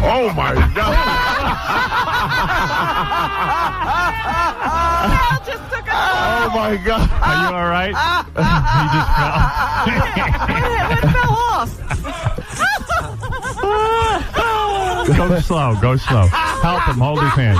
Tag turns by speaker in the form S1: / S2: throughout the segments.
S1: Oh, my God.
S2: Sal just took a
S1: Oh, my God.
S3: Are you all right? He just
S2: What fell off?
S3: fell. Go slow. Go slow. Help him. Hold his hand.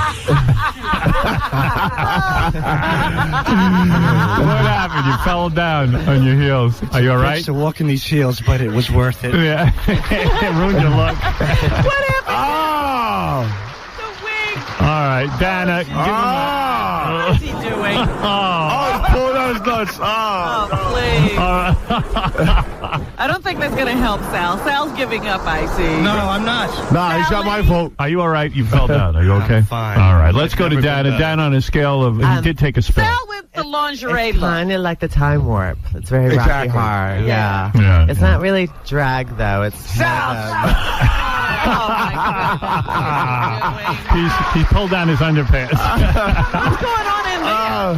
S3: What happened? You fell down on your heels. Are you all right?
S4: I used to walk in these heels, but it was worth it.
S3: Yeah. It ruined your look.
S2: What happened?
S1: Oh.
S2: The wig.
S3: All right, Dana. Give him
S2: What's he doing?
S1: Oh, he's pulling out his nuts.
S2: Oh, please. I don't think that's going to help Sal. Sal's giving up, I see.
S4: No, I'm not.
S1: Nah, he's got my vote.
S3: Are you all right? You fell down. Are you okay?
S4: I'm fine.
S3: All right, let's go to Dana. Dana on a scale of, he did take a spill.
S2: Sal with the lingerie
S5: It's
S2: look.
S5: kind of like the time warp. It's very rocky hard. Yeah. It's not really drag, though. It's
S2: Sal! Oh, my God.
S3: He's pulled down his underpants.
S2: What's going on in there?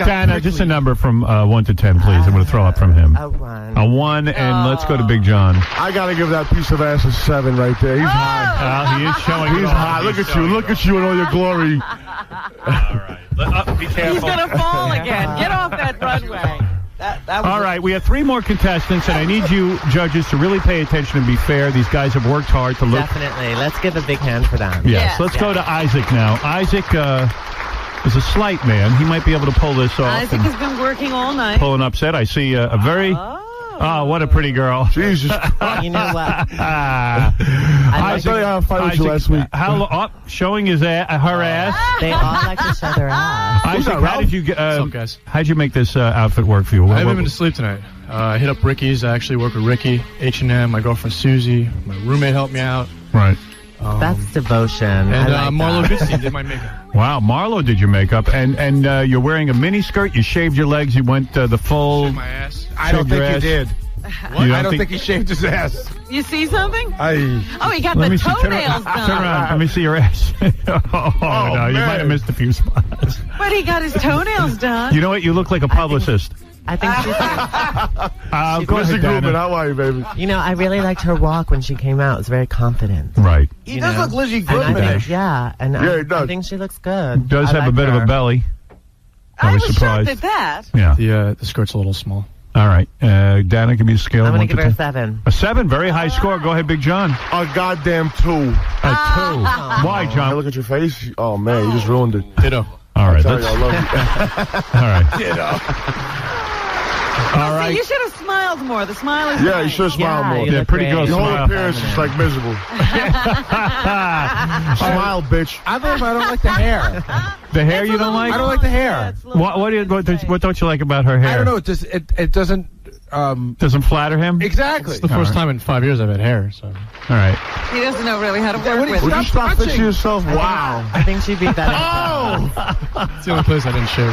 S3: Dana, just a number from 1 to 10, please. I'm going to throw up from him.
S5: a 1.
S3: A 1, and let's go to Big John.
S1: I got to give that piece of ass a 7 right there. He's hot.
S3: He is showing.
S1: He's hot. Look at you. Look at you in all your glory.
S3: All right. Be careful.
S2: He's going to fall again. Get off that runway. That was
S3: All right, we have 3 more contestants, and I need you judges to really pay attention and be fair. These guys have worked hard to look.
S5: Definitely. Let's give a big hand for them.
S3: Yes. Let's go to Isaac now. Isaac is a slight man. He might be able to pull this off.
S2: Isaac has been working all night.
S3: Pull an upset. I see a very... Oh, what a pretty girl.
S1: Jesus.
S5: You know what?
S1: I tell you how I fight with you last week.
S3: Showing his her ass.
S5: They all like to show their ass.
S3: Isaac, how did you get?
S6: What's up, guys?
S3: How'd you make this outfit work for you?
S6: I haven't been to sleep tonight. I hit up Ricky's. I actually work with Ricky, H&M, my girlfriend Susie. My roommate helped me out.
S3: Right.
S5: That's devotion.
S6: And
S5: I like
S6: Marlo
S5: that.
S6: Goodstein did my makeup.
S3: Wow, Marlo did your makeup, and you're wearing a mini skirt. You shaved your legs. You went the full.
S6: Shaved my ass.
S1: I don't think he did.
S3: I
S1: don't think he shaved his ass.
S2: You see something?
S1: Oh,
S2: he got
S3: Let
S2: the
S3: me see.
S2: toenails done.
S3: Turn around. Let me see your ass. No, you
S1: man.
S3: might have missed a few spots.
S2: But he got his toenails done.
S3: You know what? You look like a publicist.
S5: I think she's
S3: Go
S1: Mr.
S3: ahead,
S1: Goodman,
S3: Dana.
S1: how are you, baby?
S5: You know, I really liked her walk when she came out. It was very confident.
S3: Right.
S1: He does look Lizzie
S5: And I
S1: Goodman.
S5: think, yeah, and
S1: Yeah, he
S5: I
S1: does.
S5: think she looks good.
S3: Does
S5: I
S3: have a
S5: like
S3: bit of
S5: her.
S3: a belly.
S2: I was
S3: surprised.
S2: shocked at that.
S3: Yeah.
S6: The skirt's a little small.
S3: All right. Dana, give me a scale.
S5: I'm
S3: of
S5: going to
S3: 1
S5: give
S3: to
S5: her a
S3: 10.
S5: 7.
S3: A 7, very high score. Go ahead, Big John.
S1: A goddamn 2.
S3: A 2. Why,
S1: Hey,
S3: John?
S1: look at your face. Oh, man, you just ruined it.
S6: Ditto.
S3: All right.
S1: Sorry,
S3: Let's,
S1: I love you.
S3: all right. All
S2: See,
S3: right.
S2: you should have smiled more. The smile is
S1: Yeah, you
S2: nice.
S1: should have smiled more.
S5: you
S3: Yeah,
S5: look
S3: pretty
S5: great.
S3: girl
S1: Your whole
S3: smile.
S1: appearance is like miserable. Smile, bitch.
S4: I don't like the hair.
S3: The hair
S2: It's
S3: you
S2: a
S3: don't
S2: little
S3: like?
S4: I don't like the hair.
S2: Yeah, it's a little-
S3: What don't you like about her hair?
S4: I don't know. It doesn't.
S3: Doesn't flatter him?
S4: Exactly.
S6: It's the first time in 5 years I've had hair. So.
S3: All right.
S2: He doesn't know really how to work with
S1: Would
S2: it.
S1: you stop fixing yourself? Wow.
S5: I think she'd be better.
S6: It's the only place I didn't shave.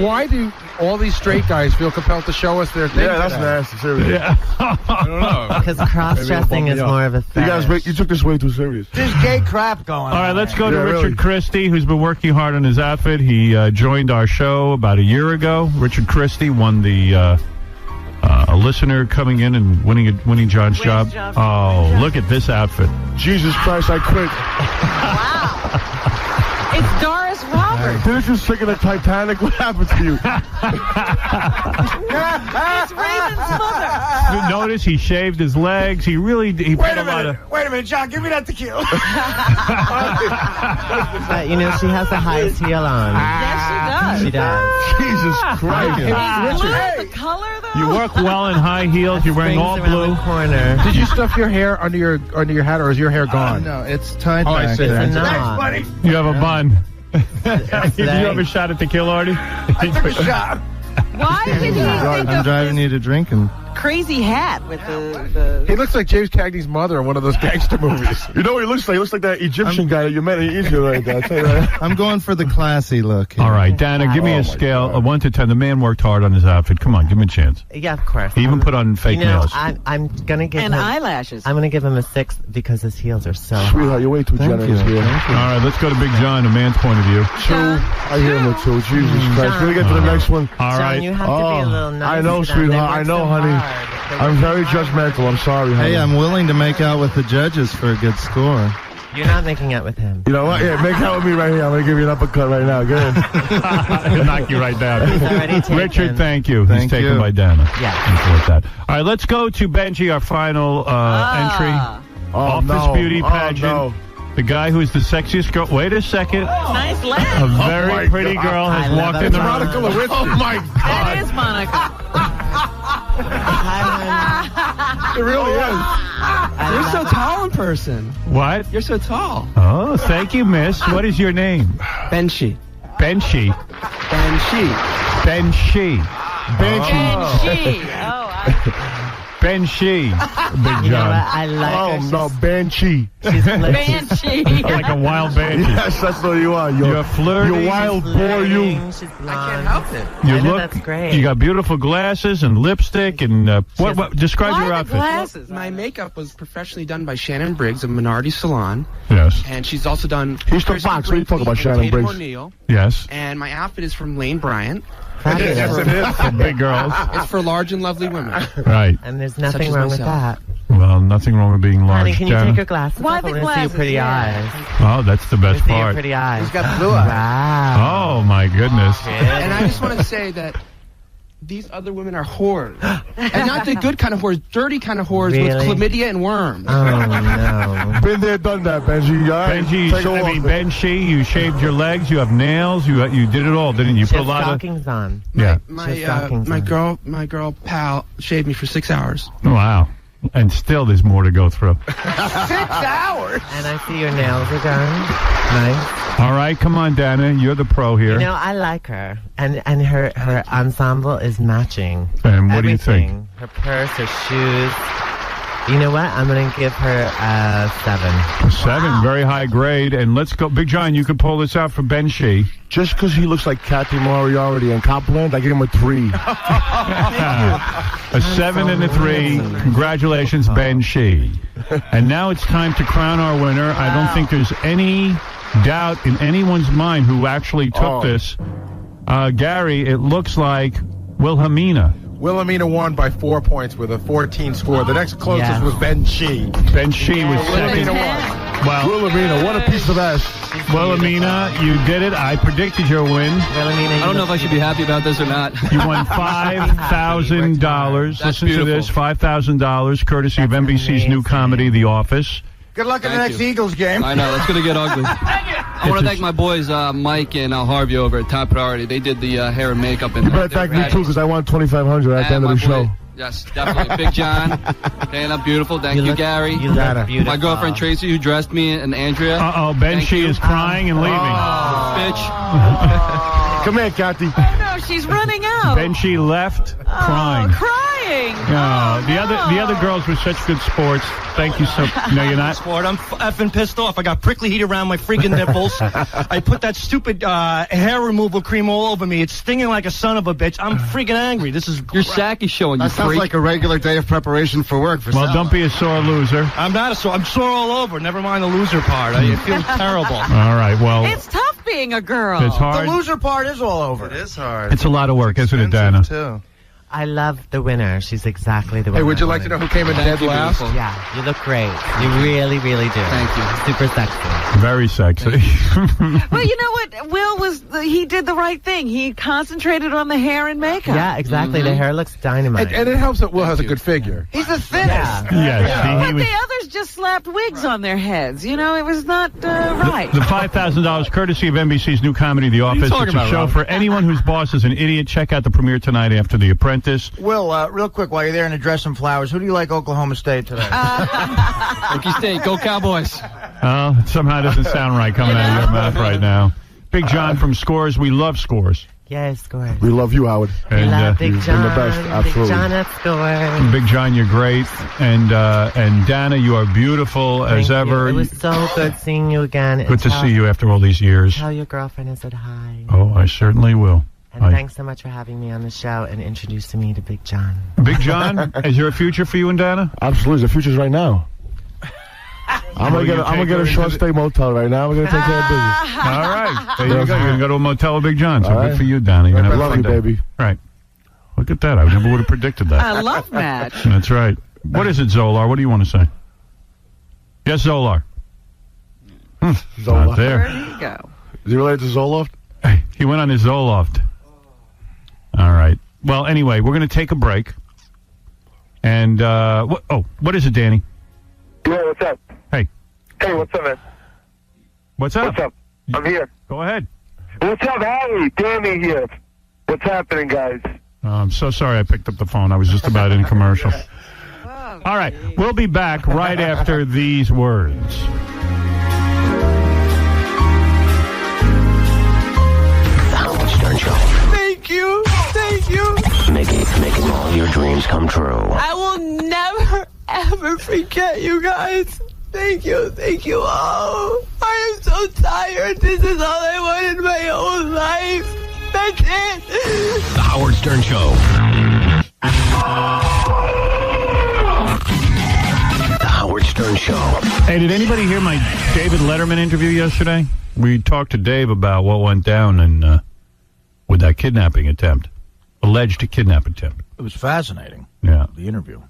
S4: Why do all these straight guys feel compelled to show us their thing?
S1: Yeah, that's nasty. Seriously.
S3: Yeah.
S6: I don't know.
S5: Because cross-dressing is more of a thing.
S1: You guys, you took this way too serious.
S4: There's gay crap going on.
S3: All right, let's go to
S1: Yeah,
S3: Richard
S1: really.
S3: Christie, who's been working hard on his outfit. He joined our show about a year ago. Richard Christie won the a listener coming in and winning John's job. Oh, look at this outfit.
S1: Jesus Christ, I quit.
S2: Wow. It's Doris Roberts.
S1: Didn't you sing in the Titanic? What happened to you?
S2: It's Raven's mother.
S3: Notice he shaved his legs. He put a lot of...
S4: Wait a minute, John. Give me that tequila.
S5: But, you know, she has the highest heel on.
S2: Yes,
S5: She does.
S1: Jesus Christ.
S2: The color, though?
S3: You work well in high heels. You're wearing all
S5: Springs around
S3: blue.
S5: the corner.
S4: Did you stuff your hair under your hat, or is your hair gone?
S7: No, it's tied
S4: Oh, I
S7: back.
S4: see.
S5: It's a
S4: Thanks,
S5: knot.
S4: buddy.
S3: You have a bun. Did you
S5: Today.
S3: have a shot at tequila, Artie?
S4: I took a shot.
S2: Why did he think
S7: I'm
S2: of
S7: driving
S2: this
S7: you to drink and
S2: crazy hat with the...
S4: He looks like James Cagney's mother in one of those gangster movies.
S1: You know what he looks like? He looks like that Egyptian guy that you met in Israel right there. I'll tell you that.
S7: I'm going for the classy look here.
S3: All right, Dana, give me
S1: Oh,
S3: a
S1: my
S3: scale
S1: God.
S3: of 1 to 10. The man worked hard on his outfit. Come on, give him a chance.
S5: Yeah, of course.
S3: He even put on fake
S5: you know,
S3: nails.
S5: I'm going to give
S2: And
S5: him...
S2: eyelashes.
S5: I'm going to give him a 6 because his heels are so high.
S1: Sweetheart, you're way too
S7: Thank
S1: generous
S7: you.
S1: here.
S7: Thank you.
S3: All right, let's go to Big John, a man's point of view.
S1: 2. I hear him with 2. Jesus Christ. Can we get to the next one?
S3: All
S5: John,
S3: right.
S5: you have to be a little nice.
S1: I know,
S5: to them. They
S1: sweetheart. I
S5: work
S1: know,
S5: so
S1: honey.
S5: hard.
S1: I'm very judgmental. I'm sorry, honey.
S7: Hey, I'm willing to make out with the judges for a good score.
S5: You're not making out with him.
S1: You know what? Yeah, make out with me right here. I'm going to give you an uppercut right now. Go ahead.
S3: He'll knock you right down.
S5: He's already taken.
S3: Richard, thank you. He's taken
S7: you.
S3: by Dana.
S5: Yeah.
S3: That. All right, let's go to Benjy, our final entry. Office beauty pageant.
S1: No.
S3: The guy who is the sexiest girl. Wait a second.
S2: Nice
S3: A
S2: laugh.
S3: very pretty girl has walked in the room.
S1: Monica Lewinsky. Oh, my God.
S2: That is Monica.
S1: It really is.
S8: You're so tall in person.
S3: What?
S8: You're so tall.
S3: Oh, thank you, miss. What is your name?
S8: Benjy.
S3: Benjy.
S8: Benjy.
S3: Benjy.
S2: Benjy.
S3: Benjy. Big
S5: You know what?
S3: John.
S5: I like her.
S1: Oh, no, Benjy.
S5: She's flirty.
S2: Banshee.
S3: Like a wild banshee.
S1: Yes, that's what you are.
S3: You're flirty.
S1: You're wild boy, you.
S5: She's blonde.
S8: I can't help it.
S3: You
S5: I know,
S3: look.
S5: that's great.
S3: You got beautiful glasses and lipstick and what? Describe
S2: Why
S3: your
S2: the
S3: outfit.
S2: glasses?
S8: My makeup was professionally done by Shannon Briggs of Minority Salon,
S3: Yes.
S8: and she's also done.
S1: He's the
S8: Kristen
S1: fox. What are you talking about,
S8: Brinkley and
S1: Shannon
S8: Tatum
S1: Briggs?
S8: O'Neal,
S3: Yes.
S8: and my outfit is from Lane Bryant.
S1: Yes, it is.
S3: For big girls.
S8: It's for large and lovely women.
S3: Right.
S5: And there's
S8: Such
S5: nothing
S8: as
S5: wrong with
S8: myself.
S5: that.
S3: Well, nothing wrong with being large.
S5: Honey, can you
S3: Janet.
S5: take your glasses
S2: Why
S5: off? I
S2: the
S5: want to see your
S2: glasses?
S5: pretty
S2: Yeah.
S5: eyes.
S3: Oh, that's the best
S5: See your
S3: part.
S5: pretty eyes.
S8: He's got blue eyes.
S5: Wow.
S3: Oh my goodness.
S8: And I just want to say that these other women are whores. And not the good kind of whores, dirty kind of whores with
S5: Really?
S8: chlamydia and worms.
S5: Oh, no.
S1: Been there, done that, Benjy. All right?
S3: Benjy,
S1: Take it off there.
S3: Benjy, you shaved your legs, you have nails, you did it all, didn't you?
S5: She
S3: Put a
S5: has
S3: lot of
S5: stockings on.
S3: yeah.
S5: She has stockings on.
S8: My girl pal shaved me for 6 hours.
S3: Wow. And still, there's more to go through.
S8: 6 hours.
S5: And I see your nails are done. Nice.
S3: All right, come on, Dana. You're the pro here.
S5: You know, I like her. And her ensemble is matching.
S3: And what do you think?
S5: Everything. Her purse, her shoes. You know what? I'm going to give her a 7.
S3: 7, very high grade. And let's go. Big John, you could pull this out for Benjy.
S1: Just because he looks like Kathy Moriarty and Copland, I give him a 3.
S3: A 7 and a 3. Congratulations, Benjy. And now it's time to crown our winner. I don't think there's any doubt in anyone's mind who actually took this. Gary, it looks like Wilhelmina.
S4: Wilhelmina won by 4 points with a 14 score. The next closest was Benjy.
S3: Benjy was second. Wow.
S1: Wilhelmina, what a piece of ass.
S3: Wilhelmina, you did it. I predicted your win.
S5: Wilhelmina,
S6: I don't know if I should be happy about this or not.
S3: You won $5,000. Listen to this, $5,000, courtesy of NBC's new comedy, The Office.
S4: Good luck in the next Eagles game.
S6: I know, it's going to get ugly. I want to thank my boys, Mike and Harvey over at Top Priority. They did the hair and makeup. And
S1: You better thank me, too, because I won $2,500 at the end of the show.
S6: Yes, definitely. Big John, staying up beautiful. Thank you, Gary.
S5: You look beautiful.
S6: My girlfriend Tracy, who dressed me, and Andrea.
S3: Uh-oh, Benjy is crying and leaving.
S6: Bitch.
S1: Come here, Kathy.
S2: Oh, no, she's running out.
S3: Benjy left crying.
S2: Crying.
S3: No, the other girls were such good sports. Thank you so. No, you're not.
S9: Sport. I'm effing pissed off. I got prickly heat around my freaking nipples. I put that stupid hair removal cream all over me. It's stinging like a son of a bitch. I'm freaking angry. This is
S6: Your sack is showing, you
S7: That sounds
S6: freak.
S7: like a regular day of preparation for work for
S3: Well,
S7: Sal.
S3: don't be a sore loser.
S9: I'm not a sore. I'm sore all over. Never mind the loser part. I feel terrible.
S3: All right. Well,
S2: It's tough being a girl.
S3: it's hard.
S9: The loser part is all over.
S7: It is hard.
S3: It's a lot of work, isn't it, Dana?
S7: Too.
S5: I love the winner. She's exactly the winner.
S4: Hey, would you like to know who came in dead last?
S6: beautiful.
S5: Yeah, you look great. You really, really do.
S6: Thank you.
S5: Super sexy.
S3: Very sexy.
S2: Well, you know what? Will he did the right thing. He concentrated on the hair and makeup.
S5: Yeah, exactly. The hair looks dynamite.
S4: And it helps that Will has a good figure.
S9: He's the thinnest.
S5: Yeah.
S3: Yes,
S2: But
S3: he was.
S2: the others just slapped wigs on their heads. You know, it was not right.
S3: The $5,000 courtesy of NBC's new comedy, The Office.
S6: talking
S3: It's a
S6: about,
S3: show
S6: Rob?
S3: for anyone whose boss is an idiot. Check out the premiere tonight after The Apprentice.
S9: Will, real quick, while you're there in the dress and flowers, who do you like Oklahoma State today?
S6: Okie State, go Cowboys.
S3: Oh, it somehow doesn't sound right coming out of your mouth right now. Big John from Scores. We love Scores.
S5: Yes, Scores.
S1: We love you, Howard.
S3: And
S5: Love Big
S1: you've
S5: John.
S1: been the best, absolutely.
S5: Big John at Scores.
S3: Big John, you're great. And Dana, you are beautiful as
S5: Thank
S3: ever.
S5: you. It was so good seeing you again.
S3: Good to see you after all these years.
S5: Tell your girlfriend I said hi.
S3: Oh, I certainly will.
S5: And thanks so much for having me on the show and introducing me to Big John.
S3: Big John, is there a future for you and Dana?
S1: Absolutely. The future's right now. I'm gonna get a short stay motel right now. We're gonna take care of business.
S3: All right. There you go. You're going to go to a motel with Big John. So
S1: All
S3: good
S1: right.
S3: for you, Dana. You're going to have a
S1: Love
S3: fun
S1: you,
S3: day.
S1: baby.
S3: Right. look at that. I never would have predicted that.
S2: I love Match.
S3: That's right. What is it, Zolar? What do you want to say? Yes, Zolar.
S1: Zoloft.
S3: Not there.
S2: Where did he go?
S1: Is he related to Zoloft?
S3: He went on his Zoloft. All right. Well, anyway, we're going to take a break. And, what is it, Danny?
S10: Yeah, what's up?
S3: Hey.
S10: Hey, what's up, man?
S3: What's up?
S10: What's up? I'm here.
S3: Go ahead.
S10: What's up, Harry? Danny here. What's happening, guys?
S3: I'm so sorry I picked up the phone. I was just about in a commercial. All right. We'll be back right after these words.
S11: The Howard Stern Show.
S2: Thank you. Thank you.
S11: Making all your dreams come true.
S2: I will never, ever forget you guys. Thank you. Thank you all. I am so tired. This is all I wanted my whole life. That's it.
S11: The Howard Stern Show. The Howard Stern Show.
S3: Hey, did anybody hear my David Letterman interview yesterday? We talked to Dave about what went down and with that kidnapping attempt. Alleged kidnap attempt.
S12: It was fascinating.
S3: Yeah.
S12: The interview.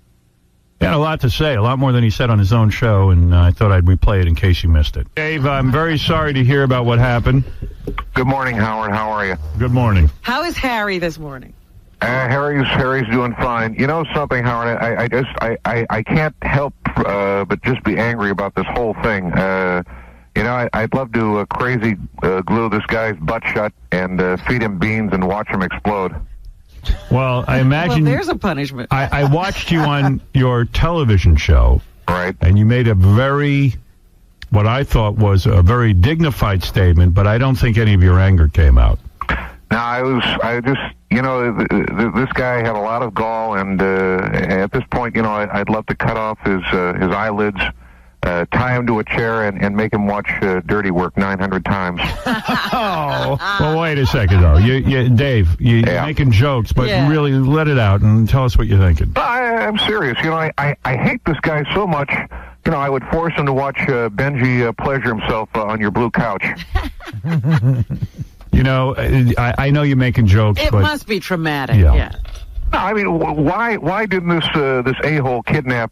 S3: He had a lot to say, a lot more than he said on his own show, and I thought I'd replay it in case you missed it. Dave, I'm very sorry to hear about what happened.
S10: Good morning, Howard. How are you?
S3: Good morning.
S2: How is Harry this morning?
S10: Harry's doing fine. You know something, Howard? I can't help but just be angry about this whole thing. I'd love to crazy glue this guy's butt shut and feed him beans and watch him explode.
S3: Well, I imagine...
S2: Well, there's a punishment.
S3: I watched you on your television show.
S10: Right.
S3: And you made what I thought was a very dignified statement, but I don't think any of your anger came out.
S10: No, this guy had a lot of gall, and at this point, I'd love to cut off his eyelids, tie him to a chair, and make him watch dirty work 900 times.
S3: Oh. Well, wait a second, though. Dave, you're making jokes, but really let it out and tell us what you're thinking.
S10: I'm serious. I hate this guy so much, I would force him to watch Benjy pleasure himself on your blue couch.
S3: I know you're making jokes,
S2: but... It must be traumatic, yeah.
S10: No, I mean, why didn't this a-hole kidnap,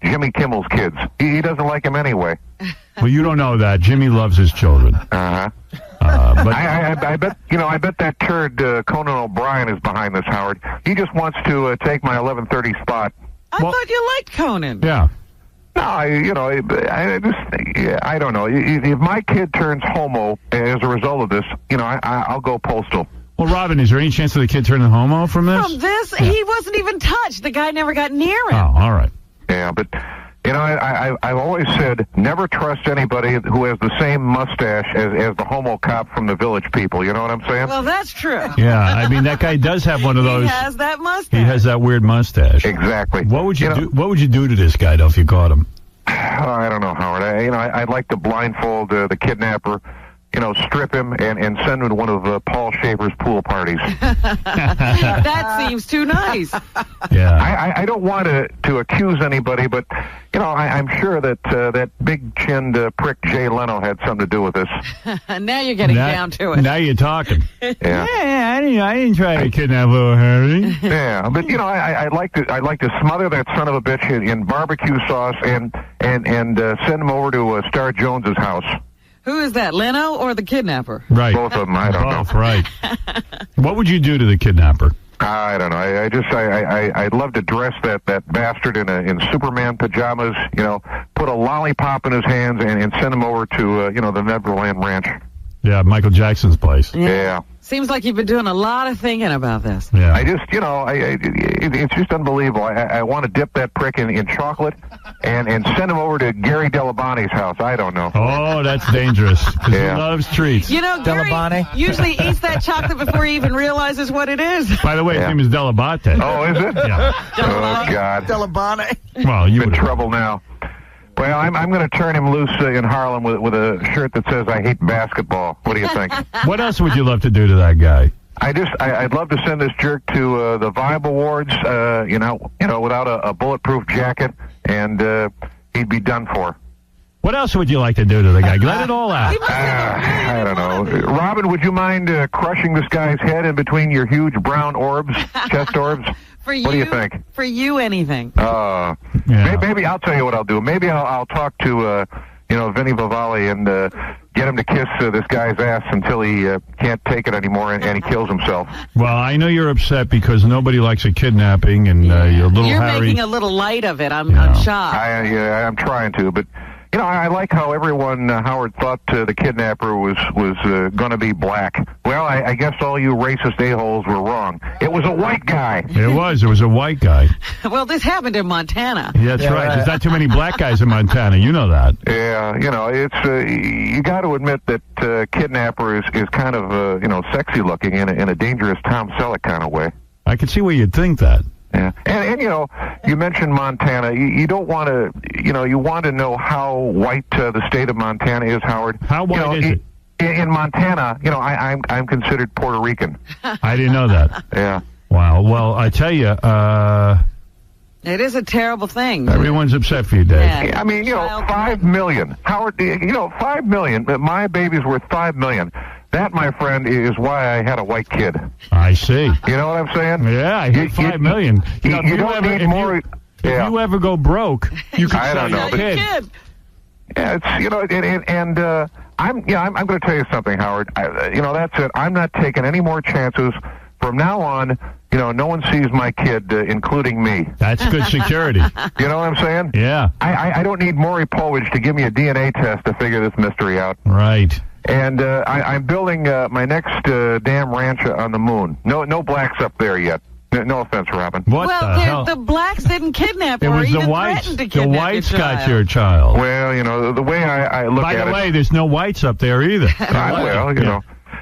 S10: Jimmy Kimmel's kids? He doesn't like him anyway.
S3: Well, you don't know that. Jimmy loves his children.
S10: Uh-huh.
S3: But
S10: I bet that turd Conan O'Brien is behind this, Howard. He just wants to take my 11:30 spot.
S2: I thought you liked Conan.
S3: Yeah.
S10: No, I don't know. If my kid turns homo as a result of this, I'll go postal.
S3: Well, Robin, is there any chance of the kid turning homo from this?
S2: From this? Yeah. He wasn't even touched. The guy never got near him.
S3: Oh, all right.
S10: Yeah, but, I've always said never trust anybody who has the same mustache as the homo cop from the Village People. You know what I'm saying?
S2: Well, that's true.
S3: Yeah, I mean, that guy does have one of those.
S2: He has that mustache.
S3: He has that weird mustache.
S10: Exactly.
S3: What would you do? What would you do to this guy, though, if you caught him?
S10: I don't know, Howard. I'd like to blindfold the kidnapper, strip him and send him to one of Paul Schaefer's pool parties.
S2: That seems too nice.
S3: Yeah.
S10: I don't want to accuse anybody, but, I'm sure that big-chinned prick Jay Leno had something to do with this.
S2: Now you're getting down to it.
S3: Now you're talking.
S10: Yeah.
S3: I didn't try to kidnap little Harry.
S10: Yeah, but, I'd like to smother that son of a bitch in barbecue sauce and send him over to Star Jones's house.
S2: Who is that, Leno or the kidnapper?
S3: Right.
S10: Both of them, I don't know.
S3: Both, right. What would you do to the kidnapper?
S10: I don't know. I'd love to dress that bastard in Superman pajamas, put a lollipop in his hands and send him over to, the Neverland Ranch.
S3: Yeah, Michael Jackson's place.
S10: Yeah.
S2: Seems like you've been doing a lot of thinking about this.
S3: Yeah.
S10: I just, it's just unbelievable. I want to dip that prick in chocolate and send him over to Gary Delabonte's house. I don't know.
S3: Oh, that's dangerous. Because he loves treats.
S2: Gary usually eats that chocolate before he even realizes what it is.
S3: By the way, his name is Delabate.
S10: Oh, is it?
S3: Yeah.
S10: Oh, God.
S12: Delabate.
S3: Well, you're
S10: in trouble now. Well, I'm going to turn him loose in Harlem with a shirt that says "I hate basketball." What do you think?
S3: What else would you love to do to that guy?
S10: I'd love to send this jerk to the Vibe Awards, without a bulletproof jacket, and he'd be done for.
S3: What else would you like to do to the guy? Let it all out.
S10: I don't know. Robin, would you mind crushing this guy's head in between your huge brown orbs, chest orbs?
S2: For you,
S10: what do you think?
S2: For you, anything.
S10: Maybe I'll tell you what I'll do. Maybe I'll talk to, Vinny Vivalli and get him to kiss this guy's ass until he can't take it anymore and he kills himself.
S3: Well, I know you're upset because nobody likes a kidnapping and your little
S2: You're
S3: Harry.
S2: making a little light of it. I'm shocked.
S10: I'm trying to, but I like how everyone, Howard, thought the kidnapper was going to be black. Well, I guess all you racist a-holes were wrong. It was a white guy.
S3: It was a white guy.
S2: Well, this happened in Montana.
S3: Yeah, that's right. There's not too many black guys in Montana. You know that.
S10: Yeah, it's you got to admit that kidnapper is kind of sexy looking in a dangerous Tom Selleck kind of way.
S3: I can see where you'd think that.
S10: Yeah, and you mentioned Montana. You don't want to, you want to know how white the state of Montana is, Howard.
S3: How white is it?
S10: In Montana, I'm considered Puerto Rican.
S3: I didn't know that.
S10: Yeah.
S3: Wow. Well, I tell you,
S2: it is a terrible thing.
S3: Everyone's upset for you, Dave.
S10: Yeah. I mean, 5 million. Howard, 5 million. My baby's worth $5 million. That, my friend, is why I had a white kid.
S3: I see.
S10: You know what I'm saying?
S3: Yeah, I hit $5 million.
S10: You don't need more.
S3: If you ever go broke, you can.
S10: I don't know.
S2: Kid.
S10: Yeah, it's I'm going to tell you something, Howard. That's it. I'm not taking any more chances. From now on, no one sees my kid, including me.
S3: That's good security.
S10: You know what I'm saying?
S3: Yeah.
S10: I don't need Maury Povich to give me a DNA test to figure this mystery out.
S3: Right.
S10: And I'm building my next dam ranch on the moon. No blacks up there yet. No offense, Robin.
S3: What the hell?
S2: The blacks didn't kidnap
S3: it
S2: her.
S3: was
S2: Or
S3: the
S2: even
S3: whites.
S2: threatened to kidnap
S3: The whites
S2: your
S3: got
S2: child.
S3: your child.
S10: Well, the way I look at it.
S3: By the way, there's no whites up there either.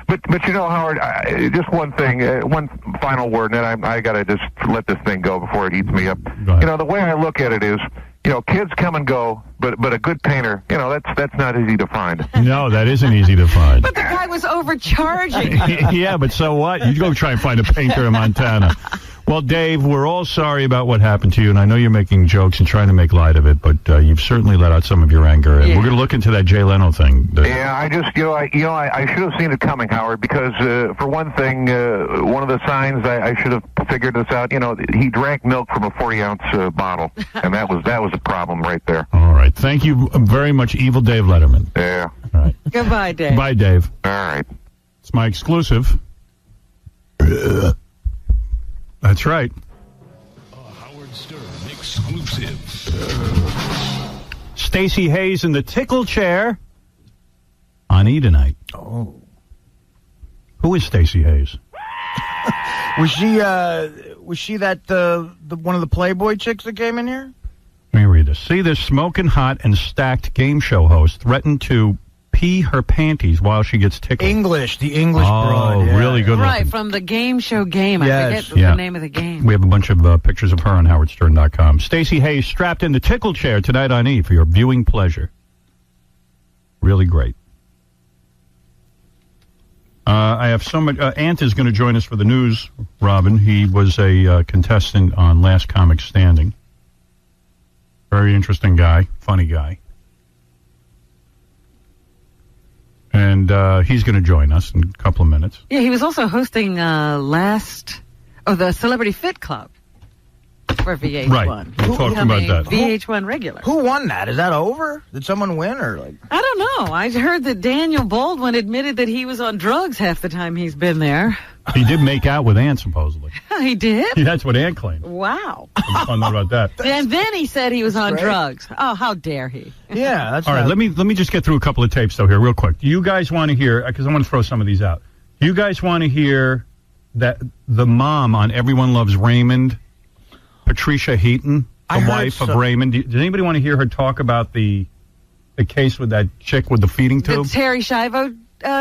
S10: But Howard, just one thing, one final word, and then I got to just let this thing go before it eats me up. The way I look at it is, kids come and go, but a good painter, that's not easy to find.
S3: No, that isn't easy to find.
S2: But the guy was overcharging.
S3: Yeah, but so what? You go try and find a painter in Montana. Well, Dave, we're all sorry about what happened to you, and I know you're making jokes and trying to make light of it, but you've certainly let out some of your anger, and we're going to look into that Jay Leno thing.
S10: Yeah, I just, I should have seen it coming, Howard, because for one thing, one of the signs I should have figured this out. He drank milk from a 40-ounce bottle, and that was a problem right there.
S3: All right, thank you very much, Evil Dave Letterman.
S10: Yeah.
S3: All right.
S2: Goodbye, Dave.
S3: Bye, Dave.
S10: All right.
S3: It's my exclusive. That's right.
S11: A Howard Stern exclusive.
S3: Stacey Hayes in the tickle chair on E! tonight.
S12: Oh.
S3: Who is Stacey Hayes?
S12: Was she that the one of the Playboy chicks that came in here?
S3: Let me read this. See, this smoking hot and stacked game show host threatened to pee her panties while she gets tickled.
S12: The English broad.
S3: Oh, really good
S2: Right,
S3: looking.
S2: from the game show Game.
S12: Yes.
S2: I forget the name of the game.
S3: We have a bunch of pictures of her on howardstern.com. Stacey Hayes strapped in the tickle chair tonight on E! for your viewing pleasure. Really great. I have so much. Ant is going to join us for the news, Robin. He was a contestant on Last Comic Standing. Very interesting guy, funny guy. And he's going to join us in a couple of minutes.
S2: Yeah, he was also hosting the Celebrity Fit Club for VH1.
S3: Right, we'll talk about that.
S2: VH1 regular.
S12: Who won that? Is that over? Did someone win or like?
S2: I don't know. I heard that Daniel Baldwin admitted that he was on drugs half the time he's been there.
S3: He did make out with Ant, supposedly.
S2: He did?
S3: That's what Ant claimed.
S2: Wow.
S3: I don't know about that.
S2: And then he said he was on drugs. Oh, how dare he?
S12: Yeah, that's
S3: all right. Let me just get through a couple of tapes though here, real quick. Do you guys want to hear? Because I want to throw some of these out. Do you guys want to hear that the mom on Everyone Loves Raymond, Patricia Heaton, the wife of Raymond? Does anybody want to hear her talk about the case with that chick with the feeding tube?
S2: The Terry Schiavo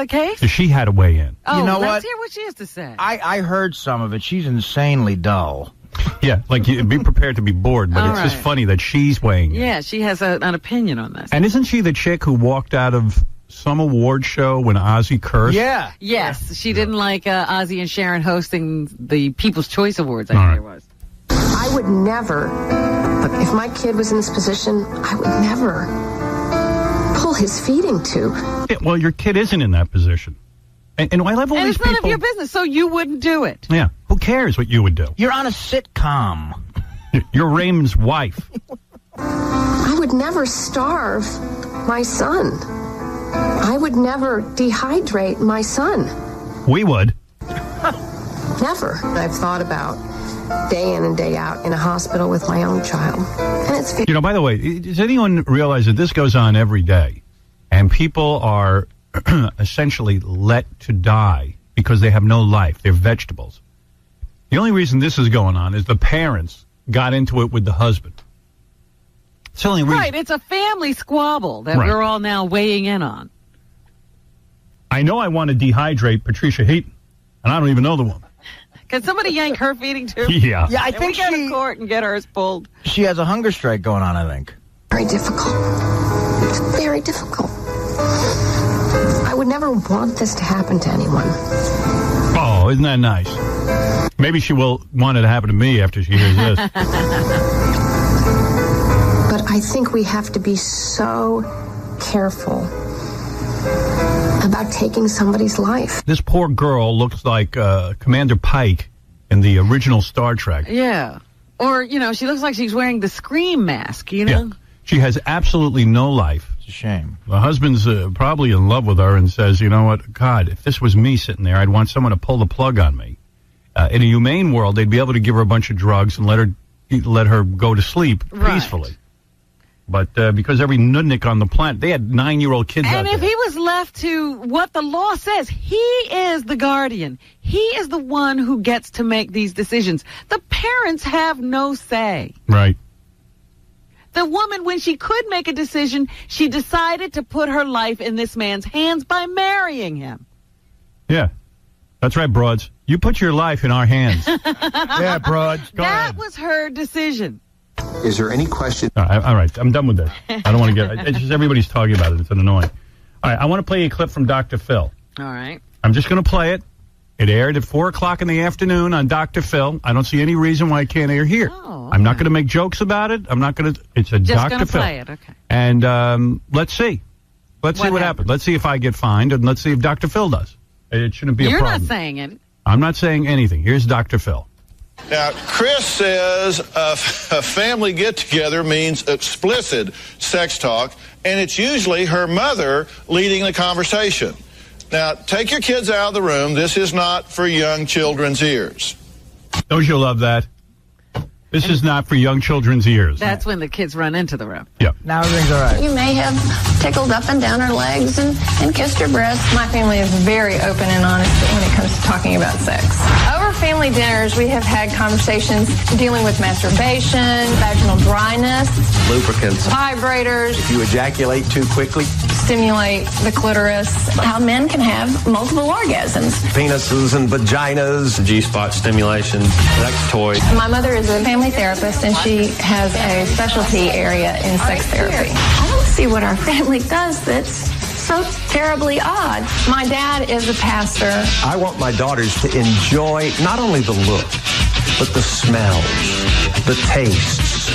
S2: case?
S3: She had to weigh in.
S2: Oh,
S12: you know
S2: let's hear what she has to say.
S12: I heard some of it. She's insanely dull.
S3: Yeah, like be prepared to be bored, but it's just funny that she's weighing in.
S2: Yeah, she has an opinion on this.
S3: And isn't she the chick who walked out of some award show when Ozzy cursed?
S12: Yeah.
S2: Yes, she didn't like Ozzy and Sharon hosting the People's Choice Awards, I think it was.
S13: I would never, if my kid was in this position, I would never pull his feeding tube.
S3: Yeah, well, your kid isn't in that position. And I love all these people.
S14: And it's none of your business, so you wouldn't do it.
S3: Yeah. Who cares what you would do?
S12: You're on a sitcom.
S3: You're Raymond's wife.
S13: I would never starve my son. I would never dehydrate my son.
S3: We would.
S13: Never. I've thought about day in and day out in a hospital with my own child. And it's
S3: by the way, does anyone realize that this goes on every day? And people are essentially let to die because they have no life. They're vegetables. The only reason this is going on is the parents got into it with the husband. It's the only reason.
S14: Right, it's a family squabble that we're all now weighing in on.
S3: I know I want to dehydrate Patricia Heaton, and I don't even know the woman.
S14: Can somebody yank her feeding tube?
S3: Yeah.
S12: Yeah, I think
S14: we go to court and get hers pulled.
S12: She has a hunger strike going on, I think.
S13: very difficult. It's very difficult. I would never want this to happen to anyone.
S3: Oh, isn't that nice? Maybe she will want it to happen to me after she hears this.
S13: But I think we have to be so careful about taking somebody's life.
S3: This poor girl looks like Commander Pike in the original Star Trek.
S14: Yeah. Or, you know, she looks like she's wearing the Scream mask, you know?
S3: Yeah. She has absolutely no life.
S12: It's a shame.
S3: The husband's probably in love with her and says, you know what, God, if this was me sitting there, I'd want someone to pull the plug on me. In a humane world, they'd be able to give her a bunch of drugs and let her go to sleep peacefully. But because every nudnik on the planet, they had 9-year-old kids out there.
S14: And if he was left to what the law says, he is the guardian. He is the one who gets to make these decisions. The parents have no say.
S3: Right.
S14: The woman, when she could make a decision, she decided to put her life in this man's hands by marrying him.
S3: Yeah. That's right, broads. You put your life in our hands.
S12: Yeah, broads. Go
S14: that
S12: ahead.
S14: was her decision.
S15: Is there any question?
S3: All right. I'm done with this. I don't want to get... It's just everybody's talking about it. It's annoying. All right. I want to play a clip from Dr. Phil.
S14: All right.
S3: I'm just going to play it. It aired at 4 o'clock in the afternoon on Dr. Phil. I don't see any reason why it can't air here.
S14: Oh, okay.
S3: I'm not going to make jokes about it. I'm not going to... It's a
S14: just
S3: Dr.
S14: gonna
S3: Phil.
S14: Play it. Okay.
S3: And let's see. Let's see what happens. Let's see if I get fined, and let's see if Dr. Phil does. It shouldn't be a problem.
S14: You're not saying it.
S3: I'm not saying anything. Here's Dr. Phil.
S16: Now, Chris says a family get-together means explicit sex talk, and it's usually her mother leading the conversation. Now, take your kids out of the room. This is not for young children's ears.
S3: Don't you love that? This is not for young children's ears.
S14: That's when the kids run into the room.
S3: Yeah.
S12: Now everything's all right.
S17: You may have tickled up and down her legs and kissed her breasts. My family is very open and honest when it comes to talking about sex. Over family dinners, we have had conversations dealing with masturbation, vaginal dryness,
S15: Lubricants.
S17: vibrators,
S15: If you ejaculate too quickly,
S17: stimulate the clitoris, how men can have multiple orgasms.
S15: penises and vaginas, G-spot stimulation, sex toys.
S17: My mother is a family therapist, and she has a specialty area in sex therapy. I don't see what our family does that's so terribly odd. My dad is a pastor.
S15: I want my daughters to enjoy not only the look, but the smells, the tastes,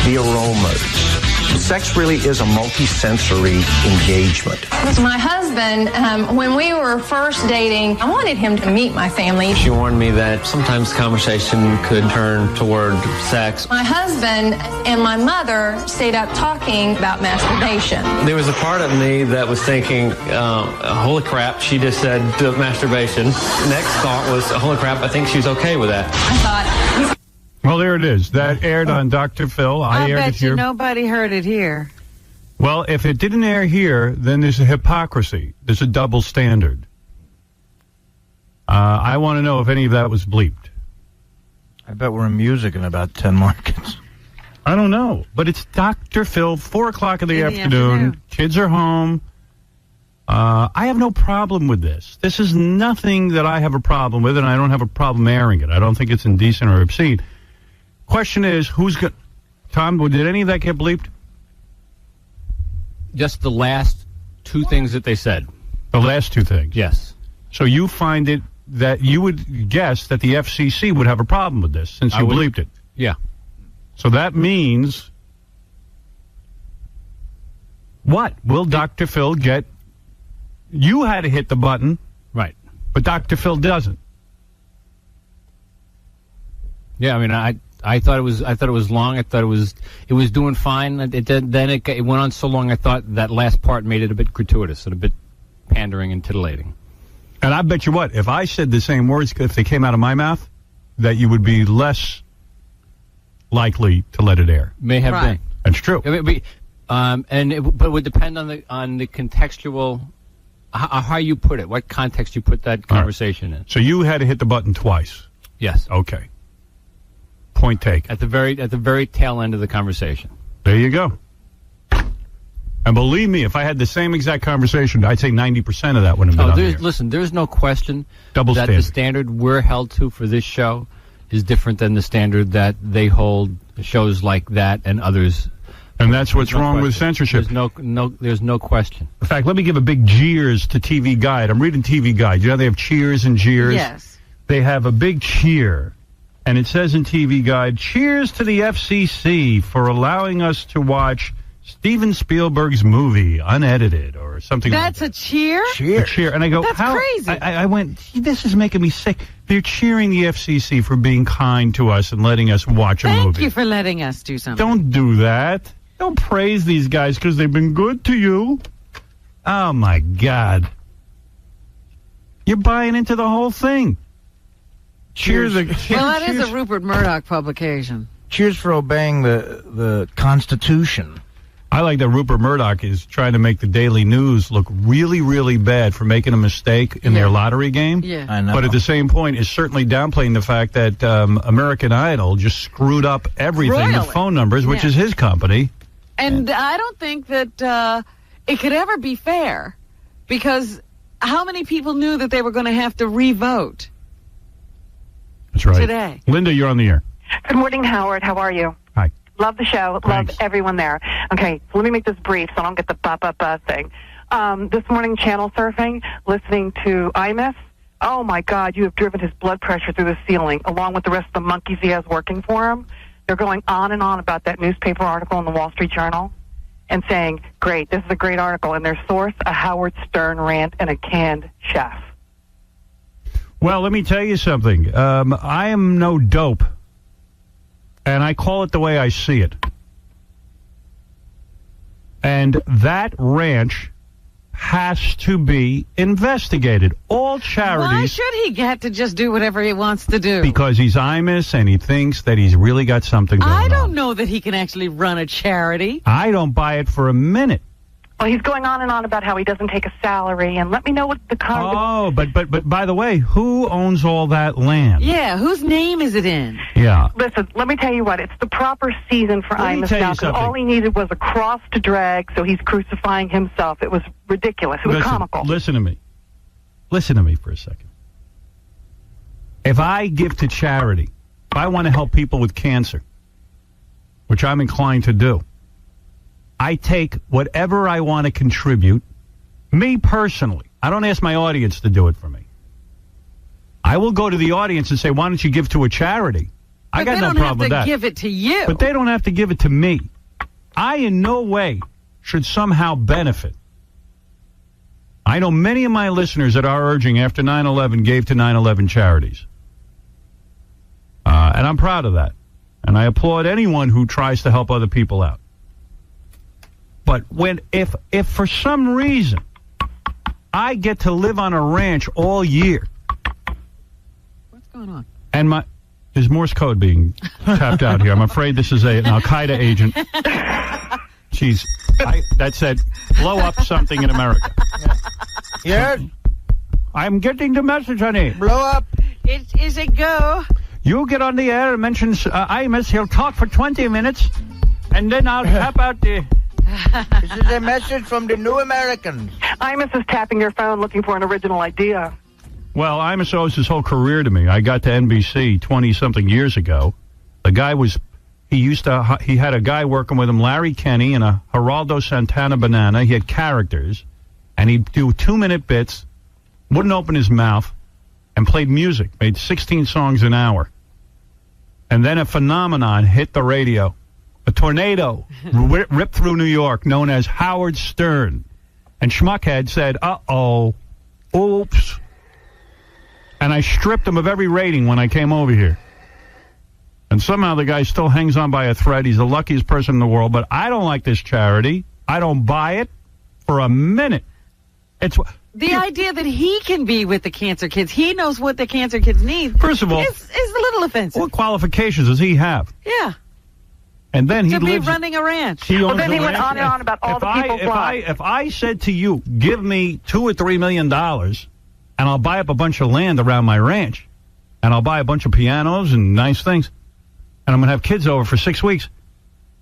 S15: the aromas. Sex really is a multi-sensory engagement.
S17: With my husband, when we were first dating, I wanted him to meet my family.
S18: She warned me that sometimes conversation could turn toward sex.
S17: My husband and my mother stayed up talking about masturbation.
S18: There was a part of me that was thinking, holy crap, she just said masturbation. Next thought was, holy crap, I think she's okay with that.
S17: I thought...
S3: Well, there it is. That aired on Dr. Phil. I aired it
S14: bet
S3: here.
S14: you nobody heard it here.
S3: Well, if it didn't air here, then there's a hypocrisy. There's a double standard. I want to know if any of that was bleeped.
S12: I bet we're in music in about 10 markets.
S3: I don't know. But it's Dr. Phil, 4 o'clock in the afternoon. Kids are home. I have no problem with this. This is nothing that I have a problem with, and I don't have a problem airing it. I don't think it's indecent or obscene. Question is, who's going... Tom, did any of that get bleeped?
S19: Just the last two things that they said.
S3: The last two things?
S19: Yes.
S3: So you find it that you would guess that the FCC would have a problem with this since you bleeped it?
S19: Yeah.
S3: So that means... What? Will Dr. Phil get... You had to hit the button.
S19: Right.
S3: But Dr. Phil doesn't.
S19: Yeah, I mean, I thought it was long. I thought it was doing fine. It went on so long. I thought that last part made it a bit gratuitous and a bit pandering and titillating.
S3: And I bet you what, if I said the same words, if they came out of my mouth, that you would be less likely to let it air.
S19: May have been.
S3: That's true.
S19: I mean, but it would depend on the contextual, how you put it, what context you put that conversation in.
S3: So you had to hit the button twice.
S19: Yes.
S3: Okay. Point taken.
S19: At the very tail end of the conversation.
S3: There you go. And believe me, if I had the same exact conversation, I'd say 90% of that would have been on the air.
S19: Listen, there's no question
S3: that
S19: the standard we're held to for this show is different than the standard that they hold shows like that and others.
S3: And that's what's wrong with censorship.
S19: There's no question.
S3: In fact, let me give a big cheers to TV Guide. I'm reading TV Guide. You know they have cheers and jeers?
S14: Yes.
S3: They have a big cheer. And it says in TV Guide, cheers to the FCC for allowing us to watch Steven Spielberg's movie, unedited, or something
S14: That's
S3: like
S14: a cheer?
S3: A cheer. And I go,
S14: That's
S3: how?
S14: Crazy.
S3: I went, this is making me sick. They're cheering the FCC for being kind to us and letting us watch a movie.
S14: Thank you for letting us do something.
S3: Don't do that. Don't praise these guys because they've been good to you. Oh, my God. You're buying into the whole thing. Cheers.
S14: Well, that is a Rupert Murdoch publication.
S12: Cheers for obeying the Constitution.
S3: I like that Rupert Murdoch is trying to make the Daily News look really, really bad for making a mistake in their lottery game.
S14: Yeah.
S12: I know.
S3: But at the same point is certainly downplaying the fact that American Idol just screwed up everything, the phone numbers, which is his company.
S14: And I don't think that it could ever be fair, because how many people knew that they were going to have to re-vote?
S3: That's right.
S14: Today.
S3: Linda, you're on the air.
S20: Good morning, Howard. How are you?
S3: Hi.
S20: Love the show.
S3: Thanks.
S20: Love everyone there. Okay, so let me make this brief so I don't get the ba-ba-ba thing. This morning, channel surfing, listening to Imus. Oh, my God, you have driven his blood pressure through the ceiling, along with the rest of the monkeys he has working for him. They're going on and on about that newspaper article in the Wall Street Journal and saying, great, this is a great article. And their source, a Howard Stern rant and a canned chef.
S3: Well, let me tell you something. I am no dope, and I call it the way I see it. And that ranch has to be investigated. All charities...
S14: Why should he get to just do whatever he wants to do?
S3: Because he's Imus, and he thinks that he's really got something going on.
S14: I don't know that he can actually run a charity.
S3: I don't buy it for a minute.
S20: Well, he's going on and on about how he doesn't take a salary, and let me know what the
S3: Oh, but by the way, who owns all that land?
S14: Yeah, whose name is it in?
S3: Yeah.
S20: Listen, let me tell you what, it's the proper season for Imus now, because all he needed was a cross to drag, so he's crucifying himself. It was ridiculous. It was comical.
S3: Listen to me. Listen to me for a second. If I give to charity, if I want to help people with cancer, which I'm inclined to do, I take whatever I want to contribute, me personally. I don't ask my audience to do it for me. I will go to the audience and say, why don't you give to a charity? I got no problem with that.
S14: But they don't have to give it to you.
S3: But they don't have to give it to me. I in no way should somehow benefit. I know many of my listeners that are urging after 9/11 gave to 9/11 charities. And I'm proud of that. And I applaud anyone who tries to help other people out. But if for some reason I get to live on a ranch all year.
S14: What's going on?
S3: And there's Morse code being tapped out here. I'm afraid this is an Al-Qaeda agent. Jeez. That said, blow up something in America.
S12: Yes?
S3: I'm getting the message, honey.
S12: Blow up.
S14: Is it go?
S3: You get on the air and mention Imus. He'll talk for 20 minutes, and then I'll tap out the...
S12: This is a message from the New Americans.
S20: Imus is tapping your phone looking for an original idea.
S3: Well, Imus owes his whole career to me. I got to NBC 20-something years ago. The guy he had a guy working with him, Larry Kenny, and a Geraldo Santana banana. He had characters, and he'd do 2-minute bits, wouldn't open his mouth, and played music, made 16 songs an hour. And then a phenomenon hit the radio. A tornado ripped through New York, known as Howard Stern. And Schmuckhead said, uh-oh, oops. And I stripped him of every rating when I came over here. And somehow the guy still hangs on by a thread. He's the luckiest person in the world. But I don't like this charity. I don't buy it for a minute. It's
S14: the idea that he can be with the cancer kids. He knows what the cancer kids need.
S3: First of all,
S14: is a little offensive.
S3: What qualifications does he have?
S14: Yeah.
S3: And then
S14: to be running a ranch.
S20: Well, then he went on and on about all the people's lives.
S3: If I said to you, give me $2 or $3 million, and I'll buy up a bunch of land around my ranch, and I'll buy a bunch of pianos and nice things, and I'm going to have kids over for 6 weeks.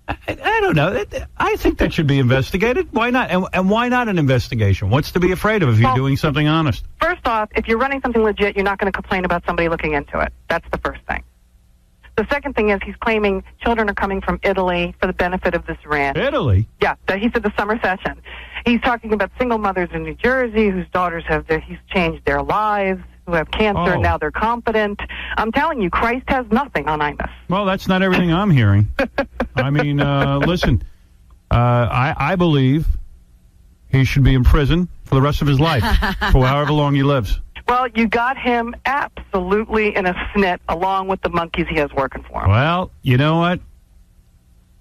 S3: I don't know. I think that should be investigated. Why not? And why not an investigation? What's to be afraid of if you're doing something honest?
S20: First off, if you're running something legit, you're not going to complain about somebody looking into it. That's the first thing. The second thing is he's claiming children are coming from Italy for the benefit of this ranch.
S3: Italy?
S20: Yeah, he said the summer session. He's talking about single mothers in New Jersey whose daughters he's changed their lives, who have cancer, and now they're competent. I'm telling you, Christ has nothing on Imus.
S3: Well, that's not everything I'm hearing. I mean, listen, I believe he should be in prison for the rest of his life, for however long he lives.
S20: Well, you got him absolutely in a snit, along with the monkeys he has working for him.
S3: Well, you know what?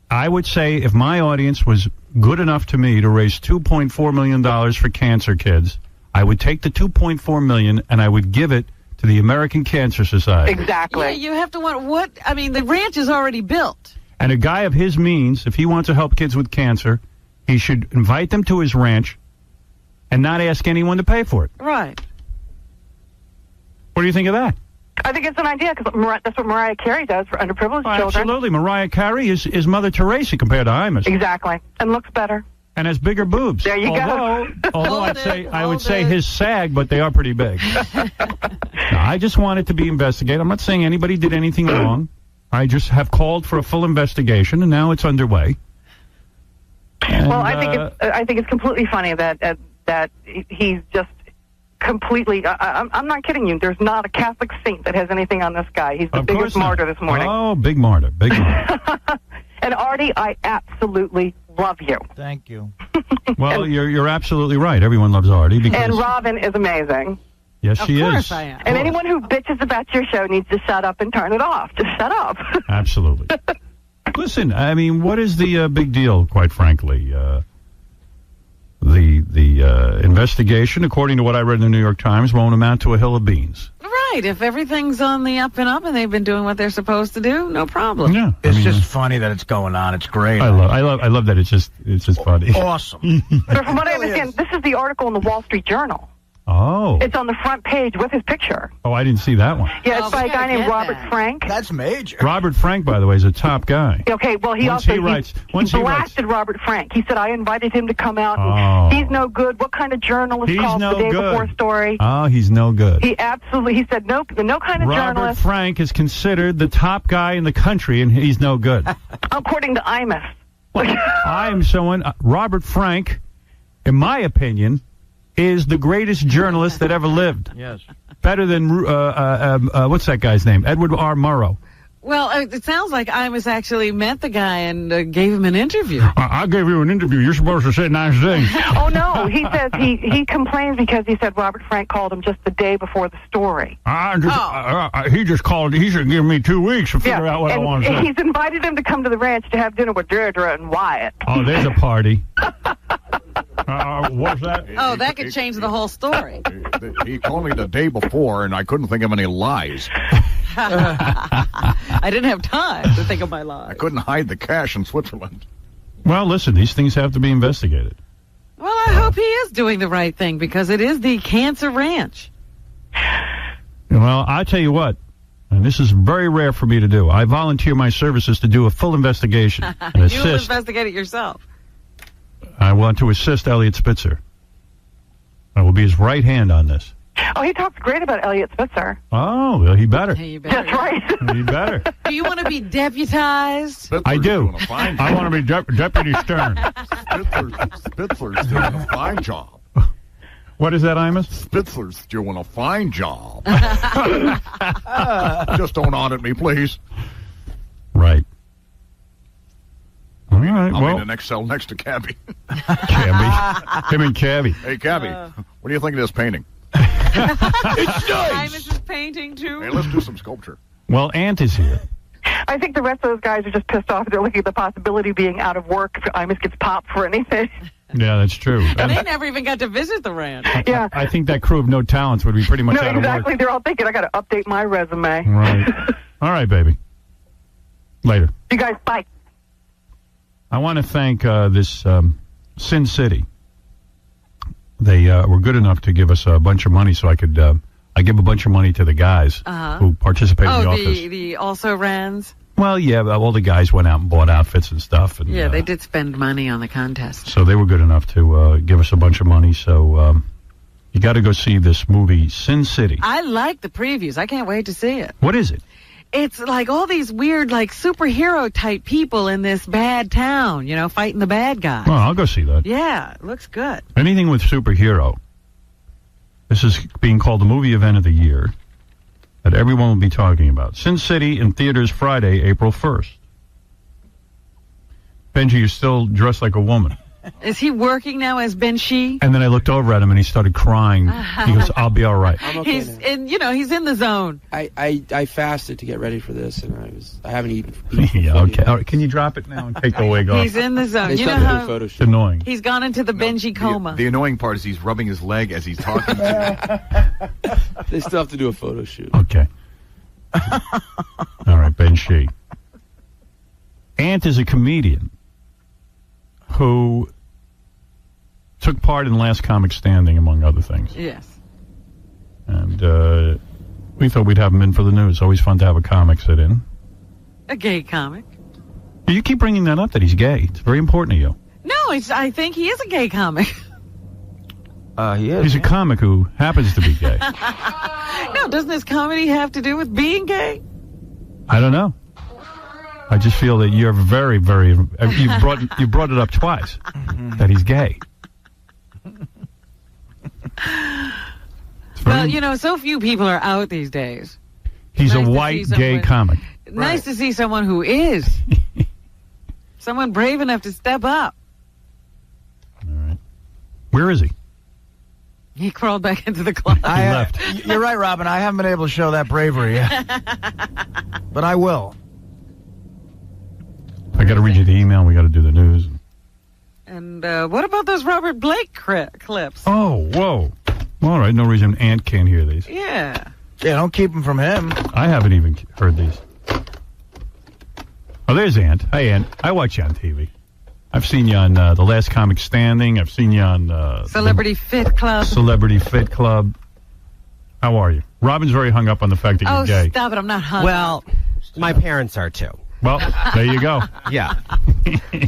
S3: I would say if my audience was good enough to me to raise $2.4 million for cancer kids, I would take the $2.4 million and I would give it to the American Cancer Society.
S20: Exactly.
S14: Yeah, you have to want what? I mean, the ranch is already built.
S3: And a guy of his means, if he wants to help kids with cancer, he should invite them to his ranch and not ask anyone to pay for it.
S14: Right.
S3: What do you think of that?
S20: I think it's an idea, because that's what Mariah Carey does for underprivileged children.
S3: Absolutely. Mariah Carey is Mother Teresa compared to Imus.
S20: Exactly. And looks better.
S3: And has bigger boobs.
S20: There you go.
S3: Although I would say his sag, but they are pretty big. No, I just want it to be investigated. I'm not saying anybody did anything wrong. I just have called for a full investigation, and now it's underway. And,
S20: well, I think it's completely funny that he's just completely. I'm not kidding you. There's not a Catholic saint that has anything on this guy. He's the biggest martyr this morning.
S3: Oh, big martyr, big martyr.
S20: And Artie, I absolutely love you.
S12: Thank you.
S3: Well, you're absolutely right. Everyone loves Artie. Because
S20: and Robin is amazing.
S3: Yes, she is.
S14: Of course I am.
S20: And anyone who bitches about your show needs to shut up and turn it off. Just shut up.
S3: Absolutely. Listen, I mean, what is the big deal, quite frankly? The investigation, according to what I read in the New York Times, won't amount to a hill of beans.
S14: Right. If everything's on the up and up and they've been doing what they're supposed to do, no problem.
S3: Yeah.
S12: It's just funny that it's going on. It's great.
S3: I love that it's just funny.
S12: Awesome.
S20: So from what I understand, this is the article in the Wall Street Journal.
S3: Oh.
S20: It's on the front page with his picture.
S3: Oh, I didn't see that one.
S20: Yeah, it's by a guy named Robert Frank.
S12: That's major.
S3: Robert Frank, by the way, is a top guy.
S20: Okay, well, he blasted Robert Frank. He said, I invited him to come out. And he's no good. What kind of journalist calls the day before story?
S3: Oh, he's no good.
S20: He said, no kind of
S3: Robert
S20: journalist.
S3: Robert Frank is considered the top guy in the country, and he's no good.
S20: According to Imus.
S3: I am someone, Robert Frank, in my opinion, is the greatest journalist that ever lived.
S12: Yes.
S3: Better than, what's that guy's name? Edward R. Murrow.
S14: Well, it sounds like Imus actually met the guy and gave him an interview.
S3: I gave you an interview. You're supposed to say nice things.
S20: Oh, no. He says he complains because he said Robert Frank called him just the day before the story.
S3: He just called. He should give me 2 weeks to figure out what I want to say.
S20: He's invited him to come to the ranch to have dinner with Deirdre and Wyatt.
S3: Oh, there's a party. What's that?
S14: Oh, that could change the whole story.
S21: He called me the day before, and I couldn't think of any lies.
S14: I didn't have time to think of my lies.
S21: I couldn't hide the cash in Switzerland.
S3: Well, listen, these things have to be investigated.
S14: Well, I hope he is doing the right thing, because it is the Cancer Ranch.
S3: Well, I'll tell you what, and this is very rare for me to do. I volunteer my services to do a full investigation and assist.
S14: You'll investigate it yourself.
S3: I want to assist Elliot Spitzer. I will be his right hand on this.
S20: Oh, he talks great about Elliot Spitzer.
S3: Oh, well, he better.
S14: Hey, you better.
S20: That's right.
S3: He better.
S14: Do you want to be deputized?
S3: I do. I want to be Deputy Stern.
S21: Spitzer's doing a fine job.
S3: What is that, Imus?
S21: Spitzer's doing a fine job. Just don't audit me, please.
S3: Right. All right,
S21: I'll
S3: well.
S21: be in the next cell next to Cabby.
S3: Cabby. Him and Cabby.
S21: Hey, Cabby, what do you think of this painting?
S14: It's nice. Imus is painting, too.
S21: Hey, let's do some sculpture.
S3: Well, Ant is here.
S20: I think the rest of those guys are just pissed off. They're looking at the possibility of being out of work if Imus gets popped for anything.
S3: Yeah, that's true.
S14: And they never even got to visit the ranch.
S20: Yeah.
S3: I think that crew of no talents would be pretty much
S20: No,
S3: out of
S20: exactly.
S3: work.
S20: They're all thinking, I got to update my resume.
S3: Right. All right, baby. Later.
S20: You guys, bye.
S3: I want to thank this Sin City. They were good enough to give us a bunch of money so I could I give a bunch of money to the guys who participate in the office.
S14: The also-rans?
S3: Well, yeah, all the guys went out and bought outfits and stuff. And,
S14: Yeah, they did spend money on the contest.
S3: so they were good enough to give us a bunch of money. So you got to go see this movie, Sin City.
S14: I like the previews. I can't wait to see it.
S3: What is it?
S14: It's like all these weird, like, superhero-type people in this bad town, you know, fighting the bad guys.
S3: Well, I'll go see that.
S14: Yeah, it looks good.
S3: Anything with superhero. This is being called the movie event of the year that everyone will be talking about. Sin City in theaters Friday, April 1st. Benjy, you're still dressed like a woman.
S14: Is he working now as Benjy?
S3: And then I looked over at him and he started crying. He goes, I'll be all right.
S8: I'm okay
S14: He's
S8: now.
S14: in, you know, he's in the zone.
S8: I fasted to get ready for this, and I haven't eaten.
S3: Yeah, okay. All right. Can you drop it now and take the wig off?
S14: He's in the zone.
S8: They
S14: You know
S8: still have to do a
S14: how
S8: photo
S3: It's
S8: shoot.
S3: annoying.
S14: he's gone into the Benjy coma.
S21: The annoying part is he's rubbing his leg as he's talking to you.
S8: They still have to do a photo shoot.
S3: Okay. All right, Benjy. Ant is a comedian who took part in Last Comic Standing, among other things.
S14: Yes.
S3: And we thought we'd have him in for the news. Always fun to have a comic sit in.
S14: A gay comic.
S3: You keep bringing that up, that he's gay. It's very important to you.
S14: No, I think he is a gay comic.
S12: He is.
S3: He's a comic who happens to be gay.
S14: No, doesn't his comedy have to do with being gay?
S3: I don't know. I just feel that you're very, very... You brought it up twice, that he's gay.
S14: Well, you know, so few people are out these days.
S3: He's
S14: Nice
S3: a
S14: to
S3: white
S14: see
S3: gay
S14: someone-
S3: comic.
S14: Nice to see someone who is. Someone brave enough to step up.
S3: Where is he?
S14: He crawled back into the closet.
S3: He left.
S12: You're right, Robin. I haven't been able to show that bravery yet. But I will.
S3: I got to read you the email. We got to do the news.
S14: And what about those Robert Blake clips?
S3: Oh, whoa. All right, no reason Ant can't hear these.
S14: Yeah.
S12: Yeah, don't keep them from him.
S3: I haven't even heard these. Oh, there's Ant. Hey, Ant. I watch you on TV. I've seen you on The Last Comic Standing. I've seen you on...
S14: Celebrity Fit Club.
S3: Celebrity Fit Club. How are you? Robin's very hung up on the fact that you're gay.
S14: Stop it. I'm not hung
S5: Well, my parents are too.
S3: Well, there you go.
S5: Yeah.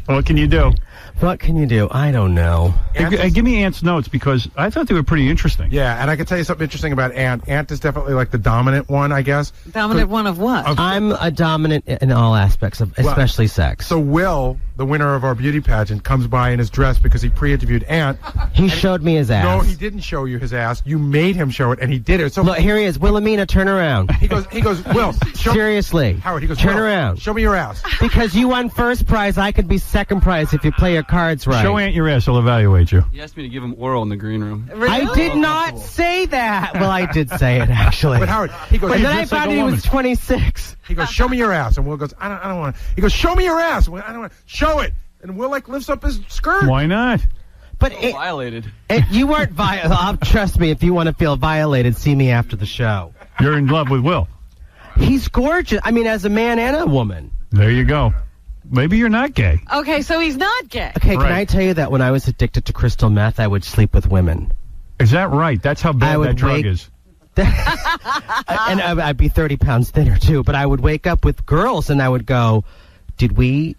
S3: What can you do?
S5: What can you do? I don't know.
S3: Hey, give me Ant's notes because I thought they were pretty interesting.
S4: Yeah, and I can tell you something interesting about Ant. Ant is definitely like the dominant one, I guess.
S14: Dominant one of what?
S5: I'm a dominant in all aspects of, especially sex.
S4: So Will, the winner of our beauty pageant, comes by in his dress because he pre-interviewed Ant.
S5: He showed me his ass.
S4: No, he didn't show you his ass. You made him show it, and he did it. So
S5: Look, here he is. Wilhelmina, turn around.
S4: He goes, Will,
S5: seriously.
S4: Howard, he goes,
S5: turn
S4: Will,
S5: around.
S4: Show me your ass.
S5: Because you won first prize, I could be second prize if you play your cards right.
S3: Show Ant your ass. He'll evaluate you.
S22: He asked me to give him oral in the green room.
S5: I did not say that. Well, I did say it, actually.
S4: But Howard, he goes,
S5: But then I found he was 26.
S4: He goes, show me your ass. And Will goes, I don't want to. He goes, show me your ass. And Will, I don't want to. Show it. And Will, like, lifts up his skirt.
S3: Why not?
S5: But
S22: violated.
S5: You weren't violated. Trust me, if you want to feel violated, see me after the show.
S3: You're in love with Will.
S5: He's gorgeous. I mean, as a man and a woman.
S3: There you go. Maybe you're not gay.
S14: Okay, so he's not gay.
S5: Okay, can I tell you that when I was addicted to crystal meth, I would sleep with women.
S3: Is that right? That's how bad that drug is.
S5: And I'd be 30 pounds thinner, too. But I would wake up with girls, and I would go, did we...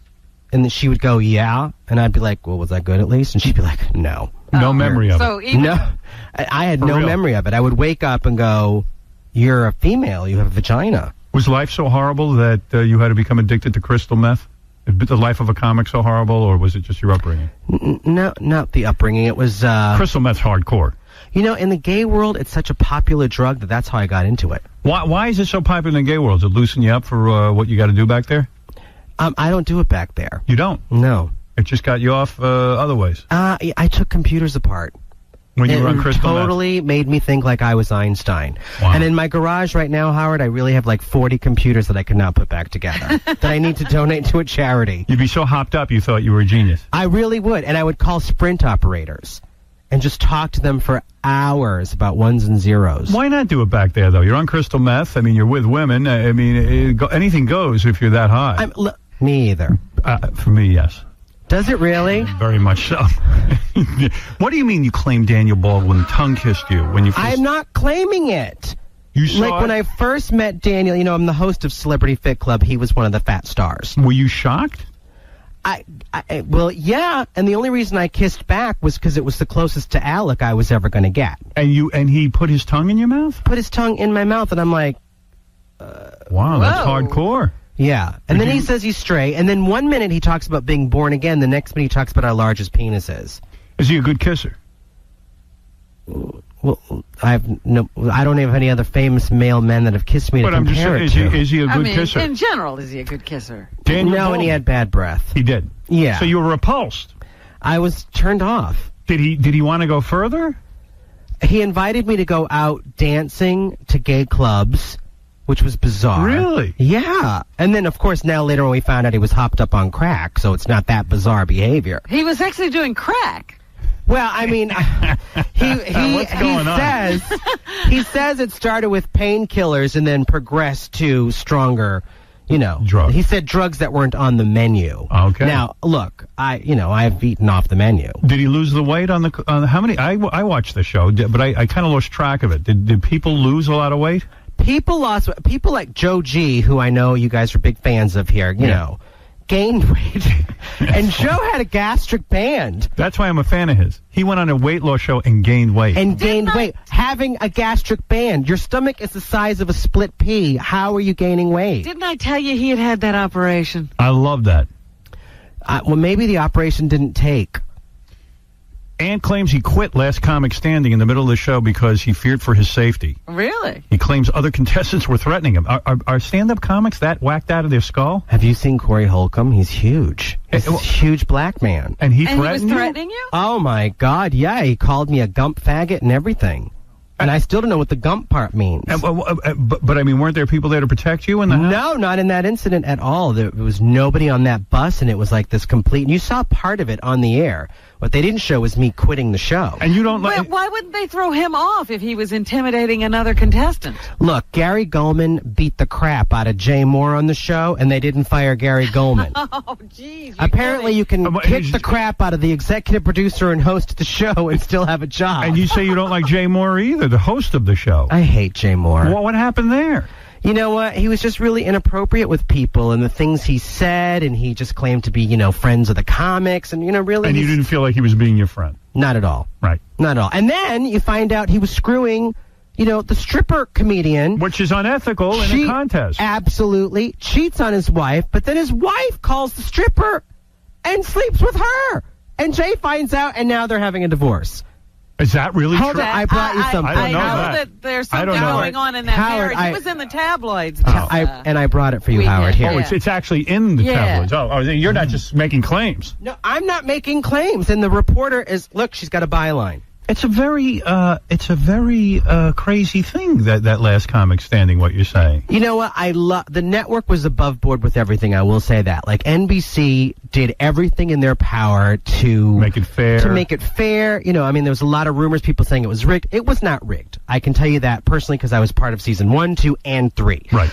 S5: And then she would go, yeah. And I'd be like, well, was that good at least? And she'd be like, no.
S3: No memory of
S14: So
S3: it.
S14: even...
S5: No. I had
S3: For
S5: no
S3: real?
S5: memory of it. I would wake up and go, you're a female. You have a vagina.
S3: Was life so horrible that you had to become addicted to crystal meth? Is the life of a comic so horrible, or was it just your upbringing?
S5: No, not the upbringing. It was...
S3: crystal meth's hardcore.
S5: You know, in the gay world, it's such a popular drug that that's how I got into it.
S3: Why is it so popular in the gay world? Does it loosen you up for what you got to do back there?
S5: I don't do it back there.
S3: You don't?
S5: No.
S3: It just got you off other ways.
S5: I took computers apart.
S3: When you were on
S5: It
S3: crystal meth.
S5: totally made me think like I was Einstein.
S3: Wow.
S5: And in my garage right now, Howard, I really have like 40 computers that I could not put back together that I need to donate to a charity.
S3: You'd be so hopped up you thought you were a genius.
S5: I really would. And I would call Sprint operators and just talk to them for hours about ones and zeros.
S3: Why not do it back there, though? You're on crystal meth. I mean, you're with women. I mean, anything goes if you're that high.
S5: Me either.
S3: For me, yes.
S5: Does it really?
S3: Very much so. What do you mean you claim Daniel Baldwin tongue kissed you when you first...
S5: I'm not claiming it.
S3: You saw
S5: like when I first met Daniel, you know, I'm the host of Celebrity Fit Club. He was one of the fat stars.
S3: Were you shocked?
S5: Well, yeah, and the only reason I kissed back was because it was the closest to Alec I was ever going to get.
S3: And he put his tongue in your mouth?
S5: Put his tongue in my mouth, and I'm like...
S3: wow, that's hardcore.
S5: Yeah, and then he says he's straight, and then 1 minute he talks about being born again, the next minute he talks about how large his penis is.
S3: Is he a good kisser?
S5: Well, I don't have any other famous male men that have kissed me to compare it to.
S3: Is he a good kisser?
S14: In general, is he a good kisser?
S5: No, and he had bad breath.
S3: He did?
S5: Yeah.
S3: So you were repulsed?
S5: I was turned off.
S3: Did he want to go further?
S5: He invited me to go out dancing to gay clubs, which was bizarre.
S3: Really?
S5: Yeah. And then, of course, now later on we found out he was hopped up on crack, so it's not that bizarre behavior.
S14: He was actually doing crack.
S5: Well, I mean, he says it started with painkillers and then progressed to stronger,
S3: drugs.
S5: He said drugs that weren't on the menu.
S3: Okay.
S5: Now, look, I've eaten off the menu.
S3: Did he lose the weight on the how many? I watched the show, but I kind of lost track of it. Did people lose a lot of weight?
S5: People like Joe G, who I know you guys are big fans of here, you know, gained weight. And Joe had a gastric band.
S3: That's why I'm a fan of his. He went on a weight loss show and gained weight.
S5: Having a gastric band. Your stomach is the size of a split pea. How are you gaining weight?
S14: Didn't I tell you he had that operation?
S3: I love that.
S5: Well, maybe the operation didn't take.
S3: Ann claims he quit Last Comic Standing in the middle of the show because he feared for his safety.
S14: Really?
S3: He claims other contestants were threatening him. Are stand-up comics that whacked out of their skull?
S5: Have you seen Corey Holcomb? He's huge. He's a huge black man.
S3: And he
S14: was threatening you?
S5: Oh, my God, yeah. He called me a gump faggot and everything. And I still don't know what the gump part means.
S3: But I mean, weren't there people there to protect you in the house?
S5: No, not in that incident at all. There was nobody on that bus, and it was like this complete... And you saw part of it on the air. What they didn't show was me quitting the show.
S3: And you don't
S14: like... Why wouldn't they throw him off if he was intimidating another contestant?
S5: Look, Gary Goldman beat the crap out of Jay Moore on the show, and they didn't fire Gary Goldman.
S14: Oh, jeez.
S5: Apparently, you can kick the crap out of the executive producer and host of the show and still have a job.
S3: And you say you don't like Jay Moore either, the host of the show.
S5: I hate Jay Moore.
S3: Well, what happened there?
S5: You know what? He was just really inappropriate with people and the things he said, and he just claimed to be, friends of the comics, and, really...
S3: And you didn't feel like he was being your friend?
S5: Not at all.
S3: Right.
S5: Not at all. And then you find out he was screwing, the stripper comedian.
S3: Which is unethical in a contest.
S5: Absolutely. Cheats on his wife, but then his wife calls the stripper and sleeps with her. And Jay finds out, and now they're having a divorce.
S3: Is that really
S5: Hold
S3: true?
S5: on, I brought you something.
S14: I know that there's something going on in that marriage. It was in the tabloids.
S5: I brought it for you, Howard. Here.
S3: Oh, it's actually in the tabloids. Oh, you're not just making claims.
S5: No, I'm not making claims. And the reporter is, look, she's got a byline.
S3: It's a very crazy thing, that Last Comic Standing, what you're saying.
S5: You know what? The network was above board with everything, I will say that. Like, NBC did everything in their power to
S3: make it fair.
S5: There was a lot of rumors, people saying it was rigged. It was not rigged. I can tell you that personally because I was part of season 1, 2, and 3.
S3: Right.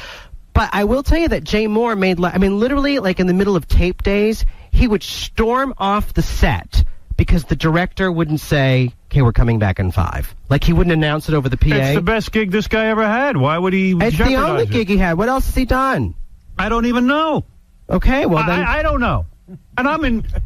S5: But I will tell you that Jay Moore literally, like in the middle of tape days, he would storm off the set because the director wouldn't say, okay, we're coming back in 5. Like, he wouldn't announce it over the PA.
S3: It's the best gig this guy ever had. Why would he
S5: It's the only gig he had. What else has he done?
S3: I don't even know.
S5: Okay, well then...
S3: I don't know. And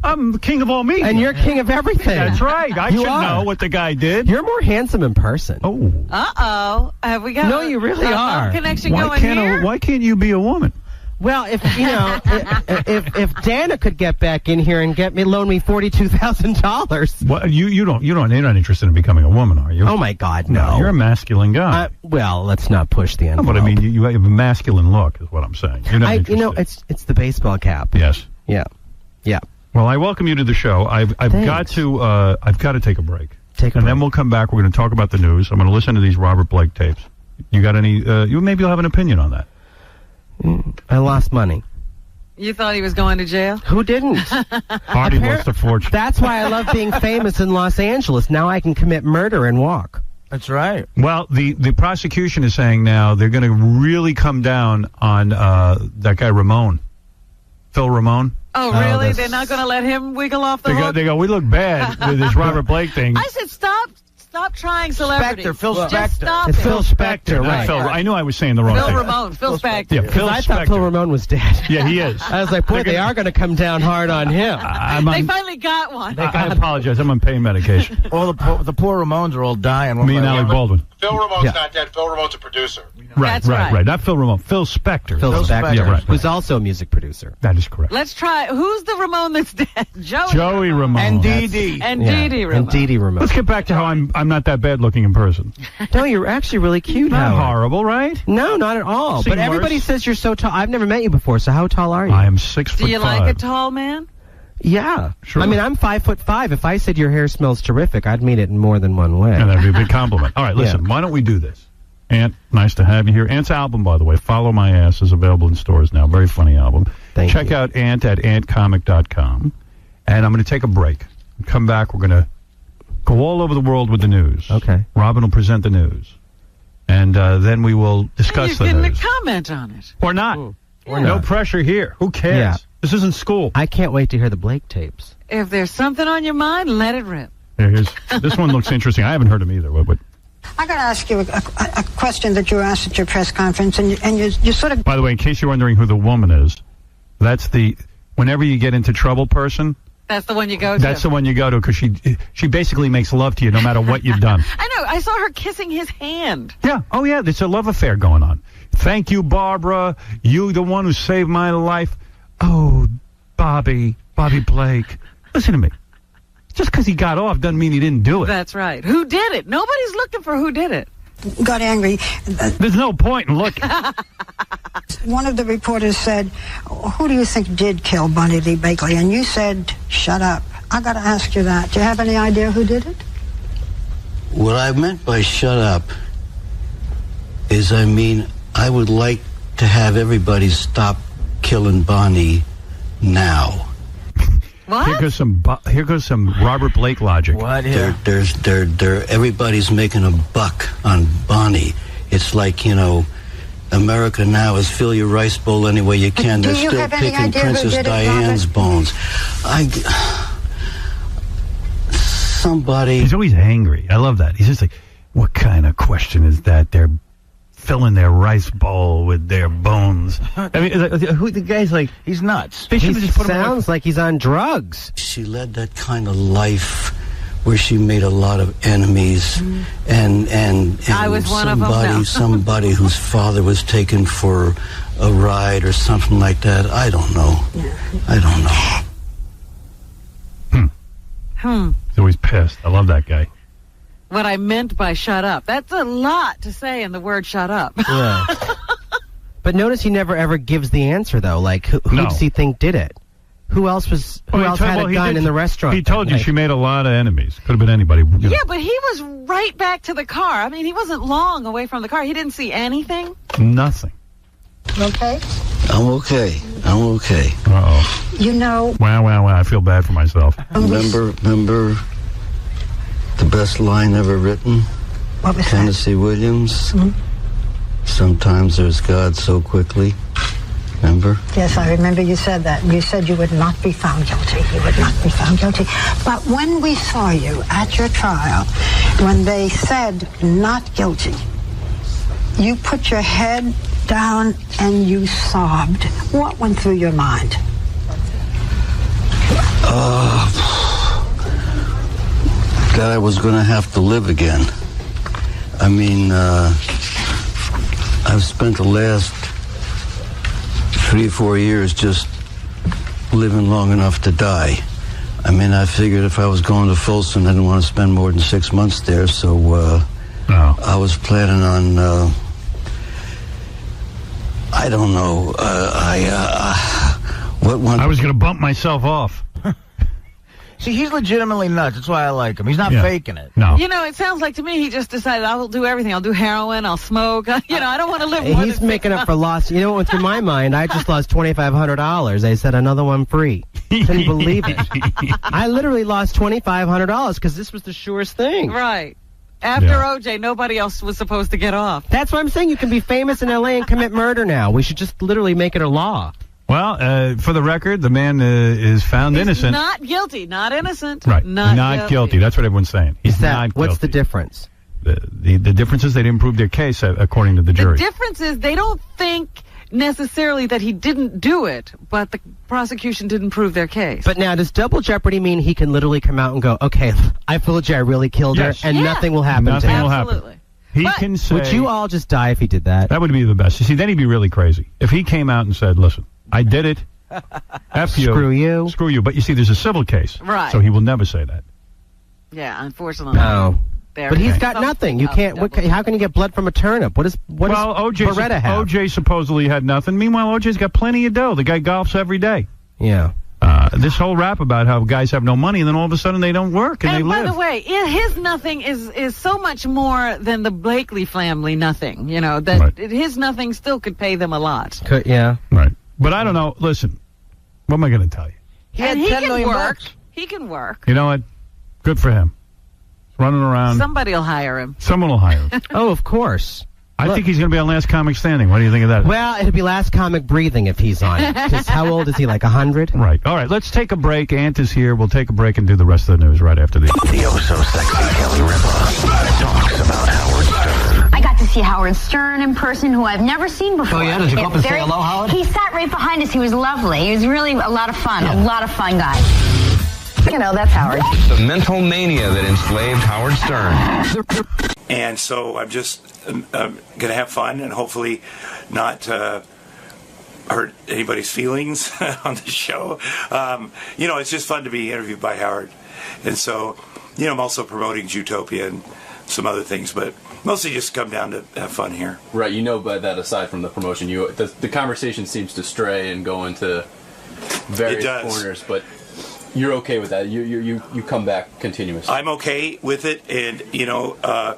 S3: I'm the king of all media.
S5: And you're king of everything.
S3: That's right. I should know what the guy did.
S5: You're more handsome in person.
S3: Oh.
S14: Uh-oh. Have we got
S5: No, you really are.
S14: Connection going here?
S3: Why can't you be a woman?
S5: Well, if you know, if Dana could get back in here and loan me $42,000.
S3: Well, you're not interested in becoming a woman, are you?
S5: Oh my God, no.
S3: You're a masculine guy.
S5: Well, let's not push the envelope.
S3: But I mean, you have a masculine look, is what I'm saying. You're not interested.
S5: You know, it's the baseball cap.
S3: Yes.
S5: Yeah.
S3: Well, I welcome you to the show. I've got to take a break. Then we'll come back. We're going to talk about the news. I'm going to listen to these Robert Blake tapes. You got any? Maybe you'll have an opinion on that.
S5: I lost money.
S14: You thought he was going to jail?
S5: Who didn't?
S3: Artie lost a fortune.
S5: That's why I love being famous in Los Angeles. Now I can commit murder and walk.
S12: That's right.
S3: Well, the prosecution is saying now they're going to really come down on that guy Ramon, Phil Ramon.
S14: Oh, really? They're not going to let him wiggle off the hook?
S3: They go, we look bad with this Robert Blake thing.
S14: I said, stop trying celebrities.
S12: Phil Spector.
S14: Just stop
S5: It's
S14: it.
S5: Phil Spector, right?
S3: I knew I was saying the wrong thing.
S14: Phil Ramon, Phil Spector.
S3: Yeah, Phil
S5: I thought
S3: Spector.
S5: Phil Ramon was dead.
S3: Yeah, he is.
S5: I was like, boy, they are going to come down hard on him.
S14: They finally got one.
S3: I apologize. I'm on pain medication.
S12: All the poor Ramones are all dying.
S3: Me and Alec Baldwin.
S4: Phil Ramone's not dead. Phil Ramone's a producer.
S3: Right. Not Phil Ramon. Phil Spector.
S5: Phil Spector.
S3: Yeah, right.
S5: Who's also a music producer.
S3: That is correct.
S14: Let's try. Who's the Ramon that's dead?
S3: Joey Ramone.
S12: And Dee Dee.
S14: And Dee Dee Ramone.
S5: And Dee Dee Ramone.
S3: Let's get back to how I'm not that bad looking in person.
S5: No, you're actually really cute.
S3: Not
S5: Howard.
S3: horrible, right?
S5: No, not at all.
S3: Seen
S5: But everybody
S3: worse.
S5: says you're so tall. I've never met you before, so how tall are you?
S3: I am 6'5".
S14: Do you like a tall man?
S5: Yeah.
S3: Sure.
S5: I mean, I'm 5'5". If I said your hair smells terrific, I'd mean it in more than one way.
S3: And that'd be a big compliment. All right, listen, why don't we do this? Ant, nice to have you here. Ant's album, by the way, Follow My Ass, is available in stores now. Very funny album. Check out Ant at antcomic.com. And I'm going to take a break. Come back. We're going to go all over the world with the news.
S5: Okay.
S3: Robin will present the news. And then we will discuss the
S14: You're getting
S3: news.
S14: a comment on it.
S3: Or not.
S5: Or
S3: No
S5: not.
S3: pressure here. Who cares?
S5: Yeah.
S3: This isn't school.
S5: I can't wait to hear the Blake tapes.
S14: If there's something on your mind, let it rip.
S3: This one looks interesting. I haven't heard him either. What?
S7: I got to ask you a question that you asked at your press conference, and you sort of...
S3: By the way, in case you're wondering who the woman is, that's the whenever you get into trouble person.
S14: That's the one you go to.
S3: That's the one you go to because she basically makes love to you no matter what you've done.
S14: I know. I saw her kissing his hand.
S3: Yeah. Oh, yeah. There's a love affair going on. Thank you, Barbara. You, the one who saved my life. Oh, Bobby Blake. Listen to me. Just because he got off doesn't mean he didn't do it.
S14: That's right. Who did it? Nobody's looking for who did it.
S7: got angry.
S3: There's no point in looking.
S7: One of the reporters said, who do you think did kill Bunny Lee Bakley? And you said, shut up. I got to ask you that. Do you have any idea who did it?
S9: What I meant by shut up is, I would like to have everybody stop killing Bonnie now.
S14: What?
S3: Here goes some Robert Blake logic.
S9: What? Everybody's making a buck on Bonnie. It's like, America now is fill your rice bowl any way you can. They're still picking Princess Diana's bones. Somebody.
S3: He's always angry. I love that. He's just like, what kind of question is that? They're filling their rice bowl with their bones. I mean, who the guy's like? He's nuts. They should just put him
S5: sounds like he's on drugs.
S9: She led that kind of life where she made a lot of enemies, and
S14: I was one of them now.
S9: somebody whose father was taken for a ride or something like that. I don't know.
S3: He's always pissed. I love that guy.
S14: What I meant by shut up. That's a lot to say in the word shut up.
S5: Yeah. But notice he never ever gives the answer, though. Like, who does he think did it? Who else had a gun in the restaurant?
S3: He told you she made a lot of enemies. Could have been anybody.
S14: Yeah, but he was right back to the car. I mean, he wasn't long away from the car. He didn't see anything.
S3: Nothing.
S7: Okay.
S9: I'm okay.
S3: Uh-oh. Wow. I feel bad for myself.
S9: Remember the best line ever written?
S7: What was
S9: Tennessee Williams.
S7: Mm-hmm.
S9: Sometimes there's God so quickly. Remember?
S7: Yes, I remember you said that. You said you would not be found guilty. You would not be found guilty. But when we saw you at your trial, when they said not guilty, you put your head down and you sobbed. What went through your mind?
S9: That I was going to have to live again. I've spent the last 3 or 4 years just living long enough to die. I mean, I figured if I was going to Folsom, I didn't want to spend more than 6 months there, so I was planning on, I don't know,
S3: I was going to bump myself off.
S12: See, he's legitimately nuts. That's why I like him. He's not faking it.
S3: No.
S14: You know, it sounds like to me he just decided I'll do everything. I'll do heroin. I'll smoke. You know, I don't want to live more
S5: He's
S14: than
S5: making
S14: 6
S5: up for
S14: months.
S5: lost. You know what went through my mind? I just lost $2,500. They said another one free. Couldn't believe it. I literally lost $2,500 because this was the surest thing.
S14: Right. After OJ, nobody else was supposed to get off.
S5: That's what I'm saying. You can be famous in L.A. and commit murder now. We should just literally make it a law.
S3: Well, for the record, the man is found innocent.
S14: Not guilty. Not innocent.
S3: Right.
S14: Not
S3: guilty. That's what everyone's saying. He's not guilty.
S5: What's the difference?
S3: The difference is they didn't prove their case, according to the jury.
S14: The difference is they don't think necessarily that he didn't do it, but the prosecution didn't prove their case.
S5: But now, does double jeopardy mean he can literally come out and go, okay, I told you I really killed her, and nothing will happen to him?
S3: Nothing will happen. He can say...
S5: Would you all just die if he did that?
S3: That would be the best. You see, then he'd be really crazy. If he came out and said, listen, I did it. F you.
S5: Screw you.
S3: Screw you. But you see, there's a civil case.
S14: Right.
S3: So he will never say that.
S14: Yeah, unfortunately.
S5: No.
S14: There
S5: But he's
S14: is
S5: got
S14: something
S5: nothing. You
S14: else
S5: can't.
S14: double.
S5: How can you get blood from a turnip? What does Beretta have?
S3: OJ supposedly had nothing. Meanwhile, OJ's got plenty of dough. The guy golfs every day.
S5: Yeah.
S3: This whole rap about how guys have no money and then all of a sudden they don't work and they
S14: by
S3: live.
S14: the way, his nothing is so much more than the Blakely family nothing. You know, that his nothing still could pay them a lot.
S5: Yeah.
S3: Right. But I don't know. Listen, what am I going to tell you?
S14: And he
S12: $10
S14: can
S12: million
S14: work.
S12: bucks.
S14: He can work.
S3: You know what? Good for him. Running around.
S14: Somebody will hire him.
S3: Someone will hire him.
S5: Oh, of course.
S3: I think he's going to be on Last Comic Standing. What do you think of that?
S5: Well, it'll be Last Comic Breathing if he's on. Because how old is he? Like 100?
S3: Right. All right. Let's take a break. Ant is here. We'll take a break and do the rest of the news right after this.
S1: The oh-so-sexy Kelly Ripa talks about Howard Stern.
S6: I got to see Howard Stern in person, who I've never seen before.
S1: Oh, yeah? Did you go up and say hello, Howard?
S6: He sat right behind us. He was lovely. He was really a lot of fun. A lot of fun guy. You know, that's Howard.
S1: The mental mania that enslaved Howard Stern.
S23: And so I'm just going to have fun and hopefully not hurt anybody's feelings on the show. You know, it's just fun to be interviewed by Howard. And so, you know, I'm also promoting Zootopia and some other things, but mostly just come down to have fun here.
S22: Right, you know, but that aside from the promotion, the conversation seems to stray and go into various corners, but you're okay with that. You come back continuously.
S23: I'm okay with it, and you know, I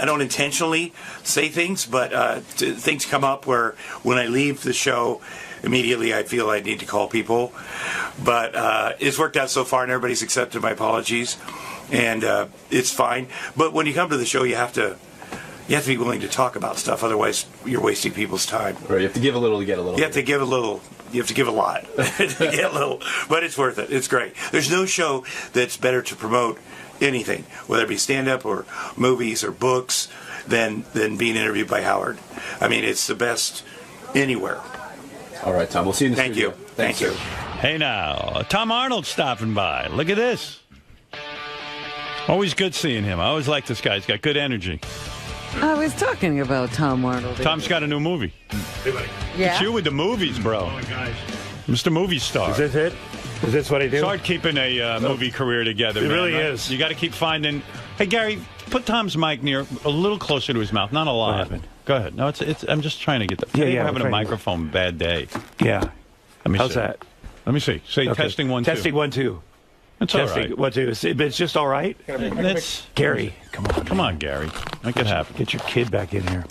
S23: don't intentionally say things, but things come up where when I leave the show, immediately I feel I need to call people. But it's worked out so far, and everybody's accepted my apologies, and it's fine. But when you come to the show, you have to be willing to talk about stuff. Otherwise, you're wasting people's time.
S22: Right, you have to give a little to get a little.
S23: You have to give a little. You have to give a lot to get a little. But it's worth it. It's great. There's no show that's better to promote anything, whether it be stand-up or movies or books, than being interviewed by Howard. I mean, it's the best anywhere.
S22: All right, Tom. We'll see you in the studio.
S23: Thank you.
S24: Hey now, Tom Arnold's stopping by. Look at this. Always good seeing him. I always like this guy. He's got good energy.
S14: I was talking about Tom Arnold.
S24: Tom's got a new movie.
S14: Yeah.
S24: It's you with the movies, bro.
S25: Oh, guys.
S24: Mr. Movie Star.
S25: Is this it? Is this what I do?
S24: It's hard keeping a movie career together,
S25: It
S24: man,
S25: really
S24: right?
S25: is.
S24: You got to keep finding... Hey, Gary, put Tom's mic a little closer to his mouth. Not a lot.
S25: What happened?
S24: Go ahead. No, it's. I'm just trying to get the...
S25: Yeah,
S24: We're having
S25: we're
S24: a
S25: trying to-
S24: microphone bad day.
S25: Yeah.
S24: Let me
S25: How's
S24: see.
S25: that?
S24: Let me see. Say
S25: Okay.
S24: testing 1, 2.
S25: Testing 1, 2.
S24: It's all
S25: Testing
S24: right.
S25: 1, 2. It's just all right.
S24: That's
S25: Gary, come on.
S24: Come on, Gary. Make it happen.
S25: Get your kid back in here.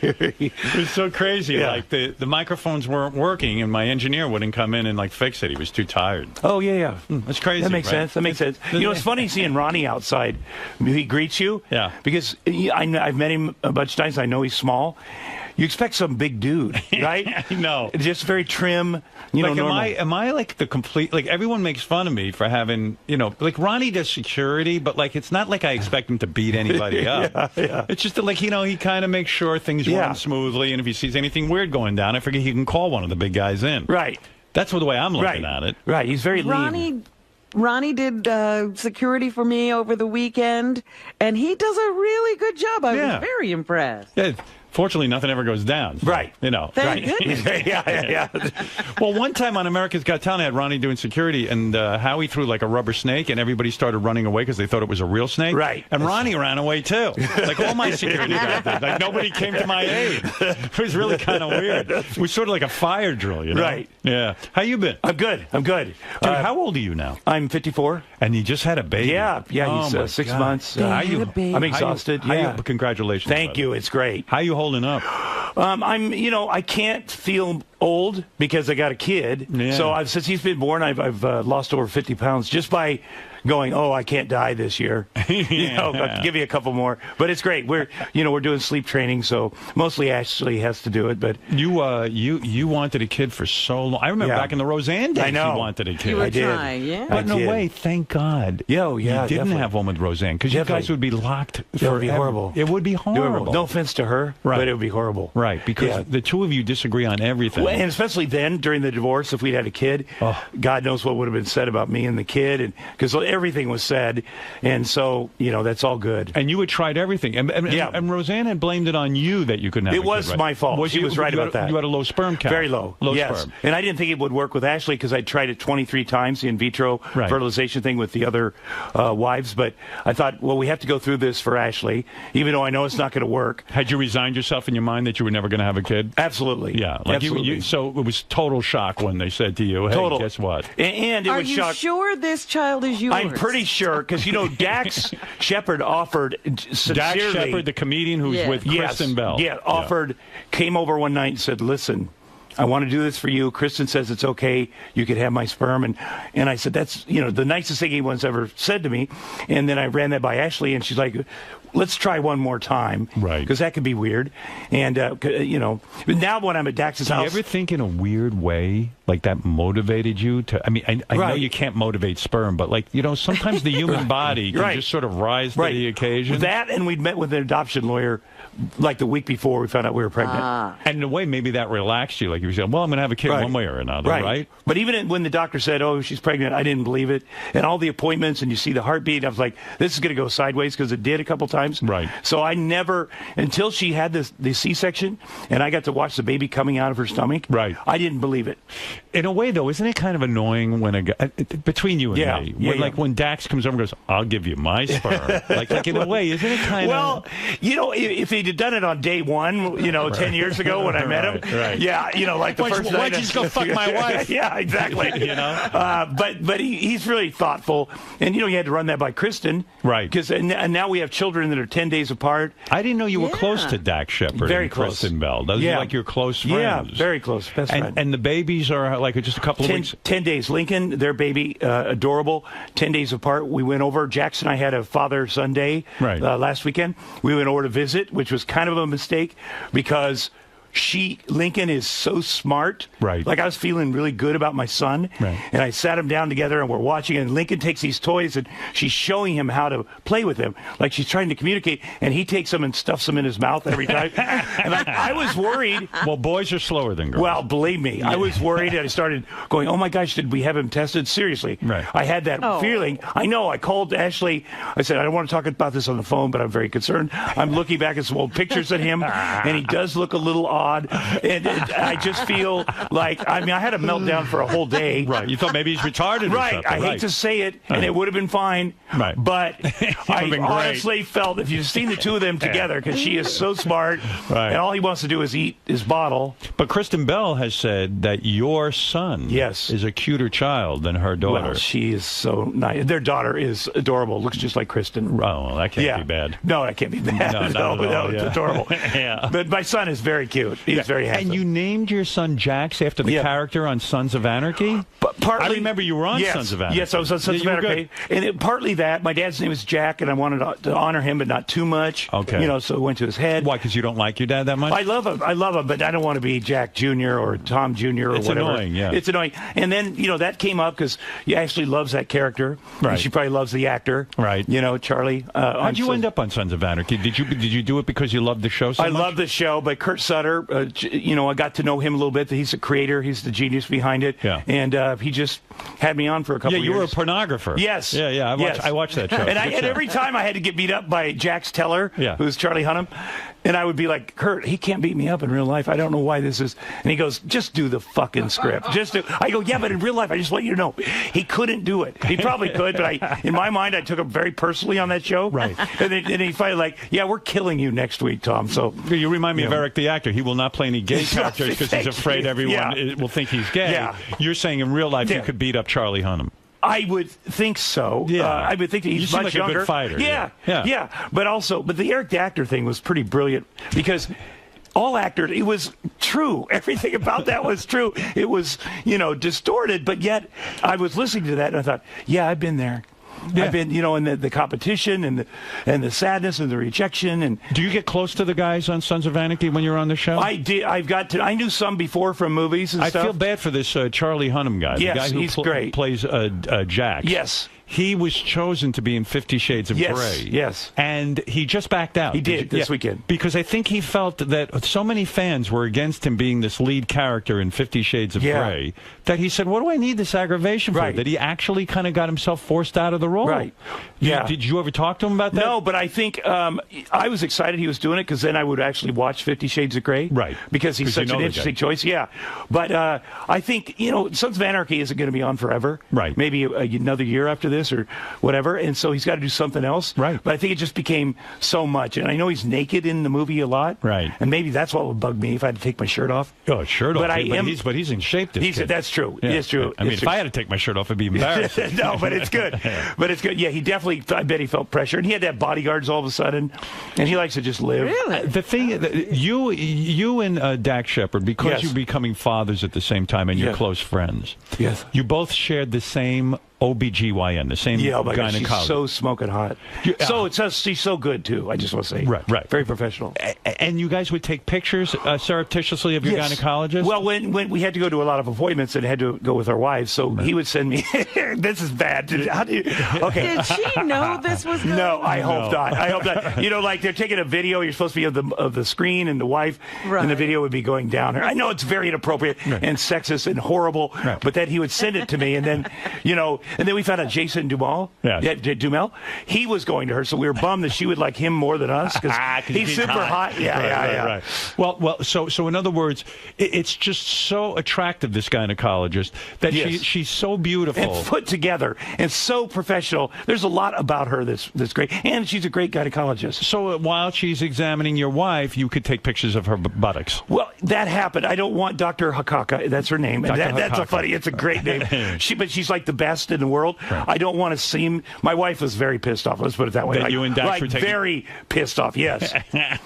S24: It was so crazy.
S25: Yeah.
S24: Like the microphones weren't working, and my engineer wouldn't come in and like fix it. He was too tired.
S25: Oh, yeah.
S24: That's crazy.
S25: That makes
S24: right?
S25: sense. That makes sense. You know, it's funny seeing Ronnie outside. He greets you.
S24: Yeah.
S25: Because I've met him a bunch of times. I know he's small. You expect some big dude, right?
S24: No.
S25: Just very trim, you know,
S24: like,
S25: normal.
S24: am I like the complete, like everyone makes fun of me for having, you know, like Ronnie does security, but like it's not like I expect him to beat anybody up.
S25: Yeah.
S24: It's just that, like, you know, he kind of makes sure things run smoothly, and if he sees anything weird going down, I figure he can call one of the big guys in.
S25: Right.
S24: That's the way I'm looking at it.
S25: Right. He's very lean.
S14: Ronnie did security for me over the weekend, and he does a really good job. I was very impressed.
S24: Yeah, Fortunately, nothing ever goes down. So,
S25: Right.
S24: You know.
S25: Thank
S24: Right.
S25: goodness. yeah.
S24: Well, one time on America's Got Talent, I had Ronnie doing security, and Howie threw like a rubber snake, and everybody started running away because they thought it was a real snake.
S25: Right.
S24: And Ronnie ran away, too. Like all my security guys did. Like nobody came to my aid. It was really kind of weird. It was sort of like a fire drill, you know?
S25: Right.
S24: Yeah. How you been?
S25: I'm good.
S24: Dude, how old are you now?
S25: I'm 54.
S24: And you just had a baby.
S25: Yeah,
S24: Oh, my
S25: he's 6
S24: God.
S25: months.
S24: I'm
S25: exhausted.
S24: Congratulations.
S25: Thank you. It's great.
S24: How you holding up?
S25: I can't feel old because I got a kid.
S24: Yeah.
S25: So since he's been born, I've lost over 50 pounds just by going, I can't die this year. I'll give you a couple more. But it's great. We're doing sleep training, so mostly Ashley has to do it. But
S24: you wanted a kid for so long. I remember back in the Roseanne days,
S25: I know.
S24: you wanted a kid.
S14: You were
S25: I did.
S14: trying, yeah.
S24: But in a way, thank God.
S25: You
S24: didn't
S25: definitely.
S24: have one with Roseanne, because you guys would be locked forever.
S25: It would be horrible.
S24: It would be horrible.
S25: No offense to her, but it would be horrible.
S24: Right, because the two of you disagree on everything.
S25: Well, and especially then, during the divorce, if we'd had a kid, God knows what would have been said about me and the kid, and because everything was said. And so, that's all good.
S24: And you had tried everything. And Roseanne had blamed it on you that you couldn't have a
S25: It
S24: kid,
S25: was
S24: right?
S25: my fault. She was right about that.
S24: You had a low sperm count.
S25: Very low.
S24: Low
S25: yes.
S24: sperm.
S25: And I didn't think it would work with Ashley because I tried it 23 times, the in vitro fertilization thing with the other wives. But I thought, we have to go through this for Ashley, even though I know it's not going to work.
S24: Had you resigned yourself in your mind that you were never going to have a kid?
S25: Absolutely.
S24: Yeah. Like
S25: Absolutely.
S24: So it was total shock when they said to you, hey, guess what?
S25: And it
S14: Are
S25: was
S14: you
S25: shock.
S14: sure this child is yours?
S25: I'm pretty sure, because, Dax Shepard offered sincerely.
S24: Dax Shepard, the comedian who's with Kristen Bell.
S25: Came over one night and said, listen, I want to do this for you. Kristen says it's okay. You could have my sperm. And I said, that's, the nicest thing anyone's ever said to me. And then I ran that by Ashley, and she's like, let's try one more time. Right. Because that could be weird. And, now when I'm at Dax's house.
S24: Do you ever think in a weird way, like that motivated you to, I know you can't motivate sperm, but sometimes the human body can just sort of rise to the occasion.
S25: That, and we'd met with an adoption lawyer like the week before we found out we were pregnant.
S24: And in a way, maybe that relaxed you. Like you said, well, I'm going to have a kid one way or another, right?
S25: But even when the doctor said, she's pregnant, I didn't believe it. And all the appointments, and you see the heartbeat, I was like, this is going to go sideways, because it did a couple times.
S24: Right.
S25: So I never, until she had the C-section, and I got to watch the baby coming out of her stomach, I didn't believe it.
S24: In a way, though, isn't it kind of annoying when a guy, between you and me, when Dax comes over and goes, I'll give you my sperm. like in a way, isn't it kind of...
S25: Well, if he'd have done it on day one, 10 years ago when I met him, like the first night.
S24: Why don't you just go fuck my wife?
S25: Yeah, exactly. But he's really thoughtful. And, he had to run that by Kristen.
S24: Right.
S25: And now we have children that are 10 days apart.
S24: I didn't know you were close to Dax Shepard
S25: Very
S24: and
S25: close.
S24: Kristen Bell. Those are like your close friends.
S25: Yeah, very close. Best friend.
S24: And the babies are like just a couple of weeks?
S25: 10 days. Lincoln, their baby, adorable, 10 days apart. We went over. Jackson and I had a father-son day last weekend. We went over to visit, which was kind of a mistake because Lincoln is so smart.
S24: Right.
S25: Like I was feeling really good about my son.
S24: Right.
S25: And I sat him down together and we're watching, and Lincoln takes these toys and she's showing him how to play with them. Like she's trying to communicate, and he takes them and stuffs them in his mouth every time. And I was worried.
S24: Well, boys are slower than girls.
S25: Well, believe me, I was worried, and I started going, oh my gosh, did we have him tested? Seriously.
S24: Right.
S25: I had that feeling. I know. I called Ashley. I said, I don't want to talk about this on the phone, but I'm very concerned. I'm looking back at some old pictures of him, and he does look a little odd. And I just feel like, I had a meltdown for a whole day.
S24: Right. You thought maybe he's retarded
S25: right.
S24: or something.
S25: I hate to say it, and it would have been fine.
S24: Right.
S25: But I
S24: been
S25: honestly felt, if you've seen the two of them together, because she is so smart, and all he wants to do is eat his bottle.
S24: But Kristen Bell has said that your son is a cuter child than her daughter.
S25: Well, she is so nice. Their daughter is adorable. Looks just like Kristen.
S24: Oh, well, that can't be bad.
S25: No, that can't be bad. No, it's adorable. But my son is very cute. He's very handsome.
S24: And you named your son Jax after the character on Sons of Anarchy?
S25: But partly,
S24: I remember you were on Sons of Anarchy.
S25: Yes, I was on Sons of Anarchy. And partly that. My dad's name is Jack, and I wanted to honor him, but not too much.
S24: Okay.
S25: So it went to his head.
S24: Why, because you don't like your dad that much?
S25: I love him, but I don't want to be Jack Jr. or Tom Jr. or
S24: it's
S25: whatever.
S24: Annoying, yeah.
S25: It's annoying. And then, that came up because he actually loves that character.
S24: Right.
S25: And she probably loves the actor.
S24: Right.
S25: Charlie.
S24: How'd you end up on Sons of Anarchy? Did you do it because you loved the show so much?
S25: I love the show, but Kurt Sutter, I got to know him a little bit. He's the creator. He's the genius behind it.
S24: Yeah.
S25: And he just had me on for a couple of years.
S24: Yeah, you were a pornographer.
S25: Yes.
S24: Yeah. I watched that show.
S25: And every time I had to get beat up by Jax Teller, who's Charlie Hunnam. And I would be like, Kurt, he can't beat me up in real life. I don't know why this is. And he goes, just do the fucking script. I go, yeah, but in real life, I just want you to know. He couldn't do it. He probably could, but in my mind, I took him very personally on that show.
S24: Right.
S25: And he finally like, yeah, we're killing you next week, Tom. So
S24: you remind me of Eric the actor. He will not play any gay characters because he's afraid everyone will think he's gay.
S25: Yeah.
S24: You're saying in real life you could beat up Charlie Hunnam.
S25: I would think so.
S24: Yeah.
S25: I would think that he's
S24: you seem
S25: much
S24: like
S25: younger.
S24: a good fighter.
S25: Yeah. But the Eric the actor thing was pretty brilliant because all actors, it was true. Everything about that was true. It was, distorted, but yet I was listening to that and I thought, yeah, I've been there.
S24: Yeah.
S25: I've been, in the competition and the sadness and the rejection. And
S24: do you get close to the guys on Sons of Anarchy when you're on the show?
S25: I did. I knew some before from movies and stuff.
S24: I feel bad for this Charlie Hunnam guy.
S25: Yes,
S24: the guy who
S25: he's great.
S24: Plays Jax.
S25: Yes.
S24: He was chosen to be in 50 Shades of Grey.
S25: Yes.
S24: And he just backed out.
S25: He did this weekend.
S24: Because I think he felt that so many fans were against him being this lead character in 50 Shades of Grey that he said, what do I need this aggravation for? That he actually kind of got himself forced out of the role.
S25: Right. Yeah.
S24: Did you ever talk to him about that?
S25: No, but I think I was excited he was doing it because then I would actually watch 50 Shades of Grey.
S24: Right.
S25: Because he's such an interesting choice. Yeah. But I think, Sons of Anarchy isn't going to be on forever.
S24: Right.
S25: Maybe another year after this or whatever. And so he's got to do something else.
S24: Right.
S25: But I think it just became so much. And I know he's naked in the movie a lot.
S24: Right.
S25: And maybe that's what would bug me if I had to take my shirt off.
S24: Oh, shirt off.
S25: But
S24: he's in shape, this kid.
S25: That's true.
S24: Yeah.
S25: It's true.
S24: I mean, if I had to take my shirt off, it'd be embarrassing.
S25: No, but it's good. But it's good. Yeah, he definitely, I bet he felt pressure. And he had to have bodyguards all of a sudden. And he likes to just live.
S14: Really?
S24: The thing, you and Dak Shepard, because you're becoming fathers at the same time and you're close friends.
S25: Yes.
S24: You both shared the same OBGYN, the same gynecologist.
S25: She's so smoking hot. She's so good, too, I just want to say.
S24: Right.
S25: Very professional.
S24: And you guys would take pictures surreptitiously of your gynecologist?
S25: Well, when we had to go to a lot of appointments and had to go with our wives, so he would send me, this is bad. Okay.
S14: Did she know this was going
S25: No,
S14: on?
S25: I hope not. I hope not. Like they're taking a video, you're supposed to be of the screen and the wife, and the video would be going down her. I know it's very inappropriate and sexist and horrible, but then he would send it to me, and then, and then we found out Jason Dumel, he was going to her, so we were bummed that she would like him more than us because he's super hot. Yeah.
S24: Right. Well, so in other words, it's just so attractive, this gynecologist, that she's so beautiful
S25: and put together and so professional. There's a lot about her that's great, and she's a great gynecologist.
S24: So while she's examining your wife, you could take pictures of her buttocks.
S25: Well, that happened. I don't want Dr. Hakaka. That's her name. And it's a great name. But she's like the best in the world. Right. I don't want to seem. My wife was very pissed off. Let's put it that way.
S24: That you and Dax were taking...
S25: very pissed off. Yes.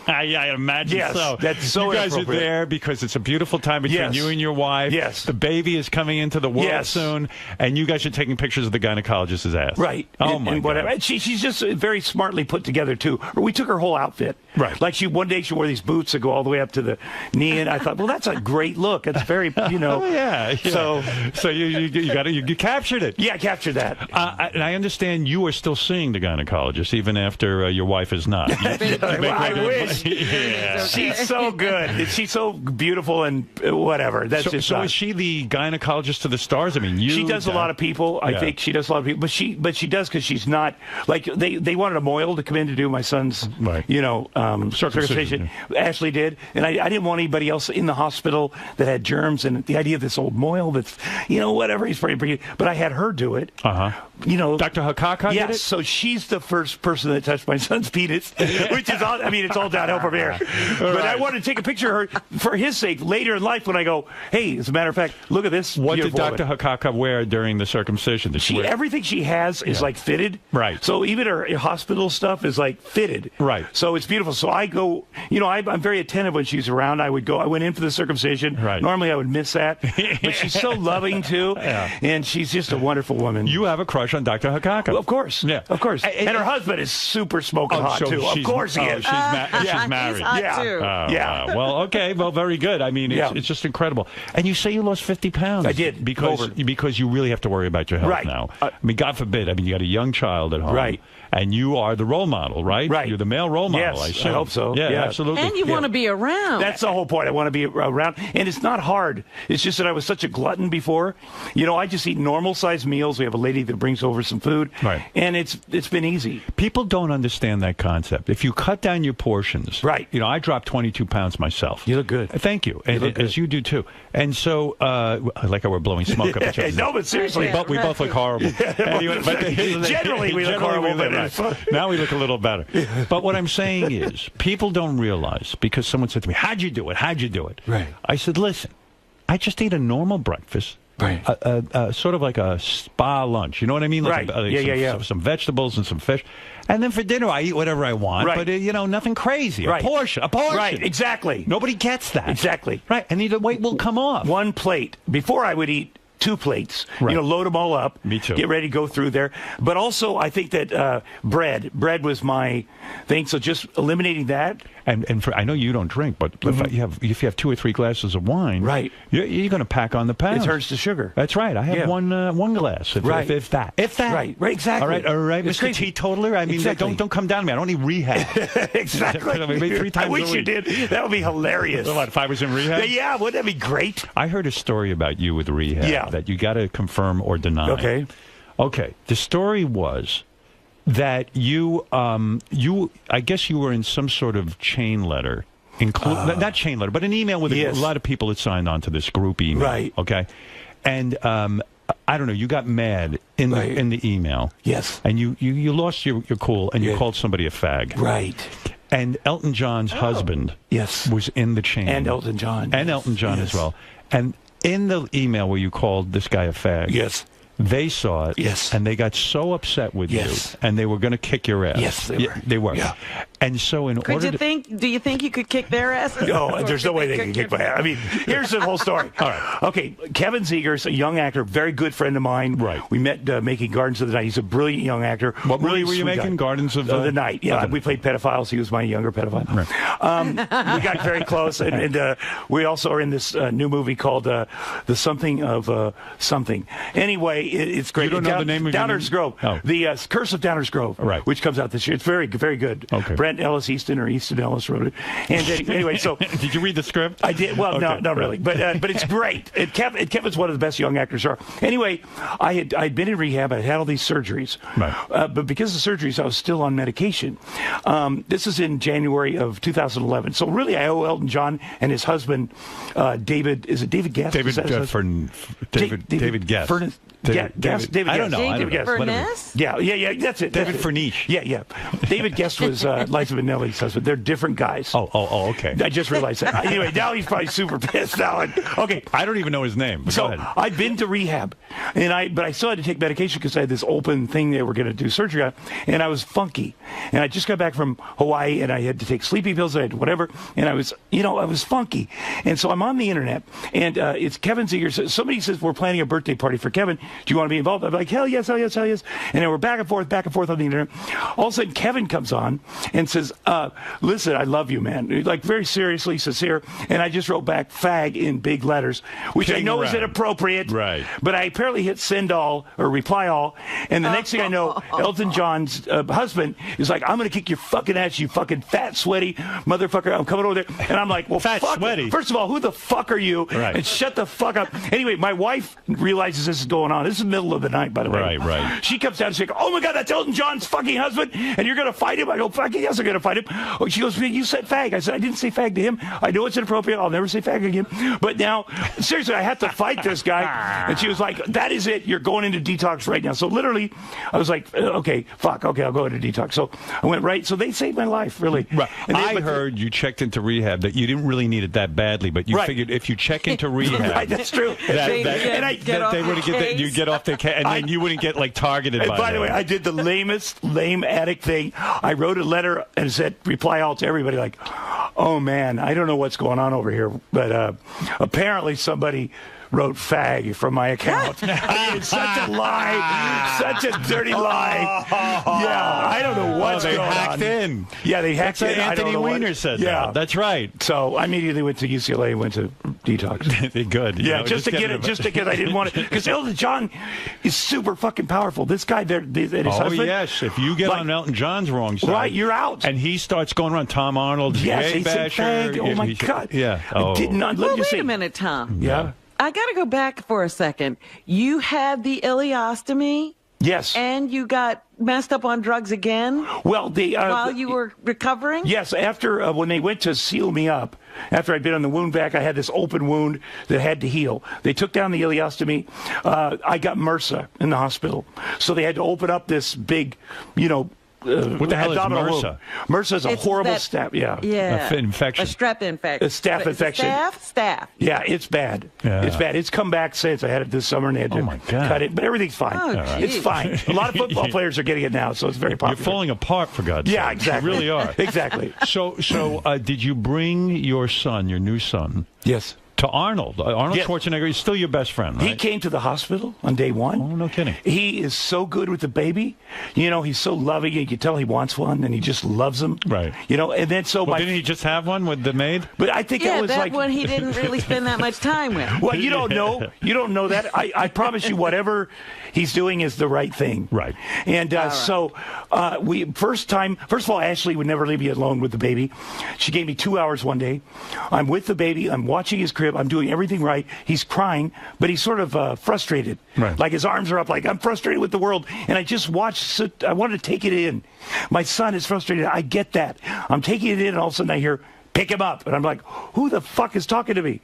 S24: I imagine so.
S25: That's so.
S24: You guys are there because it's a beautiful time between you and your wife.
S25: Yes.
S24: The baby is coming into the world soon, and you guys are taking pictures of the gynecologist's ass.
S25: Right.
S24: Oh my God.
S25: And she's just very smartly put together too. We took her whole outfit.
S24: Right.
S25: Like one day she wore these boots that go all the way up to the knee, and I thought, well, that's a great look. It's very,
S24: Oh yeah. So you captured it.
S25: Yeah, I captured that.
S24: And I understand you are still seeing the gynecologist even after your wife is not.
S25: I wish.
S24: Yeah.
S25: She's so good. She's so beautiful and whatever. That's
S24: so is she the gynecologist to the stars? I mean,
S25: she does a lot of people. I think she does a lot of people, but she does because she's not like they wanted a moil to come in to do my son's circumcision. Ashley did, and I didn't want anybody else in the hospital that had germs and the idea of this old moil that's whatever he's pretty. But I had her do it.
S24: Dr. Hakaka did it?
S25: So she's the first person that touched my son's penis, which is all, it's all downhill from here. But I wanted to take a picture of her for his sake later in life when I go, hey, as a matter of fact, look at this.
S24: What did Dr. Hakaka wear during the circumcision? Did she wear?
S25: Everything she has is like fitted.
S24: Right.
S25: So even her hospital stuff is like fitted.
S24: Right.
S25: So it's beautiful. So I go, I'm very attentive when she's around. I went in for the circumcision.
S24: Right.
S25: Normally I would miss that. But she's so loving too. And she's just a wonderful woman.
S24: You have a crush on Dr. Hakaka.
S25: Well, of course.
S24: Yeah.
S25: Of course. And her husband is super smoking hot too. Of course he is.
S24: She's married.
S14: He's hot too.
S24: Wow. Well, okay. Well, very good. I mean, it's just incredible. And you say you lost 50 pounds.
S25: I did.
S24: Because you really have to worry about your health now. I mean, God forbid. I mean, you got a young child at home.
S25: Right.
S24: And you are the role model, right?
S25: Right.
S24: You're the male role model, I assume.
S25: I hope so.
S24: Yeah, absolutely.
S14: And you want to be around.
S25: That's the whole point. I want to be around. And it's not hard. It's just that I was such a glutton before. I just eat normal-sized meals. meals. We have a lady that brings over some food.
S24: Right.
S25: And it's been easy.
S24: People don't understand that concept. If you cut down your portions,
S25: right?
S24: You know, I dropped 22 pounds myself.
S25: You look good.
S24: Thank you, and as you do too. And so, I like how we're blowing smoke up each other.
S25: No, but seriously,
S24: we both look horrible. Anyway,
S25: generally, we look horrible.
S24: Right. Now we look a little better. But what I'm saying is, people don't realize, because someone said to me, "How'd you do it? How'd you do it?"
S25: Right.
S24: I said, "Listen, I just ate a normal breakfast."
S25: Right.
S24: Sort of like a spa lunch. You know what I mean? Like
S25: Right.
S24: Some vegetables and some fish. And then for dinner, I eat whatever I want.
S25: Right.
S24: But, nothing crazy.
S25: Right.
S24: A portion. A portion.
S25: Right, exactly.
S24: Nobody gets that.
S25: Exactly.
S24: Right. And the weight will come off.
S25: One plate. Before I would eat 2 plates.
S24: Right.
S25: Load them all up.
S24: Me too.
S25: Get ready to go through there. But also, I think that bread was my thing. So just eliminating that.
S24: And I know you don't drink, but if you have 2 or 3 glasses of wine,
S25: right,
S24: you're going to pack on the pounds.
S25: It turns to sugar.
S24: That's right. I have one glass. If that.
S25: Right. Exactly.
S24: All right, Mr. Teetotaler. I mean,
S25: exactly.
S24: don't come down to me. I don't need rehab.
S25: Exactly.
S24: Maybe 3 times
S25: I wish
S24: a week.
S25: you did. That would be hilarious.
S24: What, if I was in rehab?
S25: Yeah, wouldn't that be great?
S24: I heard a story about you with rehab that you got to confirm or deny. Okay. The story was that you I guess you were in some sort of chain letter, not chain letter, but an email with a lot of people that signed on to this group email.
S25: Right.
S24: Okay. And I don't know, you got mad in the email.
S25: Yes.
S24: And you lost your cool and you called somebody a fag.
S25: Right.
S24: And Elton John's husband was in the chain.
S25: And Elton John.
S24: And Elton John as well. And in the email where you called this guy a fag. They saw it, and they got so upset with you, and they were going to kick your ass.
S25: Yes, they were.
S24: They were.
S25: Yeah.
S24: And so,
S14: do you think you could kick their asses?
S25: No, there's no way they can kick my ass. I mean, here's the whole story. All right. Okay, Kevin Zegers, a young actor, very good friend of mine.
S24: Right.
S25: We met making Gardens of the Night. He's a brilliant young actor.
S24: What
S25: really
S24: movie were you making?
S25: Guy.
S24: Gardens of
S25: the Night. Yeah, we played pedophiles. He was my younger pedophile.
S24: Right.
S25: We got very close, and we also are in this new movie called The Something of Something. Anyway, it's great.
S24: You don't know the name of
S25: Downers Grove.
S24: Oh.
S25: The Curse of Downers Grove, which comes out this year. It's very, very good.
S24: Okay.
S25: Brent Ellis Easton or Easton Ellis wrote it. And anyway, so
S24: did you read the script?
S25: I did. Well, no, not really, but it's great. Kevin's one of the best young actors are. Anyway, I'd been in rehab. I had all these surgeries, but because of the surgeries, I was still on medication. This is in January of 2011. So really, I owe Elton John and his husband, David. Is it David Guest?
S24: David Guest.
S25: David
S24: I don't know.
S25: David Guest.
S14: Furness?
S25: Yeah. That's it.
S24: David Furnish.
S25: Yeah. David Guest was Liza Minnelli's husband. They're different guys.
S24: Oh, okay.
S25: I just realized that. Anyway, now he's probably super pissed now. Okay.
S24: I don't even know his name.
S25: So
S24: go ahead.
S25: I'd been to rehab, but I still had to take medication because I had this open thing they were going to do surgery on, and I was funky. And I just got back from Hawaii, and I had to take sleepy pills. I had whatever, and I was funky. And so I'm on the internet, and it's Kevin Zegers. Somebody says we're planning a birthday party for Kevin. Do you want to be involved? I'm like, hell yes. And then we're back and forth on the internet. All of a sudden, Kevin comes on and says, listen, I love you, man. Like, very seriously, sincere. And I just wrote back, fag, in big letters, which I know is inappropriate.
S24: Right.
S25: But I apparently hit send all, or reply all. And the next thing I know, Elton John's husband is like, I'm going to kick your fucking ass, you fucking fat, sweaty motherfucker. I'm coming over there. And I'm like, well,
S24: fat,
S25: fuck.
S24: Sweaty.
S25: First of all, who the fuck are you?
S24: Right.
S25: And shut the fuck up. Anyway, my wife realizes this is going on. This is the middle of the night, by the way.
S24: Right.
S25: She comes down and she's like, oh my God, that's Elton John's fucking husband, and you're going to fight him? I go, fucking yes, I'm going to fight him. Oh, she goes, you said fag. I said, I didn't say fag to him. I know it's inappropriate. I'll never say fag again. But now, seriously, I have to fight this guy. And she was like, that is it. You're going into detox right now. So literally, I was like, okay, fuck. Okay, I'll go into detox. So I went right. So they saved my life, really.
S24: Right. I heard you checked into rehab, that you didn't really need it that badly, but you figured if you check into rehab.
S25: Right, that's true.
S24: They would you get off the case, and then you wouldn't get like targeted by
S25: the way, I did the lamest lame addict thing. I wrote a letter and said reply all to everybody like, oh man, I don't know what's going on over here, but apparently somebody wrote fag from my account. I mean, it's such a lie, such a dirty lie. Yeah, I don't know what's going on.
S24: They hacked in.
S25: Yeah, they hacked in.
S24: Anthony Weiner said that. That's right.
S25: So I immediately went to UCLA and went to detox.
S24: Good.
S25: Yeah, just to get it, just because I didn't want it. Because Elton John is super fucking powerful. This guy there, his husband.
S24: Oh, yes. If you get on Elton John's wrong side.
S25: Right, you're out.
S24: And he starts going around Tom Arnold.
S25: Yes, he said
S24: basher.
S25: fag. Oh, my God.
S24: Yeah.
S25: I did not.
S14: Well, wait a minute, Tom.
S25: Yeah.
S14: I got to go back for a second. You had the ileostomy.
S25: Yes.
S14: And you got messed up on drugs again?
S25: Well,
S14: while you were recovering?
S25: Yes, after when they went to seal me up, after I'd been on the wound vac, I had this open wound that had to heal. They took down the ileostomy. I got MRSA in the hospital. So they had to open up this big,
S3: what the hell is MRSA?
S25: MRSA is a horrible staph.
S3: Infection.
S14: A strep infection.
S25: A staph infection.
S14: Staph.
S25: Yeah, it's bad.
S3: Yeah.
S25: It's bad. It's come back since. I had it this summer and they had to cut it, but everything's fine.
S14: Oh,
S25: it's fine. A lot of football players are getting it now, so it's very popular.
S3: You're falling apart, for God's sake.
S25: Yeah, exactly.
S3: You really are.
S25: Exactly.
S3: So, did you bring your son, your new son?
S25: Yes.
S3: To Arnold. Arnold Schwarzenegger is still your best friend, right?
S25: He came to the hospital on day one.
S3: Oh, no kidding.
S25: He is so good with the baby. He's so loving. You can tell he wants one, and he just loves them.
S3: Right.
S25: And then
S3: didn't he just have one with the maid?
S25: But I think it was
S14: that
S25: like
S14: one he didn't really spend that much time with.
S25: Well, you don't know. You don't know that. I promise you, whatever he's doing is the right thing.
S3: Right.
S25: And so first of all, Ashley would never leave me alone with the baby. She gave me 2 hours one day. I'm with the baby. I'm watching his crib. I'm doing everything right. He's crying, but he's sort of frustrated.
S3: Right.
S25: Like his arms are up, like I'm frustrated with the world. And I just watched. I wanted to take it in. My son is frustrated. I get that. I'm taking it in, and all of a sudden I hear, "Pick him up." And I'm like, who the fuck is talking to me?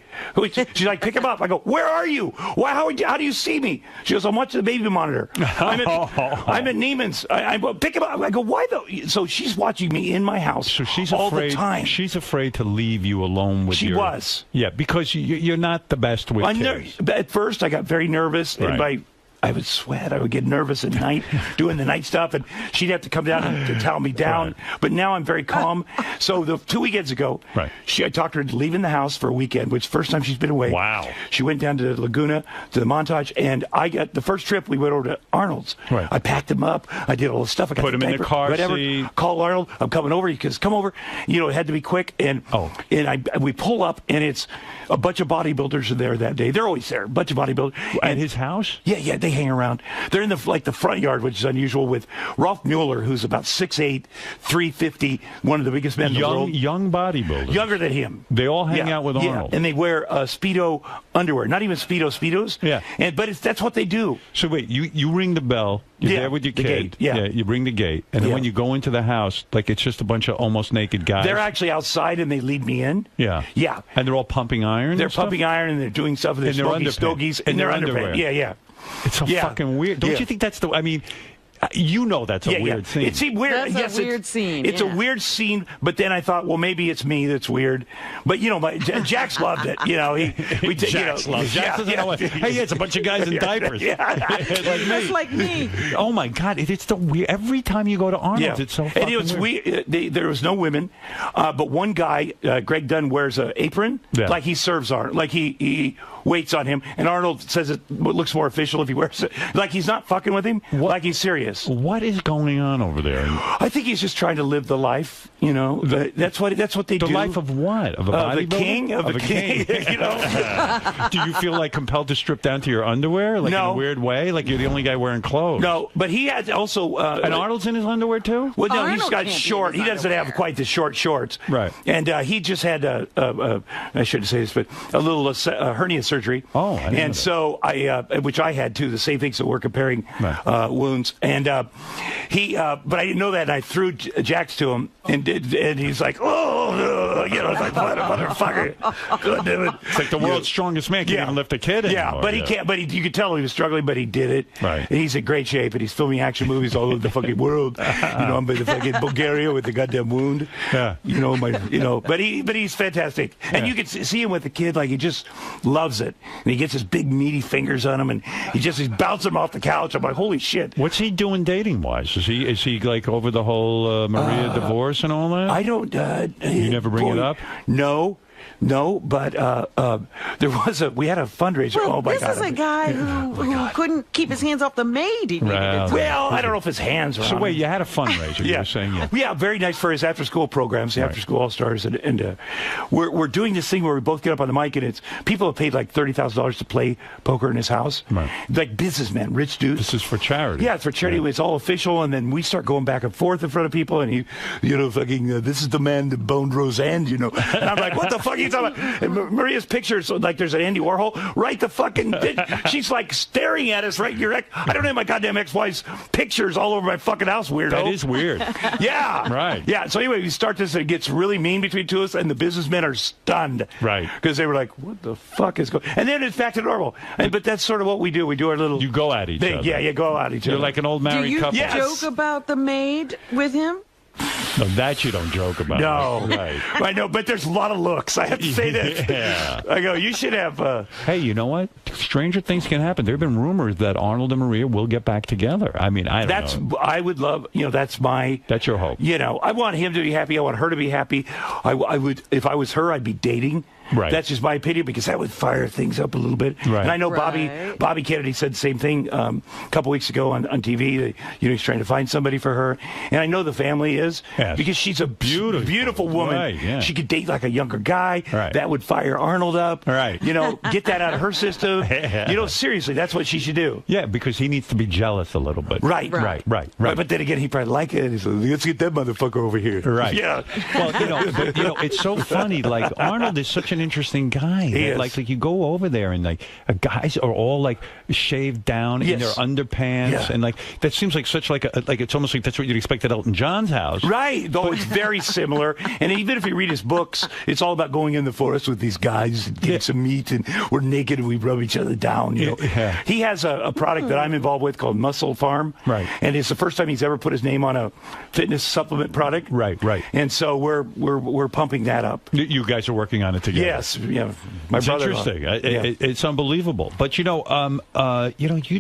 S25: She's like, "Pick him up." I go, "Where are you? Why? How do you see me?" She goes, "I'm watching the baby monitor. I'm at Neiman's. I pick him up." I go, "Why though?" So she's watching me in my house
S3: so she's
S25: all
S3: afraid,
S25: the time.
S3: She's afraid to leave you alone with
S25: She was.
S3: Yeah, because you're not the best with kids.
S25: At first, I got very nervous.
S3: Right.
S25: And I would sweat. I would get nervous at night doing the night stuff, and she'd have to come down to towel me down.
S3: Right.
S25: But now I'm very calm. So 2 weekends ago, I talked her into leaving the house for a weekend, which first time she's been away.
S3: Wow.
S25: She went down to Laguna, to the Montage, and I got the first trip we went over to Arnold's.
S3: Right.
S25: I packed him up. I did all the stuff. I got
S3: Put him in the car seat.
S25: Call Arnold. I'm coming over. He goes, "Come over." It had to be quick. And we pull up, and it's a bunch of bodybuilders are there that day. They're always there. A bunch of bodybuilders.
S3: At his house?
S25: Yeah, they hang around. They're in the front yard, which is unusual, with Rolf Mueller, who's about 6'8", 350, one of the biggest men in the world.
S3: Young bodybuilders.
S25: Younger than him.
S3: They all hang out with Arnold.
S25: Yeah, and they wear Speedo underwear. Not even Speedos.
S3: Yeah.
S25: But that's what they do.
S3: So wait, you ring the bell. You're there with your kid.
S25: Gate, yeah.
S3: You ring the gate. And then when you go into the house, it's just a bunch of almost naked guys.
S25: They're actually outside, and they lead me in.
S3: Yeah.
S25: Yeah.
S3: And they're all pumping iron?
S25: They're pumping iron, and they're doing stuff. They're smoking stogies in their underwear. Yeah.
S3: It's so fucking weird. Don't you think that's the... I mean... You know that's a weird scene.
S25: It's weird.
S14: That's a weird scene.
S25: It's a weird scene, but then I thought, well, maybe it's me that's weird. But Jax loved it.
S3: Jax loves it. Jax doesn't know what, hey, it's a bunch of guys in diapers.
S14: Just like me.
S3: Oh my God, it's the weird. Every time you go to Arnold's, it's so fucking
S25: weird. There was no women, but one guy, Greg Dunn, wears an apron, like he serves Arnold, like he waits on him, and Arnold says it looks more official if he wears it. Like he's not fucking with him, like he's serious.
S3: What is going on over there?
S25: I think he's just trying to live the life. That's what they do.
S3: The life of what? Of a bodybuilder?
S25: King? Of a king.
S3: Do you feel like compelled to strip down to your underwear, like in a weird way, like you're the only guy wearing clothes?
S25: No, but he has also.
S3: And Arnold's in his underwear too.
S25: Well, no, he's got short. He doesn't have quite the short shorts.
S3: Right.
S25: And he just had I shouldn't say this, but a little hernia surgery.
S3: Oh, I didn't know that.
S25: So which I had too. The same thing. So we're comparing wounds. And but I didn't know that. And I threw Jax to him, and he's like, "Oh, it's like motherfucker." Good, dude.
S3: It's like the world's strongest man can't even lift a kid anymore.
S25: Yeah, but he can't. But you could tell he was struggling, but he did it.
S3: Right.
S25: And he's in great shape, and he's filming action movies all over the fucking world. I'm in the fucking Bulgaria with the goddamn wound.
S3: Yeah.
S25: But he's fantastic, and you can see him with the kid, like he just loves it, and he gets his big meaty fingers on him, and he's bouncing him off the couch. I'm like, holy shit.
S3: What's he doing dating wise? Is he like over the whole Maria divorce and all that?
S25: I don't.
S3: You never bring it up?
S25: No, but we had a fundraiser.
S14: Well,
S25: oh my
S14: this
S25: God!
S14: is a guy who couldn't keep his hands off the maid. He needed it.
S25: Well, I don't know if his hands were.
S3: So
S25: on
S3: wait,
S25: him.
S3: you had a fundraiser? You were saying
S25: yeah, very nice for his after-school programs, the after-school all-stars, and we're doing this thing where we both get up on the mic, and it's people have paid like $30,000 to play poker in his house, like businessmen, rich dudes.
S3: This is for charity.
S25: Yeah, it's for charity. It's all official, and then we start going back and forth in front of people, and he, fucking, this is the man that boned Roseanne, And I'm like, what the fuck? fuck are you talking about? And Maria's pictures, like there's an Andy Warhol, right the fucking, she's like staring at us right in your I don't have my goddamn ex-wife's pictures all over my fucking house, weirdo.
S24: That is weird.
S25: Yeah.
S24: Right.
S25: Yeah, so anyway, we start this and it gets really mean between two of us, and the businessmen are stunned.
S24: Right.
S25: Because they were like, what the fuck is going on? And then it's back to normal. But that's sort of what we do. We do our little...
S24: You go at each other.
S25: Yeah, you go at each other.
S24: You're like an old married couple.
S14: Do you joke about the maid with him?
S24: No, that you don't joke about.
S25: No.
S24: Right.
S25: I know, but there's a lot of looks. I have to say that.
S24: Yeah.
S25: I go, you should have...
S24: Hey, you know what? Stranger things can happen. There have been rumors that Arnold and Maria will get back together. I mean, I don't know.
S25: I would love, that's your
S24: hope.
S25: I want him to be happy. I want her to be happy. I would, if I was her, I'd be dating.
S24: Right.
S25: That's just my opinion because that would fire things up a little bit.
S24: Right.
S25: And I know Bobby Kennedy said the same thing a couple weeks ago on TV. He's trying to find somebody for her. And I know the family is because she's a beautiful woman.
S24: Right, yeah.
S25: She could date like a younger guy.
S24: Right.
S25: That would fire Arnold up.
S24: Right.
S25: Get that out of her system. Seriously, that's what she should do.
S24: Yeah, because he needs to be jealous a little bit.
S25: Right. But then again, he probably like it. He's like, let's get that motherfucker over here.
S24: Right.
S25: Yeah.
S24: Well, it's so funny. Like Arnold is such an interesting guy.
S25: He is.
S24: Like you go over there and like guys are all like shaved down in their underpants and like that seems like such like it's almost like that's what you'd expect at Elton John's house.
S25: Right. Though it's very similar. And even if you read his books, it's all about going in the forest with these guys and getting some meat and we're naked and we rub each other down.
S24: Yeah.
S25: He has a product that I'm involved with called Muscle Farm.
S24: Right.
S25: And it's the first time he's ever put his name on a fitness supplement product.
S24: Right.
S25: And so we're pumping that up.
S24: You guys are working on it together.
S25: Yes. Yeah. My
S24: it's
S25: brother.
S24: Interesting. It's unbelievable. But you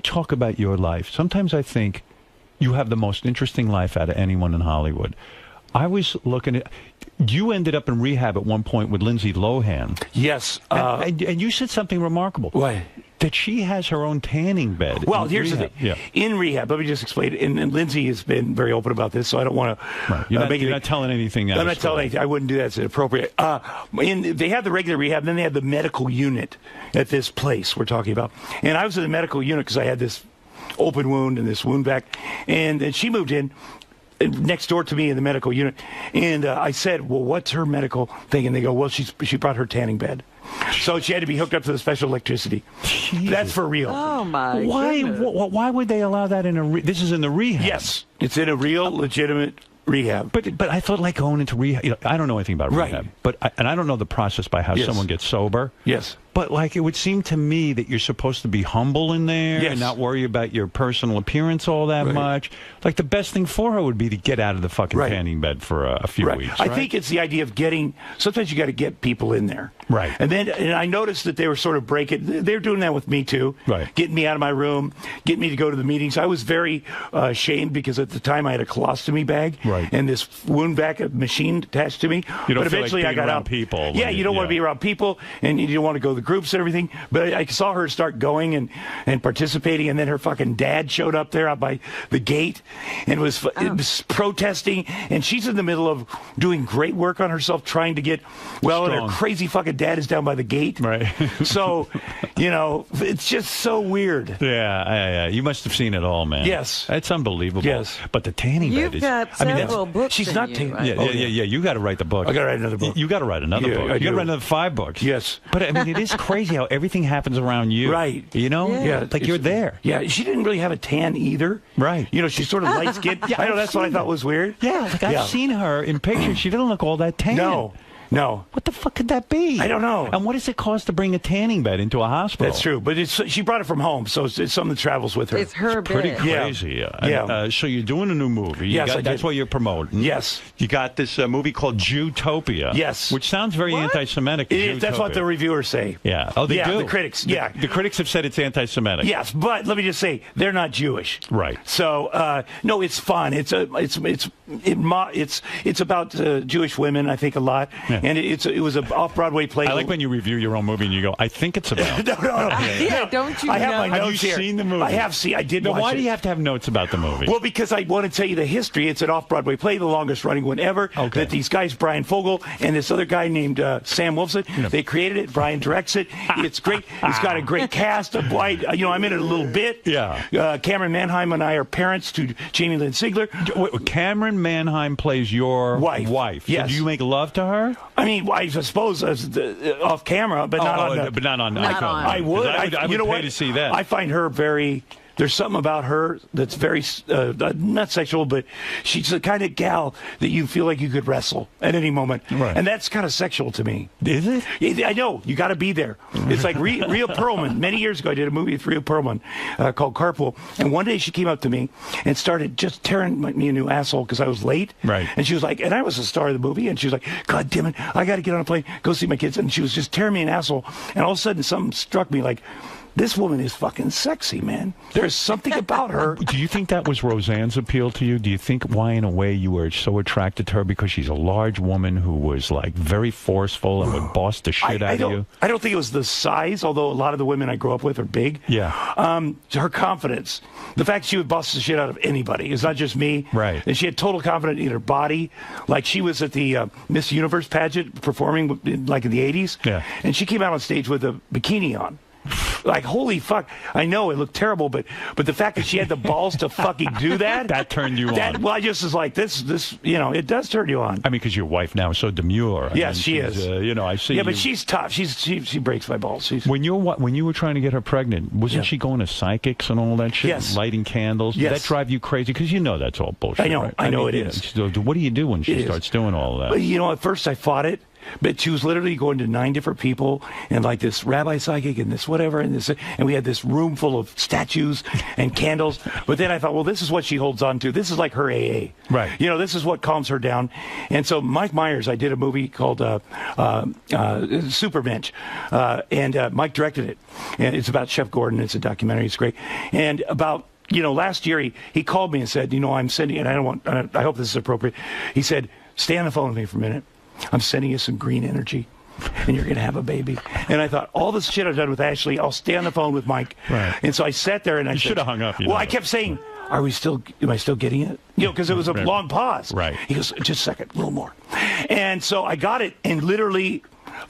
S24: talk about your life. Sometimes I think you have the most interesting life out of anyone in Hollywood. I was looking at. You ended up in rehab at one point with Lindsay Lohan.
S25: Yes.
S24: And you said something remarkable.
S25: What?
S24: That she has her own tanning bed.
S25: Well, here's
S24: rehab.
S25: the thing. Yeah. In rehab, let me just explain it. And Lindsay has been very open about this, so I don't want to.
S24: Right. You're not telling anything.
S25: I'm not telling anything. I wouldn't do that. It's inappropriate. They had the regular rehab, then they had the medical unit at this place we're talking about. And I was in the medical unit because I had this open wound and this wound back. And she moved in next door to me in the medical unit. And I said, well, what's her medical thing? And they go, well, she brought her tanning bed. So she had to be hooked up to the special electricity. Jesus. That's for real.
S14: Oh, my
S24: Why?
S14: goodness.
S24: Why would they allow that in this is in the rehab?
S25: Yes. It's in a real, legitimate rehab.
S24: But I thought like going into rehab. I don't know anything about rehab. But I don't know the process by how someone gets sober.
S25: Yes.
S24: But like it would seem to me that you're supposed to be humble in there and not worry about your personal appearance all that much. Like the best thing for her would be to get out of the fucking tanning bed for a few weeks.
S25: I think it's the idea of getting. Sometimes you got to get people in there.
S24: Right.
S25: And I noticed that they were sort of breaking. They're doing that with me too.
S24: Right.
S25: Getting me out of my room, getting me to go to the meetings. I was very ashamed because at the time I had a colostomy bag and this wound vac machine attached to me.
S24: You don't
S25: but
S24: feel
S25: eventually
S24: like being
S25: I got
S24: around
S25: out.
S24: people.
S25: Yeah, you don't want to be around people, and you don't want to go to the groups and everything. But I saw her start going and participating, and then her fucking dad showed up there out by the gate and was protesting. And she's in the middle of doing great work on herself, trying to get and her crazy fucking dad is down by the gate.
S24: Right.
S25: So, it's just so weird.
S24: Yeah. You must have seen it all, man.
S25: Yes.
S24: It's unbelievable.
S25: Yes.
S24: But the tanning bed is.
S14: You've got several books.
S25: She's
S14: in
S25: not
S14: you,
S25: taking.
S14: right?
S24: Yeah. You got to write the book.
S25: I got to write another book.
S24: You got to write another book. You got to write another 5 books.
S25: Yes.
S24: But I mean, it is crazy how everything happens around you.
S25: Right.
S24: Yeah. Like you're there.
S25: Yeah. She didn't really have a tan either.
S24: Right.
S25: She's sort of light skinned. I know that's what I thought was weird.
S24: Yeah. Like I've seen her in pictures. She didn't look all that tan.
S25: No.
S24: What the fuck could that be?
S25: I don't know.
S24: And what does it cost to bring a tanning bed into a hospital?
S25: That's true. But she brought it from home, so it's something that travels with her.
S14: It's her
S24: Pretty
S14: bed.
S24: crazy. So you're doing a new movie.
S25: Yes, I did.
S24: That's what you're promoting.
S25: Yes.
S24: You got this movie called Jewtopia.
S25: Yes.
S24: Which sounds very anti-Semitic.
S25: That's what the reviewers say.
S24: Yeah. Oh, they do?
S25: The critics.
S24: The critics have said it's anti-Semitic.
S25: Yes, but let me just say, they're not Jewish.
S24: Right.
S25: So, no, it's fun. It's about Jewish women, I think, a lot. Yeah. And it was an off-Broadway play.
S24: I like when you review your own movie and you go, I think it's about.
S25: No.
S14: Yeah, don't you
S25: I have
S14: know?
S25: my notes
S24: Have you
S25: here.
S24: seen the movie?
S25: I have seen. I did watch it.
S24: Why do you have to have notes about the movie?
S25: Well, because I want to tell you the history. It's an off-Broadway play, the longest-running one ever.
S24: Okay.
S25: That these guys, Brian Fogel and this other guy named Sam Wolfson, they created it. Brian directs it. It's great. It's got a great cast of white. I'm in it a little bit.
S24: Yeah.
S25: Cameron Manheim and I are parents to Jamie Lynn Sigler.
S24: Cameron Manheim plays your wife.
S25: Yes.
S24: So do you make love to her?
S25: I mean, I suppose off camera, but not on.
S24: But not on.
S25: I would.
S24: I would
S25: you know
S24: pay
S25: what?
S24: to see that.
S25: I find her very. There's something about her that's very not sexual, but she's the kind of gal that you feel like you could wrestle at any moment,
S24: Right.
S25: and that's kind of sexual to me.
S24: Is it?
S25: I know. You got to be there. It's like Rhea Perlman. Many years ago, I did a movie with Rhea Perlman called Carpool, and one day she came up to me and started just tearing me a new asshole because I was late.
S24: Right.
S25: And she was like, and I was the star of the movie, and she was like, God damn it, I got to get on a plane, go see my kids, and she was just tearing me an asshole, and all of a sudden something struck me like, this woman is fucking sexy, man. There's something about her.
S24: Do you think that was Roseanne's appeal to you? Do you think why, in a way, you were so attracted to her because she's a large woman who was, like, very forceful and would boss the shit out of you?
S25: I don't think it was the size, although a lot of the women I grew up with are big.
S24: Yeah.
S25: Her confidence. The fact she would boss the shit out of anybody. It's not just me.
S24: Right.
S25: And she had total confidence in her body. Like, she was at the Miss Universe pageant performing, like, in the 80s.
S24: Yeah.
S25: And she came out on stage with a bikini on. Like, holy fuck. I know it looked terrible, but the fact that she had the balls to fucking do that.
S24: That turned you on.
S25: Well, I just was like, this, it does turn you on.
S24: I mean, because your wife now is so demure.
S25: Yes, she is.
S24: I see.
S25: Yeah, but she's tough. She breaks my balls.
S24: When you were trying to get her pregnant, wasn't she going to psychics and all that shit?
S25: Yes.
S24: Lighting candles?
S25: Yes.
S24: Did that drive you crazy? Because you know that's all bullshit.
S25: I know.
S24: Right?
S25: I know
S24: mean,
S25: it is.
S24: So what do you do when she starts doing all of that?
S25: But, at first I fought it. But she was literally going to 9 different people and like this rabbi psychic and this whatever and this, and we had this room full of statues and candles. But then I thought, well, this is what she holds on to. This is like her AA.
S24: Right.
S25: This is what calms her down. And so Mike Myers, I did a movie called Superbench, and Mike directed it. And it's about Chef Gordon. It's a documentary. It's great. And about last year he called me and said, I'm sending, and I hope this is appropriate. He said, stay on the phone with me for a minute. I'm sending you some green energy, and you're going to have a baby. And I thought, all this shit I've done with Ashley, I'll stay on the phone with Mike.
S24: Right.
S25: And so I sat there and I
S24: should have hung up.
S25: I kept saying, am I still getting it? Because it was a long pause.
S24: Right.
S25: He goes, just a second, a little more. And so I got it, and literally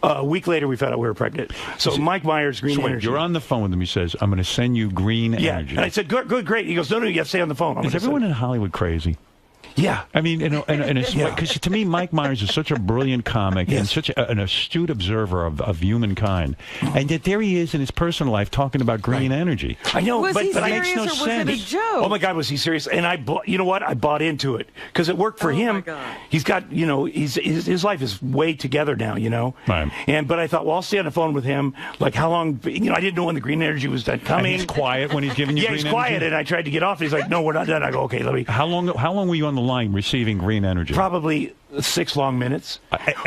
S25: a week later we found out we were pregnant. So Mike Myers, green energy.
S24: You're on the phone with him. He says, I'm going to send you green energy.
S25: And I said, good, great. He goes, no, you have to stay on the phone.
S24: Is everyone in Hollywood crazy?
S25: Yeah.
S24: I mean, because to me, Mike Myers is such a brilliant comic and such an astute observer of humankind. And yet there he is in his personal life talking about green energy.
S25: I know,
S14: Was
S25: but
S14: he
S25: it
S14: serious
S25: makes no
S14: or was
S25: sense.
S14: it a joke?
S25: Oh my God, was he serious? And you know what? I bought into it because it worked for him.
S14: My God.
S25: He's got, his life is way together now,
S24: Right.
S25: But I thought, well, I'll stay on the phone with him. Like, how long? I didn't know when the green energy was done coming.
S24: And he's quiet when he's giving you green energy?
S25: Yeah, he's quiet, and I tried to get off. And he's like, no, we're not done. I go, okay, let me.
S24: How long were you on the line receiving green energy?
S25: Probably 6 long minutes.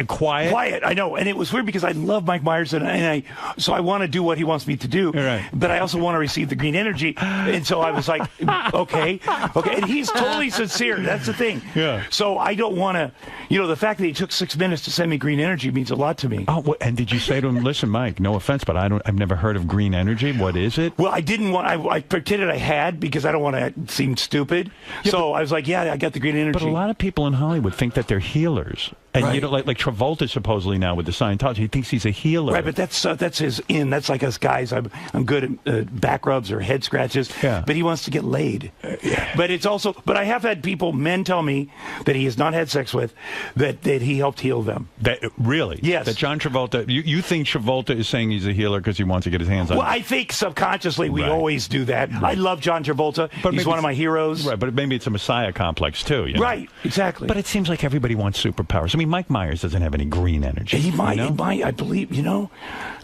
S24: Quiet?
S25: Quiet, I know. And it was weird because I love Mike Myers, so I want to do what he wants me to do.
S24: Right.
S25: But I also want to receive the green energy. And so I was like, okay. And he's totally sincere. That's the thing.
S24: Yeah.
S25: So I don't want to, the fact that he took 6 minutes to send me green energy means a lot to me.
S24: Oh, and did you say to him, listen, Mike, no offense, but I've never heard of green energy. What is it?
S25: Well, I didn't want, I pretended I had because I don't want to seem stupid.
S24: Yeah,
S25: so I was like, yeah, I got the green energy.
S24: But a lot of people in Hollywood think that they're healers. And
S25: Right.
S24: like Travolta supposedly now with the Scientology, he thinks he's a healer.
S25: Right, but that's his in. That's like us guys. I'm good at back rubs or head scratches.
S24: Yeah.
S25: But he wants to get laid. But it's also. But I have had men tell me that he has not had sex with, that he helped heal them.
S24: That really?
S25: Yes.
S24: That John Travolta. You think Travolta is saying he's a healer because he wants to get his hands on?
S25: Well, I think subconsciously we always do that. I love John Travolta.
S24: But
S25: he's one of my heroes.
S24: Right, but maybe it's a messiah complex too.
S25: Right, exactly.
S24: But it seems like everybody wants superpowers. I mean, Mike Myers doesn't have any green energy.
S25: He might. He might. I believe. I don't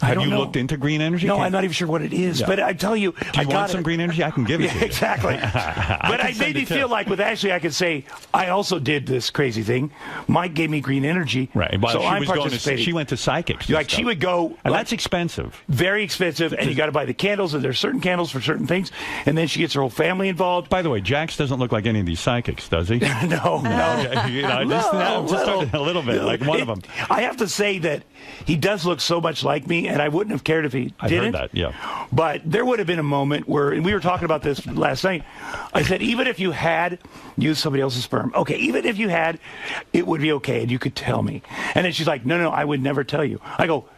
S24: Have you
S25: know.
S24: looked into green energy?
S25: No, I'm not even sure what it is.
S24: Yeah.
S25: But I tell you,
S24: Do you want some green energy? I can give it to you.
S25: Exactly. But it made me feel like with Ashley, I could say I also did this crazy thing. Mike gave me green energy.
S24: Right. Well,
S25: so
S24: she
S25: I'm
S24: was going
S25: participating.
S24: she went to psychics. and
S25: Like
S24: stuff.
S25: she would go.
S24: And that's expensive.
S25: Very expensive, and you got to buy the candles, and there's certain candles for certain things, and then she gets her whole family involved.
S24: By the way, Jax doesn't look like any of these psychics, does he?
S25: No.
S24: Just a little bit, like one of them.
S25: I have to say that he does look so much like me, and I wouldn't have cared if he didn't.
S24: Heard that, yeah.
S25: But there would have been a moment where, and we were talking about this last night, I said, even if you had used somebody else's sperm, okay, even if you had, it would be okay, and you could tell me. And then she's like, no, I would never tell you. I go,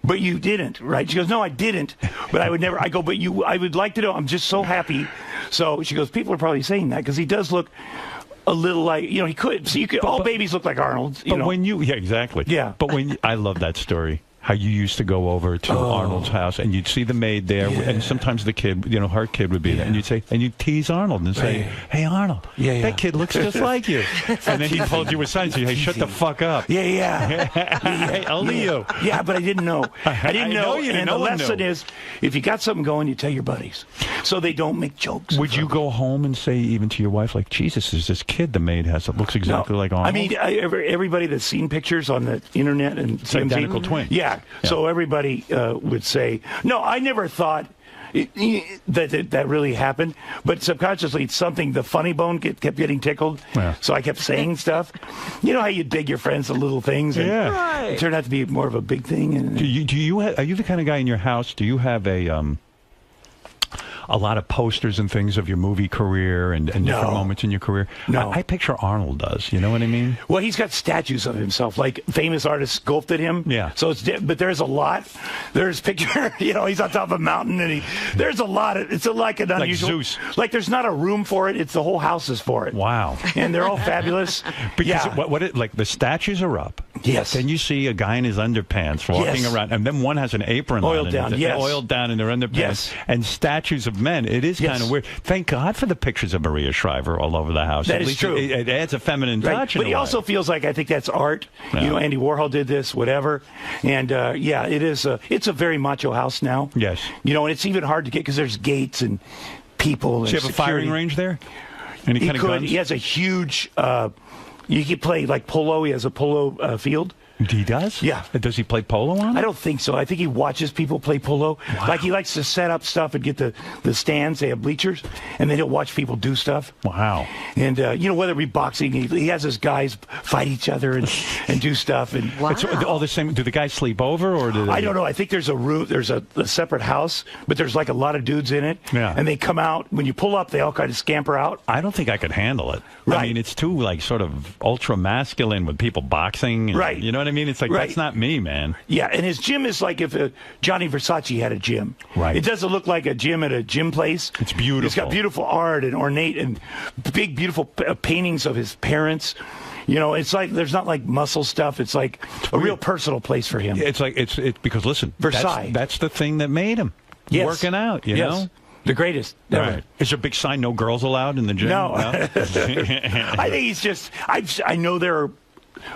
S25: but you didn't, right? She goes, no, I didn't, but I would never. I go, but I would like to know. I'm just so happy. So she goes, people are probably saying that because he does look a little like, he could. So you could. All babies look like Arnold.
S24: But when yeah, exactly.
S25: Yeah.
S24: But I love that story. How you used to go over to Arnold's house and you'd see the maid there, and sometimes the kid, her kid would be there, and you'd tease Arnold and say, "Hey Arnold, that kid looks just like you," and then he pulled you aside and said, "Hey, shut the fuck up." Hey, only you.
S25: Yeah, but I didn't know. I didn't know.
S24: You didn't
S25: and
S24: know.
S25: The lesson is, if you got something going, you tell your buddies, so they don't make jokes.
S24: Would you go home and say even to your wife, like, "Jesus, there's this kid the maid has that looks exactly like Arnold"?
S25: I mean, everybody that's seen pictures on the internet and
S24: it's identical twin.
S25: Yeah. So everybody would say, no, I never thought that really happened, but subconsciously it's something. The funny bone kept getting tickled, so I kept saying stuff. You know how you dig your friends to little things, and it turned out to be more of a big thing. And
S24: are you the kind of guy in your house? Do you have a lot of posters and things of your movie career and different moments in your career?
S25: No.
S24: I picture Arnold does. You know what I mean?
S25: Well, he's got statues of himself, like famous artists sculpted him.
S24: Yeah.
S25: So but there's a lot. There's picture. He's on top of a mountain, and there's a lot. It's like an unusual.
S24: Like Zeus.
S25: Like there's not a room for it. It's the whole house is for it.
S24: Wow.
S25: And they're all fabulous.
S24: Because like the statues are up.
S25: Yes.
S24: Then you see a guy in his underpants walking around, and then one has an apron
S25: oiled down.
S24: Oiled down in their underpants.
S25: Yes.
S24: And statues of men. It is kind of weird. Thank God for the pictures of Maria Shriver all over the house.
S25: That
S24: At
S25: is
S24: least
S25: true.
S24: It adds a feminine touch.
S25: But he also feels like, I think that's art.
S24: Yeah.
S25: Andy Warhol did this, whatever. And it is. It's a very macho house now.
S24: Yes.
S25: And it's even hard to get because there's gates and people.
S24: Does he have a firing range there? Any kind of guns?
S25: He has a huge. You could play like polo. He has a polo field.
S24: He does?
S25: Yeah.
S24: Does he play polo on it?
S25: I don't think so. I think he watches people play polo.
S24: Wow.
S25: Like he likes to set up stuff and get the stands. They have bleachers, and then he'll watch people do stuff.
S24: Wow.
S25: And, whether it be boxing, he has his guys fight each other and do stuff. And
S24: It's all the same. Do the guys sleep over? Or do they...
S25: I don't know. I think there's a room. There's a separate house, but there's like a lot of dudes in it.
S24: Yeah.
S25: And they come out. When you pull up, they all kind of scamper out.
S24: I don't think I could handle it.
S25: Right.
S24: I mean, it's too, sort of ultra-masculine with people boxing. And,
S25: right.
S24: You know what I mean? It's like, that's not me, man.
S25: Yeah, and his gym is like if Johnny Versace had a gym.
S24: Right.
S25: It doesn't look like a gym at a gym place.
S24: It's beautiful.
S25: It's got beautiful art and ornate and big, beautiful paintings of his parents. It's like there's not like muscle stuff. It's like a real personal place for him.
S24: It's like it's because listen,
S25: Versailles.
S24: That's the thing that made him working out. You know.
S25: The greatest.
S24: Right. Is there a big sign, no girls allowed in the gym?
S25: No. I think he's just, I know there are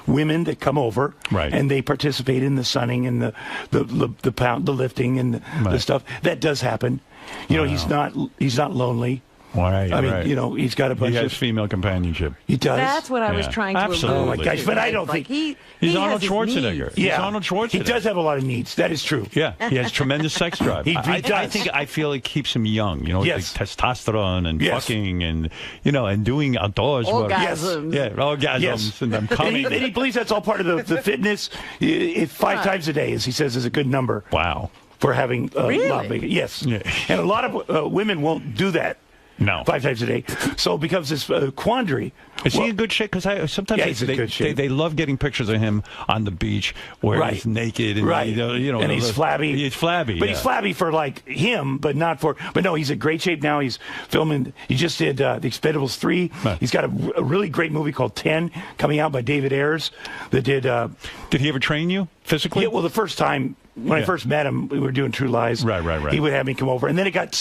S25: women that come over and they participate in the sunning and the lifting and the stuff. That does happen. He's not lonely.
S24: Right,
S25: I mean, he's got a bunch
S24: He has
S25: of
S24: female companionship.
S25: He does.
S14: That's what I was trying to
S24: Absolutely.
S25: Oh, my gosh, but I don't think...
S14: He's
S24: Arnold Schwarzenegger.
S25: Yeah.
S24: He's Arnold Schwarzenegger.
S25: He does have a lot of needs. That is true.
S24: Yeah, he has tremendous sex drive.
S25: He does.
S24: I feel it keeps him young. Like testosterone and
S25: Yes.
S24: fucking and and doing outdoors.
S14: Orgasms.
S24: Yeah, orgasms
S25: Yes.
S24: and them coming.
S25: And he believes that's all part of the fitness. 5 times a day, as he says, is a good number.
S24: Wow.
S25: For having
S14: Really?
S25: a lot of yes.
S24: Yeah.
S25: And a lot of women won't do that.
S24: No.
S25: 5 times a day. So it becomes this quandary.
S24: Is he in good shape? Because sometimes
S25: he's in good shape.
S24: they love getting pictures of him on the beach where he's naked and
S25: and he's flabby.
S24: He's flabby,
S25: but he's flabby for like him, but not for. But no, he's in great shape now. He's filming. He just did The Expendables 3.
S24: Right.
S25: He's got a really great movie called 10 coming out by David Ayers. That did.
S24: Did he ever train you physically?
S25: Yeah. Well, the first time. When I first met him, we were doing True Lies.
S24: Right.
S25: He would have me come over, and then it got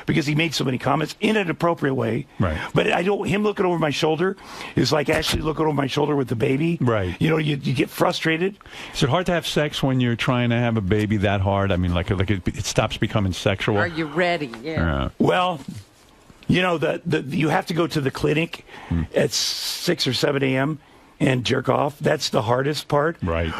S25: because he made so many comments in an appropriate way.
S24: Right.
S25: But him looking over my shoulder is like actually looking over my shoulder with the baby.
S24: Right.
S25: You get frustrated.
S24: Is it hard to have sex when you're trying to have a baby that hard? I mean, like it stops becoming sexual.
S14: Are you ready? Yeah.
S25: Well, you have to go to the clinic at 6 or 7 a.m. and jerk off. That's the hardest part.
S24: Right.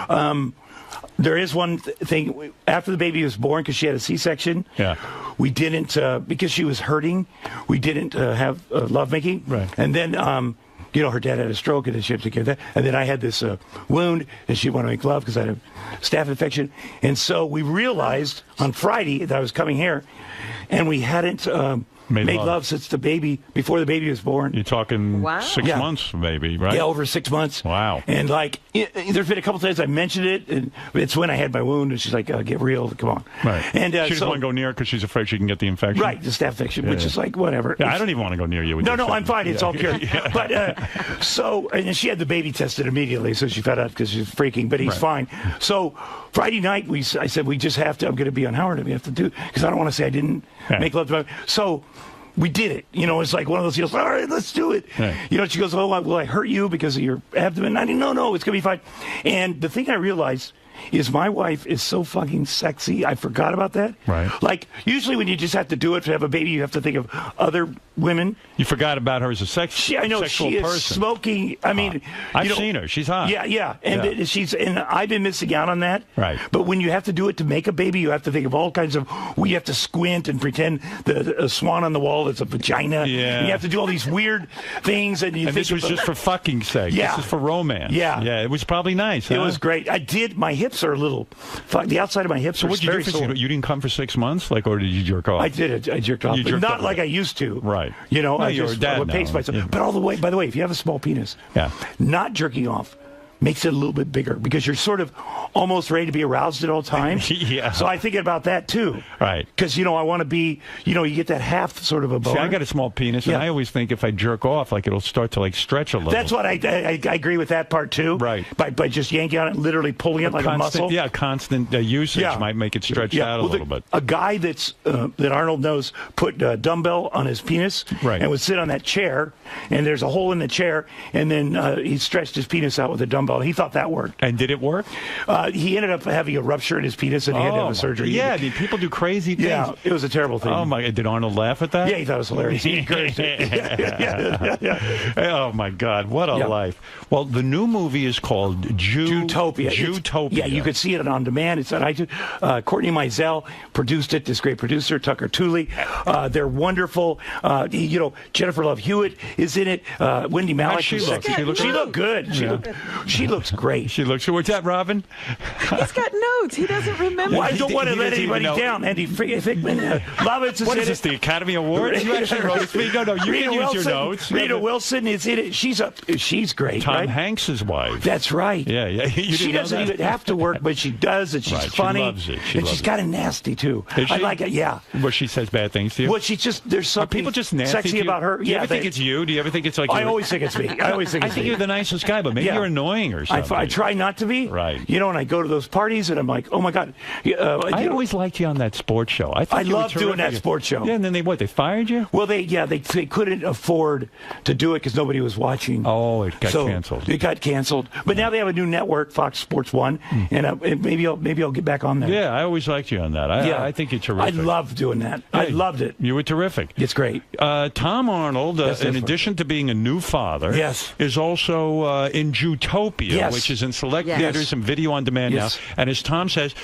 S25: There is one thing after the baby was born because she had a C-section.
S24: Yeah.
S25: We didn't because she was hurting. We didn't have lovemaking.
S24: Right.
S25: And then her dad had a stroke and then she had to take care of that. And then I had this wound and she wanted to make love because I had a staph infection. And so we realized on Friday that I was coming here, and we hadn't
S24: Made
S25: Made
S24: love.
S25: love since before the baby was born.
S24: You're talking
S14: Wow.
S24: 6 months, maybe, right?
S25: Yeah, over 6 months.
S24: Wow.
S25: And there's been a couple times I mentioned it, and it's when I had my wound, and she's like, "Get real, come on."
S24: Right.
S25: And
S24: she doesn't want to go near because she's afraid she can get the infection.
S25: Right, the staph infection, which is like whatever.
S24: Yeah, I don't even want to go near you. With
S25: No,
S24: this
S25: I'm fine. It's all cured.
S24: Yeah.
S25: But and she had the baby tested immediately, so she found out because she's freaking. But he's fine. So Friday night, I said we just have to. I'm going to be on Howard, and we have to do because I don't want to say I didn't make love to my. So we did it. It's like one of those deals. All right, let's do it. Right. She goes, "Oh, will I hurt you because of your abdomen?" I didn't. No, it's going to be fine. And the thing I realized is my wife is so fucking sexy. I forgot about that.
S24: Right.
S25: Like, usually when you just have to do it to have a baby, you have to think of other women.
S24: You forgot about her as a sexual
S25: she is
S24: person.
S25: smoking. I mean,
S24: I've seen her. She's hot.
S25: Yeah. And and I've been missing out on that.
S24: Right.
S25: But when you have to do it to make a baby, you have to think of all kinds of. You have to squint and pretend the swan on the wall is a vagina.
S24: Yeah.
S25: And you have to do all these weird things, and you think
S24: this was just for fucking sake.
S25: Yeah.
S24: This is for romance.
S25: Yeah.
S24: Yeah. It was probably nice.
S25: It was great. My hips are a little. The outside of my hips.
S24: So
S25: are
S24: what did you
S25: very
S24: do?
S25: sore.
S24: You didn't come for 6 months, or did you jerk off?
S25: I did it. I jerked off.
S24: You jerked
S25: not
S24: off.
S25: like I used to.
S24: Right.
S25: No, I
S24: you're
S25: just
S24: a dad
S25: would pace
S24: now.
S25: myself.
S24: Yeah.
S25: But by the way, if you have a small penis, not jerking off makes it a little bit bigger because you're sort of almost ready to be aroused at all times.
S24: Yeah.
S25: So I think about that too.
S24: Right.
S25: Because, I want to be, you get that half sort of a boner.
S24: See, I got a small penis, and I always think if I jerk off, it'll start to stretch a little.
S25: That's what I agree with that part too.
S24: Right.
S25: By just yanking on it, literally pulling it like a muscle.
S24: Yeah, constant usage might make it stretch out a little bit.
S25: A guy that Arnold knows put a dumbbell on his penis and would sit on that chair, and there's a hole in the chair, and then he stretched his penis out with a dumbbell. He thought that worked.
S24: And did it work?
S25: He ended up having a rupture in his penis, and he had to have a surgery.
S24: Yeah, I mean, people do crazy things.
S25: Yeah, it was a terrible thing.
S24: Oh my God! Did Arnold laugh at that?
S25: Yeah, he thought it was hilarious. He encouraged it.
S24: Oh my God, what a life! Well, the new movie is called
S25: Jutopia.
S24: Jutopia.
S25: You could see it on demand. It's on iTunes. Courtney Mizell produced it. This great producer, Tucker Tooley. They're wonderful. Jennifer Love Hewitt is in it. Wendy Malick.
S24: She looked
S25: good. She looks great.
S24: She looks. What's that, Robin?
S14: He's got notes. He doesn't remember.
S25: Well, I don't want to let anybody down. Andy Fickman.
S24: What is this, the Academy Awards? You actually wrote it. No, you can use your notes.
S25: Rita Wilson is in it. She's great.
S24: Tom Hanks' wife.
S25: That's right.
S24: Yeah.
S25: She doesn't even have to work, but she does, and she's funny.
S24: She loves it.
S25: And she's kind of nasty, too. I like it, yeah.
S24: Well, she says bad things to you?
S25: Well, there's something
S24: people just nasty
S25: sexy about her.
S24: Do you ever think it's you? Do you ever think it's like
S25: I always think it's me. I think
S24: you're the nicest guy, but maybe you're annoying or something.
S25: I try not to be.
S24: Right.
S25: And I go to those parties, and I'm like, oh, my God.
S24: I always liked you on that sports show.
S25: I love doing that sports show.
S24: Yeah, and then they fired you?
S25: Well, they couldn't afford to do it because nobody was watching.
S24: Oh, it got canceled.
S25: It got canceled. But now they have a new network, Fox Sports 1, and maybe I'll get back on there.
S24: Yeah, I always liked you on that. I think you're terrific.
S25: I love doing that. Yeah, I loved it.
S24: You were terrific.
S25: It's great.
S24: Tom Arnold, in addition to being a new father, is also in Jutopia, which is in select theaters and video on demand now. And as Tom says,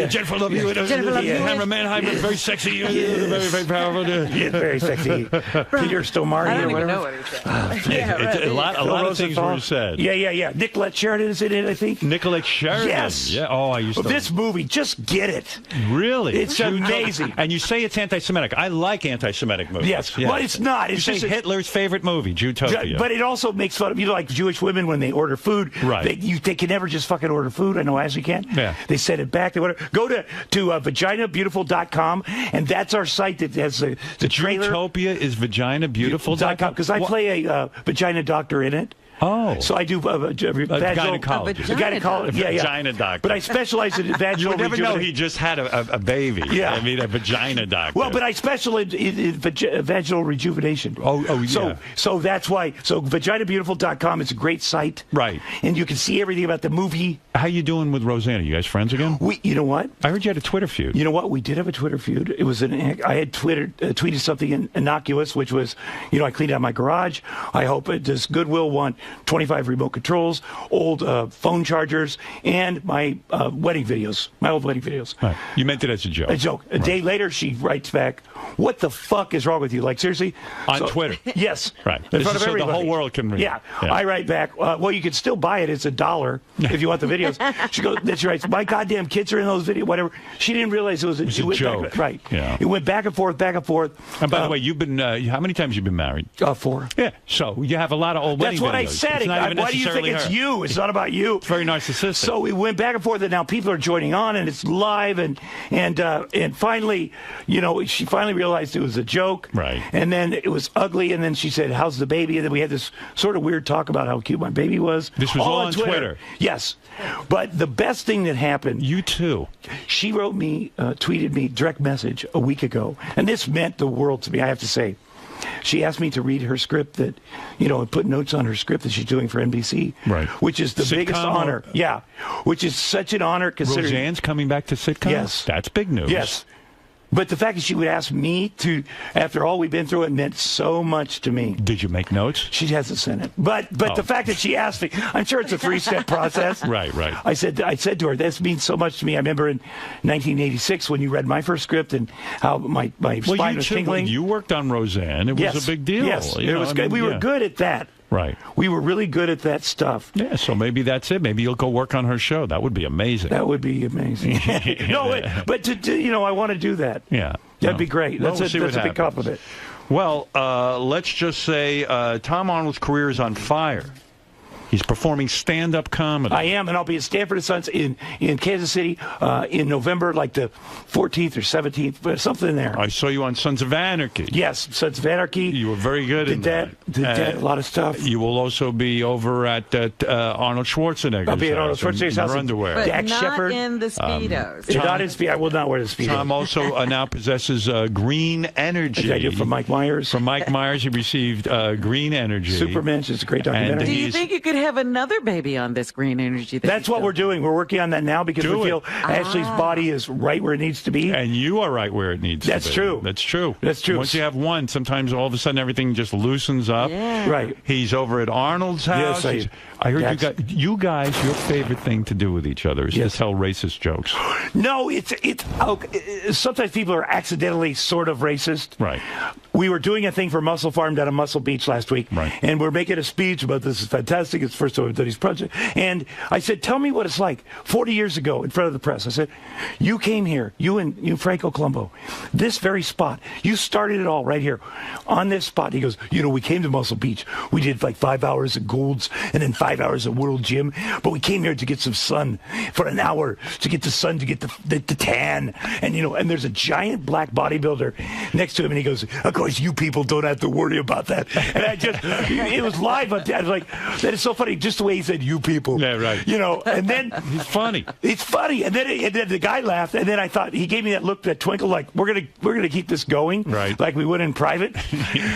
S24: Jennifer Love Hewitt, cameraman, very sexy, very, very powerful.
S25: Very sexy. Peter Stomari.
S14: I don't even know what he said.
S24: A lot of things were said.
S25: Yeah. Nicolette Sheridan is in it, I think.
S24: Nicolette Sheridan.
S25: Yes.
S24: Yeah. Oh, I used to.
S25: This movie, just get it.
S24: Really?
S25: It's amazing.
S24: And you say it's anti-Semitic. I like anti-Semitic movies.
S25: Yes. Well, it's not.
S24: It's just Hitler's favorite movie, Jutopia.
S25: But it also makes fun of, like Jewish women when they order food.
S24: Right.
S25: They can never just fucking order food. I know Ashley can.
S24: Yeah.
S25: They send it back. They go to vaginabeautiful.com, and that's our site that has the trailer.
S24: Jutopia is vaginabeautiful.com.
S25: Because I play a vagina doctor in it.
S24: Oh.
S25: So I do
S24: gynecologist.
S25: Vagina
S24: doctor.
S25: But I specialize in vaginal
S24: You would never know he just had a baby.
S25: Yeah.
S24: I mean, a vagina doctor.
S25: Well, but I specialize in vaginal rejuvenation.
S24: Oh, yeah.
S25: So that's why. So vaginabeautiful.com is a great site.
S24: Right.
S25: And you can see everything about the movie.
S24: How you doing with Rosanna? You guys friends again?
S25: You know what?
S24: I heard you had a Twitter feud.
S25: You know what? We did have a Twitter feud. It was I had tweeted something innocuous, which was, I cleaned out my garage. I hope does Goodwill want 25 remote controls, old phone chargers, and my wedding videos, my old wedding videos.
S24: Right. You meant it as a joke.
S25: A joke. A day later, she writes back, "What the fuck is wrong with you? Like, seriously?"
S24: On Twitter.
S25: Yes.
S24: Right.
S25: In
S24: This
S25: front
S24: is
S25: of
S24: so
S25: everybody.
S24: the whole world can read.
S25: Yeah.
S24: Yeah.
S25: I write back, well, you can still buy it. It's $1 if you want the videos. She goes, then she writes, "My goddamn kids are in those videos," whatever. She didn't realize it was a
S24: joke.
S25: Right.
S24: Yeah.
S25: It went back and forth, back and forth.
S24: And by the way, you've been, how many times have you been married?
S25: 4.
S24: Yeah. So you have a lot of old wedding
S25: That's what
S24: videos.
S25: I said.
S24: It's not even
S25: Why do you think
S24: necessarily
S25: it's
S24: her.
S25: you? It's not about you.
S24: It's very narcissistic.
S25: So we went back and forth, and now people are joining on, and it's live, and finally, she finally realized it was a joke.
S24: Right.
S25: And then it was ugly, and then she said, "How's the baby?" And then we had this sort of weird talk about how cute my baby was.
S24: This was all on Twitter.
S25: Yes. But the best thing that happened...
S24: You too.
S25: She wrote me, tweeted me, direct message a week ago, and this meant the world to me, I have to say. She asked me to read her script and put notes on her script that she's doing for NBC.
S24: Right.
S25: Which is the
S24: Sitcom
S25: biggest honor. Yeah. Which is such an honor considering...
S24: Roseanne's coming back to sitcom?
S25: Yes.
S24: That's big news.
S25: Yes. But the fact that she would ask me to, after all we've been through, it meant so much to me.
S24: Did you make notes?
S25: She hasn't sent it. But the fact that she asked me, I'm sure it's a 3-step process.
S24: Right.
S25: I said to her, this means so much to me. I remember in 1986 when you read my first script and how my spine was tingling.
S24: You worked on Roseanne. It was a big deal.
S25: Yes, it was good. We were good at that.
S24: Right.
S25: We were really good at that stuff.
S24: Yeah, so maybe that's it. Maybe you'll go work on her show. That would be amazing.
S25: That would be amazing. No, but I want to do that.
S24: Yeah.
S25: That'd be great.
S24: Well,
S25: That's
S24: we'll
S25: a big compliment.
S24: Well, let's just say Tom Arnold's career is on fire. He's performing stand-up comedy.
S25: I am, and I'll be at Stanford & Sons in Kansas City in November, like the 14th or 17th, something in there.
S24: I saw you on Sons of Anarchy.
S25: Yes, Sons of Anarchy.
S24: You were very good in that.
S25: Did that, a lot of stuff.
S24: You will also be over at Arnold Schwarzenegger's
S25: I'll be at Arnold Schwarzenegger's house.
S24: underwear.
S14: But
S25: Dax
S14: not
S25: Shepard.
S14: in the Speedos.
S25: Not in Speedo. I will not wear the Speedo.
S24: Tom also now possesses green energy.
S25: I do, from Mike Myers.
S24: From Mike Myers, he received green energy.
S25: Supermensch is a great documentary.
S14: Do you think you could have another baby on this green energy?
S25: That's what we're doing. We're working on that now because we feel Ashley's body is right where it needs to be.
S24: And you are right where it needs to be.
S25: That's true.
S24: That's true.
S25: That's true.
S24: Once you have one, sometimes all of a sudden everything just loosens up.
S14: Yeah.
S25: Right.
S24: He's over at Arnold's house.
S25: Yes,
S24: I heard you guys, your favorite thing to do with each other is to tell racist jokes.
S25: No, it's sometimes people are accidentally sort of racist.
S24: Right.
S25: We were doing a thing for Muscle Farm down at Muscle Beach last week.
S24: Right.
S25: And we're making a speech about this is fantastic. It's the first time we've done these projects. And I said, tell me what it's like 40 years ago in front of the press. I said, you came here, you Franco Colombo, this very spot. You started it all right here on this spot. He goes, we came to Muscle Beach. We did like 5 hours at Gould's and then 5 hours at World Gym. But we came here to get some sun for an hour, to get the sun, to get the tan. And, and there's a giant black bodybuilder next to him. And he goes, of course, you people don't have to worry about that. And I just, it was live. I was like, that is so funny. Just the way he said, you people.
S24: Yeah, right.
S25: And then.
S24: He's funny.
S25: It's funny. And then the guy laughed. And then I thought, he gave me that look, that twinkle, like, we're gonna keep this going.
S24: Right.
S25: Like we would in private.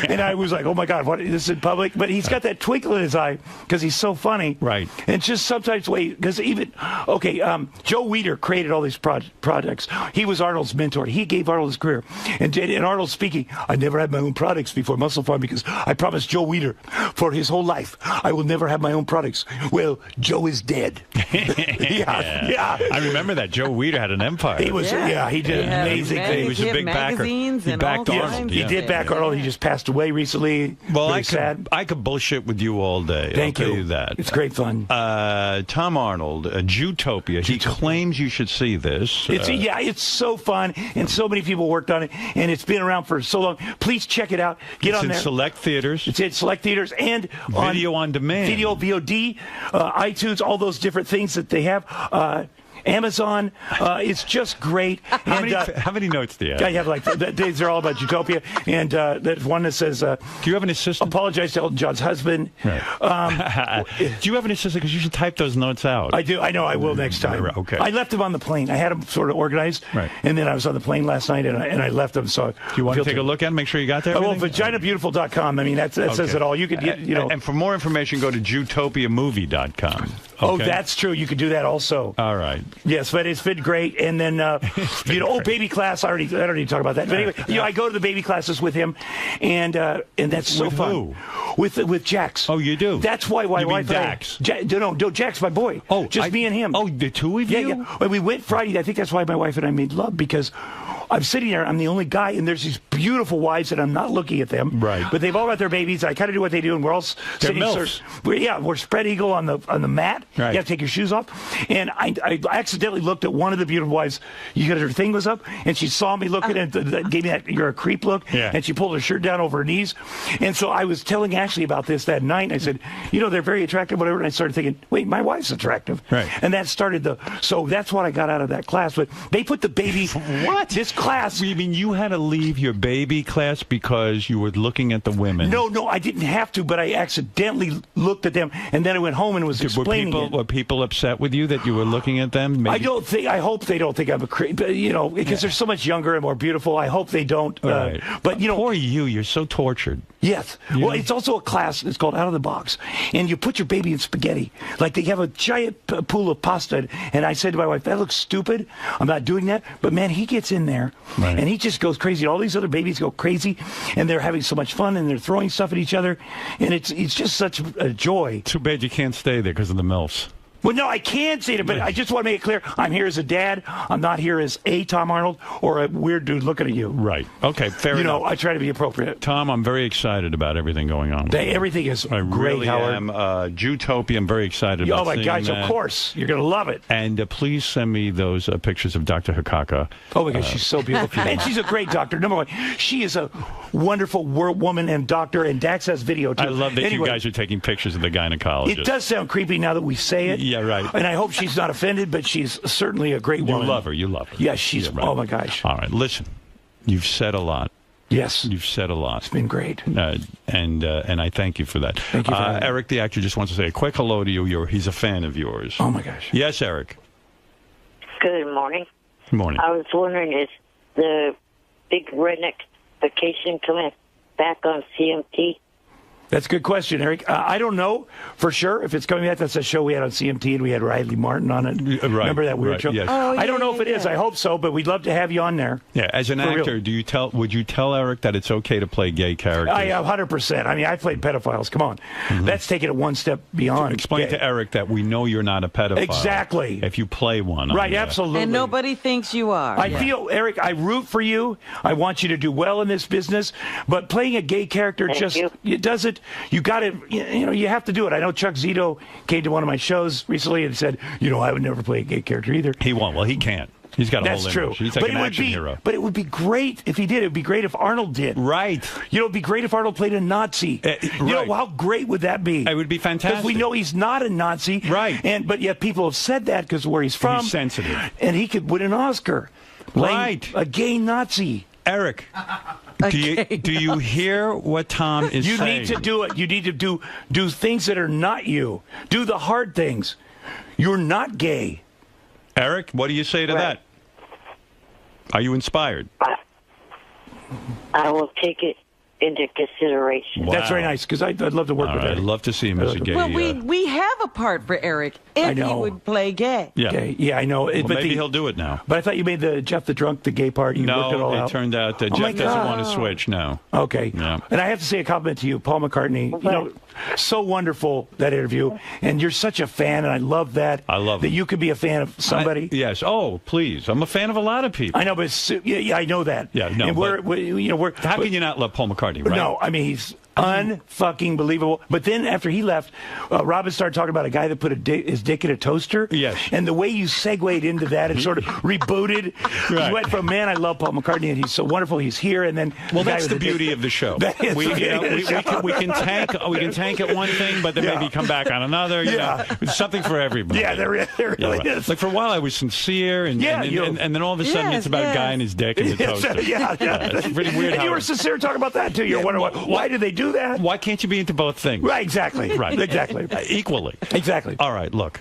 S25: And I was like, oh my God, what is this in public? But he's got that twinkle in his eye because he's so funny.
S24: Right.
S25: And just sometimes, because even, Joe Weider created all these projects. He was Arnold's mentor. He gave Arnold his career. And Arnold speaking, I never had my own products before Muscle Farm because I promised Joe Weider for his whole life, I will never have my own products. Well, Joe is dead. Yeah.
S24: I remember that. Joe Weider had an empire.
S25: He was, he did amazing things.
S24: He was a big backer. He backed Arnold.
S25: He did back Arnold. He just passed away recently.
S24: Well,
S25: Very
S24: I could bullshit with you all day.
S25: Thank
S24: I'll tell you that.
S25: It's great fun.
S24: Tom Arnold, Jewtopia. He claims you should see this.
S25: It's so fun, and so many people worked on it, and it's been around for so long. Please check it out. Get on there.
S24: It's in select theaters.
S25: It's in select theaters and
S24: video on demand.
S25: Video, VOD, iTunes, all those different things that they have. Amazon. It's just great.
S24: How many notes do you have?
S25: I have these are all about Utopia. And there's one that says, do
S24: you have an assistant?
S25: Apologize to Elton John's husband.
S24: Right. Do you have an assistant? Because you should type those notes out.
S25: I do. I know. I will next time.
S24: Okay.
S25: I left them on the plane. I had them sort of organized.
S24: Right.
S25: And then I was on the plane last night, and I left them. So
S24: do you want to take a look at them? Make sure you got that?
S25: Well, vaginabeautiful.com. I mean, that says it all. You could,
S24: And for more information, go to JutopiaMovie.com.
S25: Oh, that's true. You could do that also.
S24: All right.
S25: Yes, but it's been great. And then, baby class. I don't need to talk about that. But anyway, I go to the baby classes with him, and that's so
S24: With
S25: fun.
S24: who?
S25: With Jax.
S24: Oh, you do?
S25: That's why my
S24: You mean
S25: wife
S24: Dax?
S25: No, Jax, my boy.
S24: Oh,
S25: just me and him.
S24: Oh, the two of you?
S25: Yeah. When we went Friday, I think that's why my wife and I made love, because I'm sitting there, I'm the only guy, and there's these beautiful wives, and I'm not looking at them.
S24: Right.
S25: But they've all got their babies. I kind of do what they do, and we're all sitting.
S24: MILFs.
S25: We're spread eagle on the mat.
S24: Right.
S25: You have to take your shoes off. And I accidentally looked at one of the beautiful wives. Her thing was up, and she saw me looking and gave me that "you're a creep" look.
S24: Yeah.
S25: And she pulled her shirt down over her knees. And so I was telling Ashley about this that night. And I said, they're very attractive, whatever. And I started thinking, wait, my wife's attractive.
S24: Right.
S25: And that started so that's what I got out of that class. But they put the baby.
S24: What?
S25: This class.
S24: You mean you had to leave your baby class because you were looking at the women?
S25: No, I didn't have to, but I accidentally looked at them, and then I went home and was explaining it.
S24: Were people upset with you that you were looking at them? Maybe?
S25: I hope they don't think I'm a creep, because they're so much younger and more beautiful. I hope they don't.
S24: Right.
S25: But
S24: poor you, you're so tortured.
S25: Yes. Well, it's also a class. It's called Out of the Box, and you put your baby in spaghetti. Like they have a giant pool of pasta, and I said to my wife, "That looks stupid. I'm not doing that." But man, he gets in there,
S24: Right.
S25: and he just goes crazy. All these other babies go crazy, and they're having so much fun, and they're throwing stuff at each other, and it's just such a joy.
S24: Too bad you can't stay there because of the MILFs.
S25: Well, no, I can say it, but I just want to make it clear. I'm here as a dad. I'm not here as a Tom Arnold or a weird dude looking at you.
S24: Right. Okay, fair enough.
S25: I try to be appropriate.
S24: Tom, I'm very excited about everything going on.
S25: Everything is
S24: I
S25: great,
S24: really
S25: Howard.
S24: am. Jewtopia, I'm very excited about
S25: Oh, my
S24: seeing
S25: gosh,
S24: that.
S25: of course. You're going to love it.
S24: And please send me those pictures of Dr. Hakaka.
S25: Oh, my gosh, she's so beautiful. And she's a great doctor. Number one, she is a wonderful woman and doctor, and Dax has video, too.
S24: I love that you guys are taking pictures of the gynecologist.
S25: It does sound creepy now that we say it.
S24: Yeah, right.
S25: And I hope she's not offended, but she's certainly a great woman.
S24: You love her. You love her.
S25: Yes, she's,
S24: Yeah, right.
S25: oh, my gosh.
S24: All right, listen. You've said a lot.
S25: Yes.
S24: You've said a lot.
S25: It's been great.
S24: And I thank you for that.
S25: Thank you for having me.
S24: Eric, the actor, just wants to say a quick hello to you. He's a fan of yours.
S25: Oh, my gosh.
S24: Yes, Eric.
S2: Good morning.
S24: Good morning.
S2: I was wondering, is the big redneck vacation coming back on CMT?
S25: That's a good question, Eric. I don't know for sure if it's coming back. That's a show we had on CMT, and we had Riley Martin on it.
S24: Right,
S25: Remember that weird show?
S24: yes.
S2: Oh,
S25: I don't know if it is.
S2: yeah.
S25: I hope so, but we'd love to have you on there.
S24: Yeah, as an
S25: For real.
S24: actor, would you tell Eric that it's okay to play gay characters?
S25: 100%. I mean, I played pedophiles. Come on. That's taking it one step beyond.
S24: Explain
S25: gay.
S24: to Eric that we know you're not a pedophile.
S25: Exactly.
S24: If you play one.
S25: Right, absolutely.
S14: And nobody thinks you are.
S25: I feel, Eric, I root for you. I want you to do well in this business. But playing a gay character it doesn't, you got to, you have to do it. I know Chuck Zito came to one of my shows recently and said, I would never play a gay character either.
S24: He won't. Well, he can't. He's got a
S25: That's
S24: whole
S25: true.
S24: image. He's like an action hero.
S25: But it would be great if he did. It would be great if Arnold did.
S24: Right.
S25: It'd be great if Arnold played a Nazi. How great would that be?
S24: It would be fantastic.
S25: Because we know he's not a Nazi.
S24: Right.
S25: But yet people have said that because where he's from.
S24: He's sensitive.
S25: And he could win an Oscar.
S24: Right.
S25: A gay Nazi.
S24: Eric. Do you hear what Tom is saying?
S25: You need to do it. You need to do things that are not you. Do the hard things. You're not gay.
S24: Eric, what do you say to that? Are you inspired?
S2: I will take it into consideration.
S24: Wow.
S25: That's very nice because I'd love to work with
S24: I'd
S25: him.
S24: love to see him as a gay.
S14: Well, we have a part for Eric
S25: I
S14: if he
S25: know.
S14: would play gay.
S24: Yeah.
S25: Gay. Yeah, I know.
S24: Well, maybe he'll do it now.
S25: But I thought you made the Jeff the Drunk the gay part. You worked it all
S24: No,
S25: out.
S24: it turned out that
S25: Oh, my
S24: Jeff doesn't
S25: God.
S24: want to switch now.
S25: Okay.
S24: Yeah.
S25: And I have to say a compliment to you, Paul McCartney. So wonderful, that interview. And you're such a fan, and I love that.
S24: I love
S25: that
S24: it.
S25: you could be a fan of somebody.
S24: Yes. Oh, please. I'm a fan of a lot of people.
S25: I know, but yeah, I know that.
S24: Yeah, no,
S25: And we're
S24: How can you not love Paul McCartney, right?
S25: No, I mean, he's unfucking believable. But then after he left, Robin started talking about a guy that put his dick in a toaster.
S24: Yes.
S25: And the way you segued into that and sort of rebooted,
S24: Right.
S25: you went from, man, I love Paul McCartney, and he's so wonderful, he's here, and then
S24: Well,
S25: the guy
S24: that's
S25: with
S24: the beauty
S25: dick.
S24: of the show.
S25: That is
S24: We
S25: the beauty of the show.
S24: can tank at one thing, but then maybe come back on another. You know, it's something for everybody.
S25: Yeah, there really is.
S24: Like for a while, I was sincere, and then all of a sudden, it's about a guy and his dick in the toaster.
S25: Yeah.
S24: It's pretty weird.
S25: And you were sincere talking about that too. You're wondering why did they do that?
S24: Why can't you be into both things?
S25: Right, exactly.
S24: Right,
S25: exactly.
S24: Equally.
S25: Exactly.
S24: All right, look.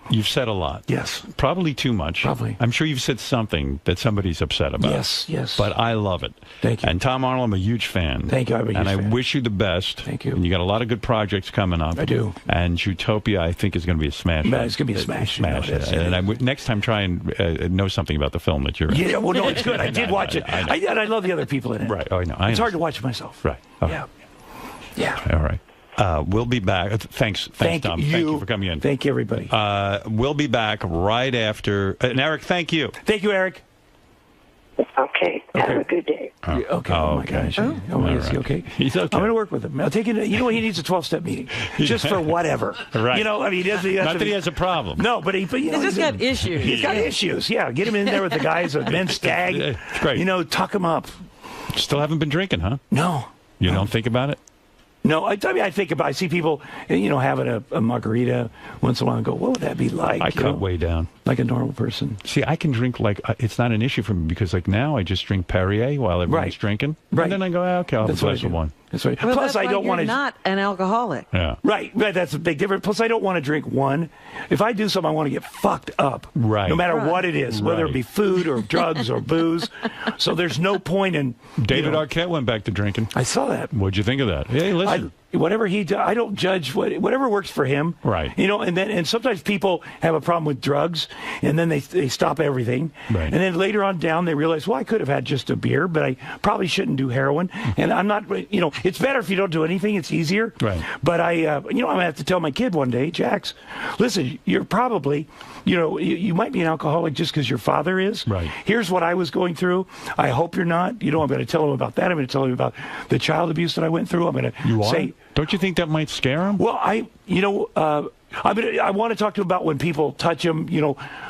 S24: You've said a lot.
S25: Yes.
S24: Probably too much.
S25: Probably.
S24: I'm sure you've said something that somebody's upset about.
S25: Yes.
S24: But I love it.
S25: Thank you.
S24: And Tom Arnold, I'm a huge fan.
S25: Thank you. I'm a huge
S24: fan.
S25: fan.
S24: I wish you the best.
S25: Thank you.
S24: And you got a lot of good projects coming up.
S25: I do.
S24: And Zootopia, I think, is going to be a smash.
S25: It's going to be a smash.
S24: Smash.
S25: You know,
S24: And next time, try and know something about the film that you're in.
S25: Yeah, well, no, it's good. I did watch it. I love the other people in it.
S24: Right. Oh, I know.
S25: It's hard to watch it myself.
S24: Right. Okay.
S25: Yeah.
S24: All right. We'll be back. Thanks, Tom. Thank you for coming in.
S25: Thank you, everybody.
S24: We'll be back right after. And Eric, thank you.
S25: Thank you, Eric.
S2: Okay. Have a good day.
S25: Okay. Oh, my gosh. Is he okay?
S24: He's okay.
S25: I'm going to work with him. I'll take it. You know what? He needs a 12-step meeting, just for whatever.
S24: Right.
S25: You know, I mean, not that
S24: he has a problem.
S25: No, but he
S14: just got issues.
S25: He's got issues. Yeah, get him in there with the guys at Men's Stag.
S24: It's great.
S25: You know, tuck him up.
S24: Still haven't been drinking, huh?
S25: No.
S24: You don't think about it?
S25: No, I think about. I see people, having a margarita once in a while and go, "What would that be like?"
S24: I cut way down,
S25: like a normal person.
S24: See, I can drink it's not an issue for me because now I just drink Perrier while everyone's drinking, and then I go, okay, I'll have a glass of wine.
S25: That's right.
S14: Well,
S25: Plus,
S14: that's
S25: I don't want to.
S14: Not an alcoholic.
S24: Yeah.
S25: Right. That's a big difference. Plus, I don't want to drink one. If I do something, I want to get fucked up.
S24: Right.
S25: No matter what it is, whether it be food or drugs or booze. So there's no point in.
S24: David Arquette went back to drinking.
S25: I saw that.
S24: What'd you think of that? Hey, listen.
S25: Whatever he does, I don't judge whatever works for him.
S24: Right.
S25: And sometimes people have a problem with drugs, and then they stop everything.
S24: Right.
S25: And then later on down, they realize, well, I could have had just a beer, but I probably shouldn't do heroin. And I'm not, it's better if you don't do anything. It's easier.
S24: Right.
S25: But I'm going to have to tell my kid one day, Jax, listen, you're probably, you might be an alcoholic just because your father is.
S24: Right.
S25: Here's what I was going through. I hope you're not. I'm going to tell him about that. I'm going to tell him about the child abuse that I went through. I'm going to say.
S24: Don't you think that might scare him?
S25: Well, I want to talk to him about when people touch him,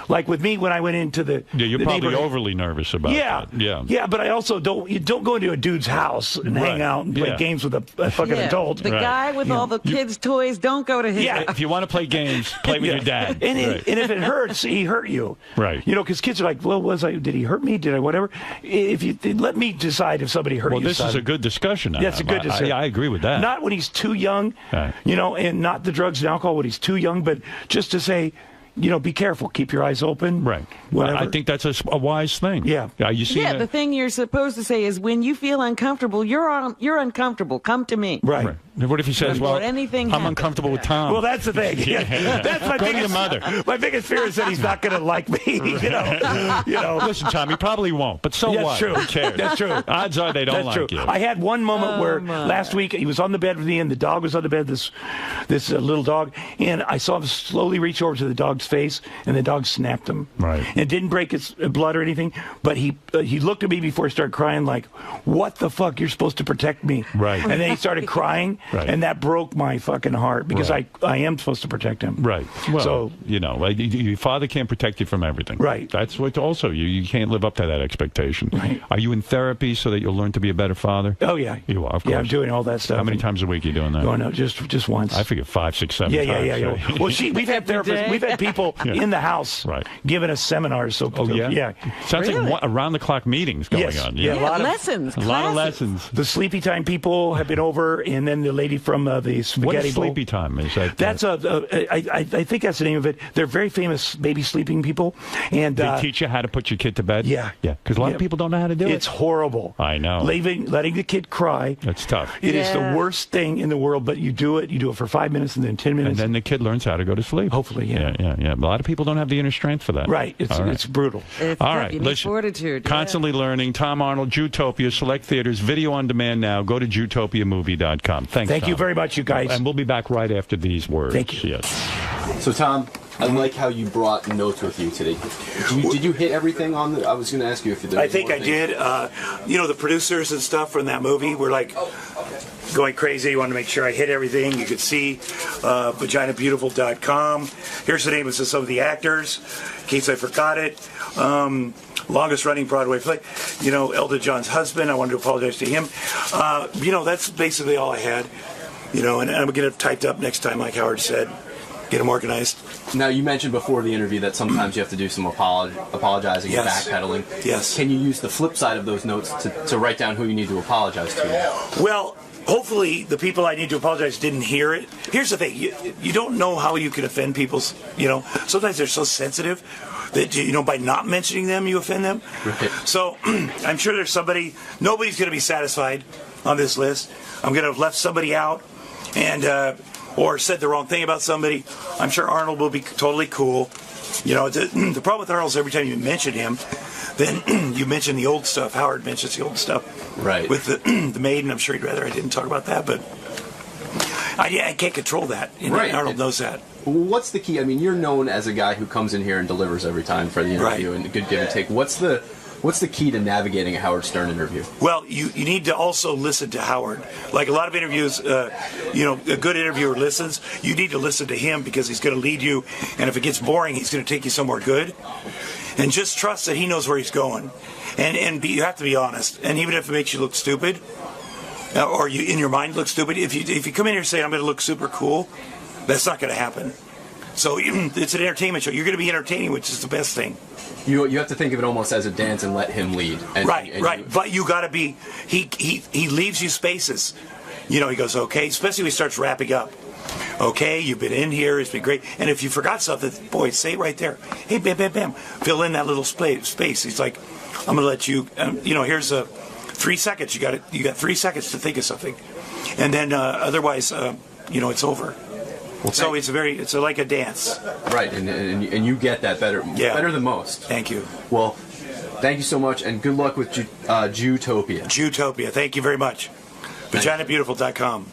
S25: like with me when I went into the
S24: you're
S25: the
S24: probably overly nervous about that.
S25: Yeah, but I also don't go into a dude's house and hang out and play games with a fucking adult.
S14: The guy with all the kids' toys, don't go to his house.
S24: If you want to play games, play with your dad.
S25: And if it hurts, he hurt you.
S24: Right.
S25: Because kids are like, well, did he hurt me? Did I whatever? If you let me decide if somebody hurt you.
S24: Well, this is a good discussion.
S25: That's a good discussion.
S24: I agree with that.
S25: Not when he's too young, and not the drugs and alcohol when he's too young, but just to say, be careful. Keep your eyes open.
S24: Right.
S25: Whatever.
S24: I think that's a wise thing.
S25: Yeah.
S24: You see
S14: the thing you're supposed to say is when you feel uncomfortable, you're uncomfortable. Come to me.
S25: Right.
S24: What if he says,
S14: Before anything
S24: I'm
S14: happens.
S24: uncomfortable with Tom?
S25: Well, that's the thing. That's my
S24: Go
S25: biggest,
S24: to your mother.
S25: My biggest fear is that he's not going to like me.
S24: Listen, Tom, he probably won't. But so
S25: That's
S24: what?
S25: true.
S24: Who cares?
S25: That's true.
S24: Odds are they don't
S25: That's
S24: like
S25: true.
S24: you.
S25: I had one moment where last week he was on the bed with me, and the dog was on the bed. This little dog, and I saw him slowly reach over to the dog's face, and the dog snapped him.
S24: Right.
S25: And it didn't break its blood or anything, but he looked at me before he started crying, like, "What the fuck? You're supposed to protect me."
S24: Right.
S25: And then he started crying, and that broke my fucking heart because I am supposed to protect him.
S24: Right. Well,
S25: so
S24: your father can't protect you from everything.
S25: Right.
S24: That's what also you can't live up to that expectation.
S25: Right.
S24: Are you in therapy so that you'll learn to be a better father?
S25: Oh yeah.
S24: You are, of course.
S25: Yeah, I'm doing all that stuff.
S24: How many times a week are you doing that?
S25: Oh no, just once.
S24: I figure 5, 6, 7 times.
S25: Yeah. Well, we've had therapists, we've had people in the house giving us seminars. So yeah.
S24: Sounds like around the clock meetings going on.
S25: Yeah, a lot of
S14: lessons.
S24: A lot of lessons.
S25: The Sleepy Time people have been over, and then the lady from the Spaghetti
S24: What is
S25: Bowl.
S24: Sleepy Time? Is that?
S25: That's I think that's the name of it. They're very famous baby sleeping people, and
S24: they teach you how to put your kid to bed.
S25: Yeah.
S24: Because a lot of people don't know how to do it.
S25: It's horrible.
S24: I know.
S25: Letting the kid cry.
S24: It's tough.
S25: It is the worst thing in the world. But you do it. You do it for 5 minutes, and then 10 minutes,
S24: and then the kid learns how to go to sleep.
S25: Hopefully, yeah.
S24: A lot of people don't have the inner strength for that.
S25: Right. It's brutal.
S14: It's
S24: all
S14: tough.
S24: right.
S14: You need fortitude.
S24: Constantly learning. Tom Arnold, Zootopia, select theaters, video on demand now. Go to ZootopiaMovie.com. Thanks.
S25: Thank you very much, you guys.
S24: And we'll be back right after these words.
S25: Thank you.
S24: Yes.
S22: So, Tom, I like how you brought notes with you today. Did you hit everything on the... I was going to ask you if you did.
S25: I think I did. The producers and stuff from that movie were like going crazy. I wanted to make sure I hit everything. You could see vaginabeautiful.com. Here's the name of some of the actors, in case I forgot it. Longest running Broadway play. Elton John's husband. I wanted to apologize to him. That's basically all I had. And I'm going to get it typed up next time, like Howard said.
S23: get them organized.
S22: Now, you mentioned before the interview that sometimes you have to do some apologizing
S23: Yes.
S22: and backpedaling.
S23: Yes.
S22: Can you use the flip side of those notes to write down who you need to apologize to?
S23: Well, hopefully the people I need to apologize didn't hear it. Here's the thing. You don't know how you can offend people's, sometimes they're so sensitive that, by not mentioning them, you offend them.
S22: Right.
S23: So I'm sure there's nobody's going to be satisfied on this list. I'm going to have left somebody out and or said the wrong thing about somebody. I'm sure Arnold will be totally cool. The problem with Arnold is every time you mention him, then you mention the old stuff. Howard mentions the old stuff.
S22: Right.
S23: With the maiden, I'm sure he'd rather I didn't talk about that, but I can't control that.
S22: Right.
S23: Arnold knows that.
S22: What's the key? I mean, you're known as a guy who comes in here and delivers every time for the interview and a good give and take. What's the key to navigating a Howard Stern interview?
S23: Well, you need to also listen to Howard. Like a lot of interviews, a good interviewer listens. You need to listen to him because he's going to lead you. And if it gets boring, he's going to take you somewhere good. And just trust that he knows where he's going. And you have to be honest. And even if it makes you look stupid, or you in your mind look stupid, if you come in here and say, I'm going to look super cool, that's not going to happen. So it's an entertainment show. You're going to be entertaining, which is the best thing.
S22: You have to think of it almost as a dance and let him lead.
S23: Right. But you got to be. He leaves you spaces. He goes, okay, especially when he starts wrapping up. Okay, you've been in here. It's been great. And if you forgot something, boy, say it right there. Hey, bam, bam, bam. Fill in that little space. He's like, I'm going to let you. Here's 3 seconds. You got 3 seconds to think of something, and then otherwise, it's over. Well, so it's like a dance.
S22: Right, and you get that better than most.
S23: Thank you.
S22: Well, thank you so much, and good luck with Jewtopia.
S23: Jewtopia, thank you very much. VaginaBeautiful.com.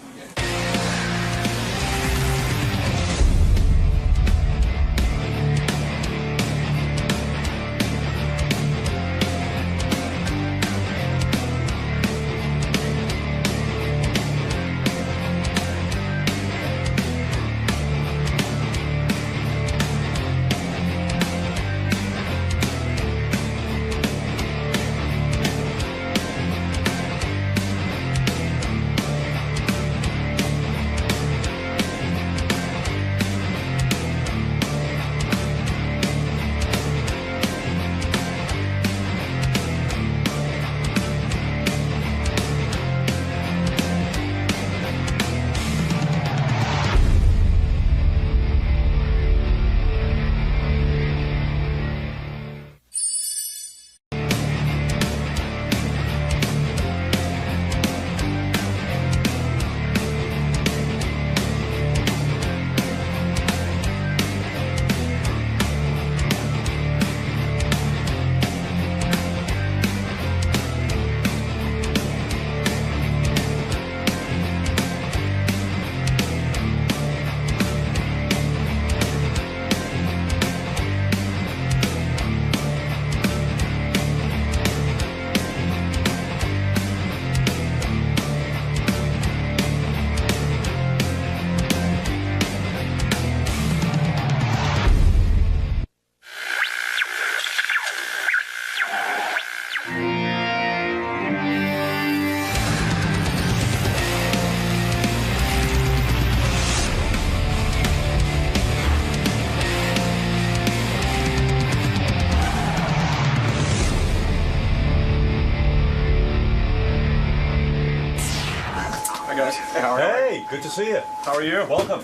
S10: Hey, good to see you. How are you? Welcome.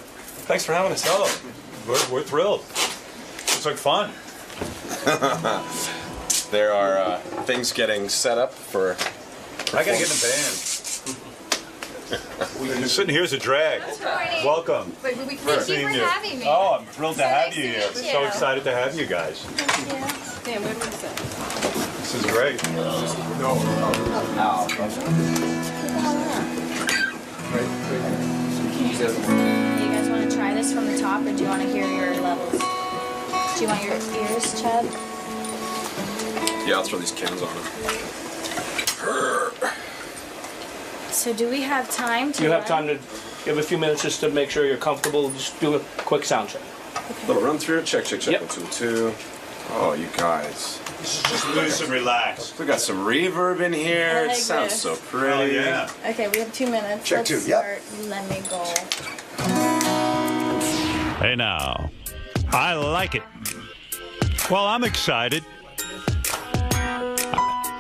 S10: Thanks for having us. Oh, we're thrilled. Looks like fun.
S11: There are things getting set up for.
S10: I gotta get in the band. Sitting here is a drag. Welcome.
S13: Thank you
S10: for
S13: having me.
S10: Oh, I'm thrilled to have you here.
S13: meet you.
S10: So excited to have you guys.
S13: Damn, where was it?
S10: This is great.
S13: You guys want to try this from the top, or do you want to hear your levels? Do you want your ears, Chad?
S11: Yeah, I'll throw these cans on them.
S13: So do we have time to...
S15: You have time to give a few minutes just to make sure you're comfortable. Just do a quick sound check.
S11: Little run through. Check.
S15: Yep.
S11: 1, 2, 2. Oh, you guys.
S10: Just loose and relax.
S11: We got some reverb in here.
S13: I
S11: It
S13: like
S11: sounds
S13: this.
S11: so pretty.
S10: Oh, yeah.
S13: Okay, we have 2 minutes.
S11: Check
S13: Let's
S11: 2,
S13: start.
S11: yep.
S13: Let me go.
S24: Hey, now. I like it. Well, I'm excited.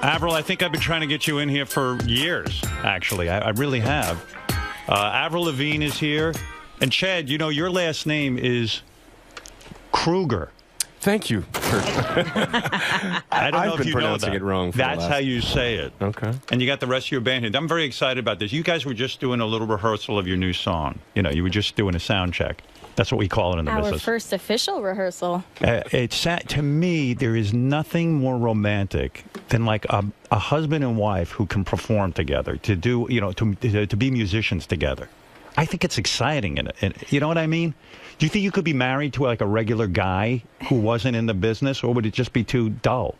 S24: Avril, I think I've been trying to get you in here for years, actually. I really have. Avril Lavigne is here. And Chad, you know, your last name is Kruger.
S16: Thank you.
S24: I don't know if you
S16: pronouncing
S24: know that.
S16: it wrong.
S24: That's how you say it.
S16: Okay.
S24: And you got the rest of your band here. I'm very excited about this. You guys were just doing a little rehearsal of your new song. You know, you were just doing a sound check. That's what we call it in the
S13: Our
S24: business.
S13: first official rehearsal.
S24: To me, there is nothing more romantic than like a husband and wife who can perform together, to do, you know, to be musicians together. I think it's exciting, and you know what I mean? Do you think you could be married to like a regular guy who wasn't in the business, or would it just be too dull?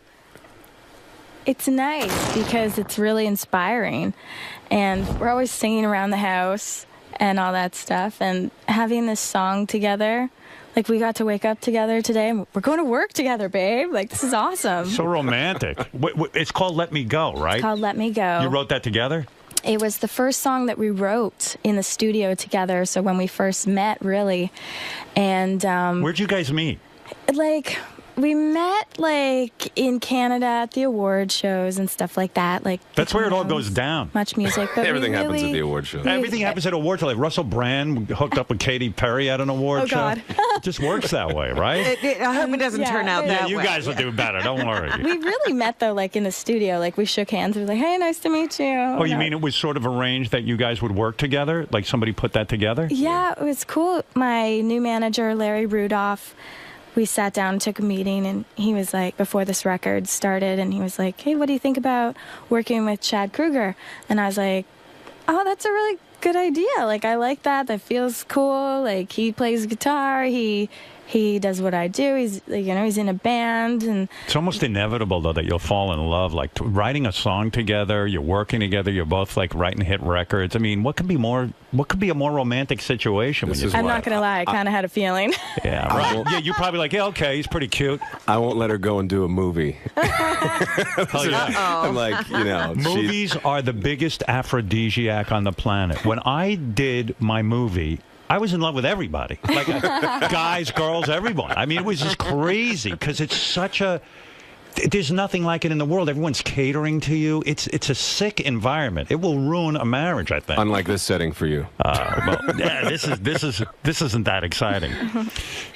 S13: It's nice because it's really inspiring, and we're always singing around the house and all that stuff, and having this song together. Like, we got to wake up together today, and we're going to work together, babe. Like, this is awesome.
S24: So romantic. It's called Let Me Go, right?
S13: It's called Let Me Go.
S24: You wrote that together?
S13: It was the first song that we wrote in the studio together, so when we first met, really. And
S24: where'd you guys meet?
S13: Like, we met, like, in Canada at the award shows and stuff like that. Like,
S24: That's where it all goes down.
S13: much music. But
S16: Everything
S13: we
S16: happens
S13: really,
S16: at the award show.
S24: Everything happens at award show. Like Russell Brand hooked up with Katy Perry at an award show.
S13: God.
S24: It just works that way, right?
S14: I hope it doesn't turn out that way.
S24: You guys will do better. Don't worry.
S13: We really met, though, like, in the studio. Like, we shook hands. We were like, hey, nice to meet you.
S24: Oh, you mean it was sort of arranged that you guys would work together? Like somebody put that together?
S13: Yeah, it was cool. My new manager, Larry Rudolph, we sat down and took a meeting, and he was like, before this record started, and he was like, hey, what do you think about working with Chad Kruger? And I was like, oh, that's a really good idea. Like, I like that. That feels cool. Like, he plays guitar. He does what I do. He's, you know, he's in a band, and
S24: It's almost inevitable, though, that you'll fall in love. Like writing a song together, you're working together, you're both like writing hit records. I mean, what could be a more romantic situation?
S13: I'm not going to lie, I kind of had a feeling.
S24: Yeah, right. Yeah, you're probably like, yeah, okay, he's pretty cute.
S16: I won't let her go and do a movie.
S24: Oh, yeah.
S16: I'm like, you know.
S24: Movies are the biggest aphrodisiac on the planet. When I did my movie, I was in love with everybody, like guys, girls, everyone. I mean, it was just crazy because it's such a. There's nothing like it in the world. Everyone's catering to you. It's a sick environment. It will ruin a marriage, I think.
S16: Unlike this setting for you.
S24: Well, yeah, this isn't that exciting.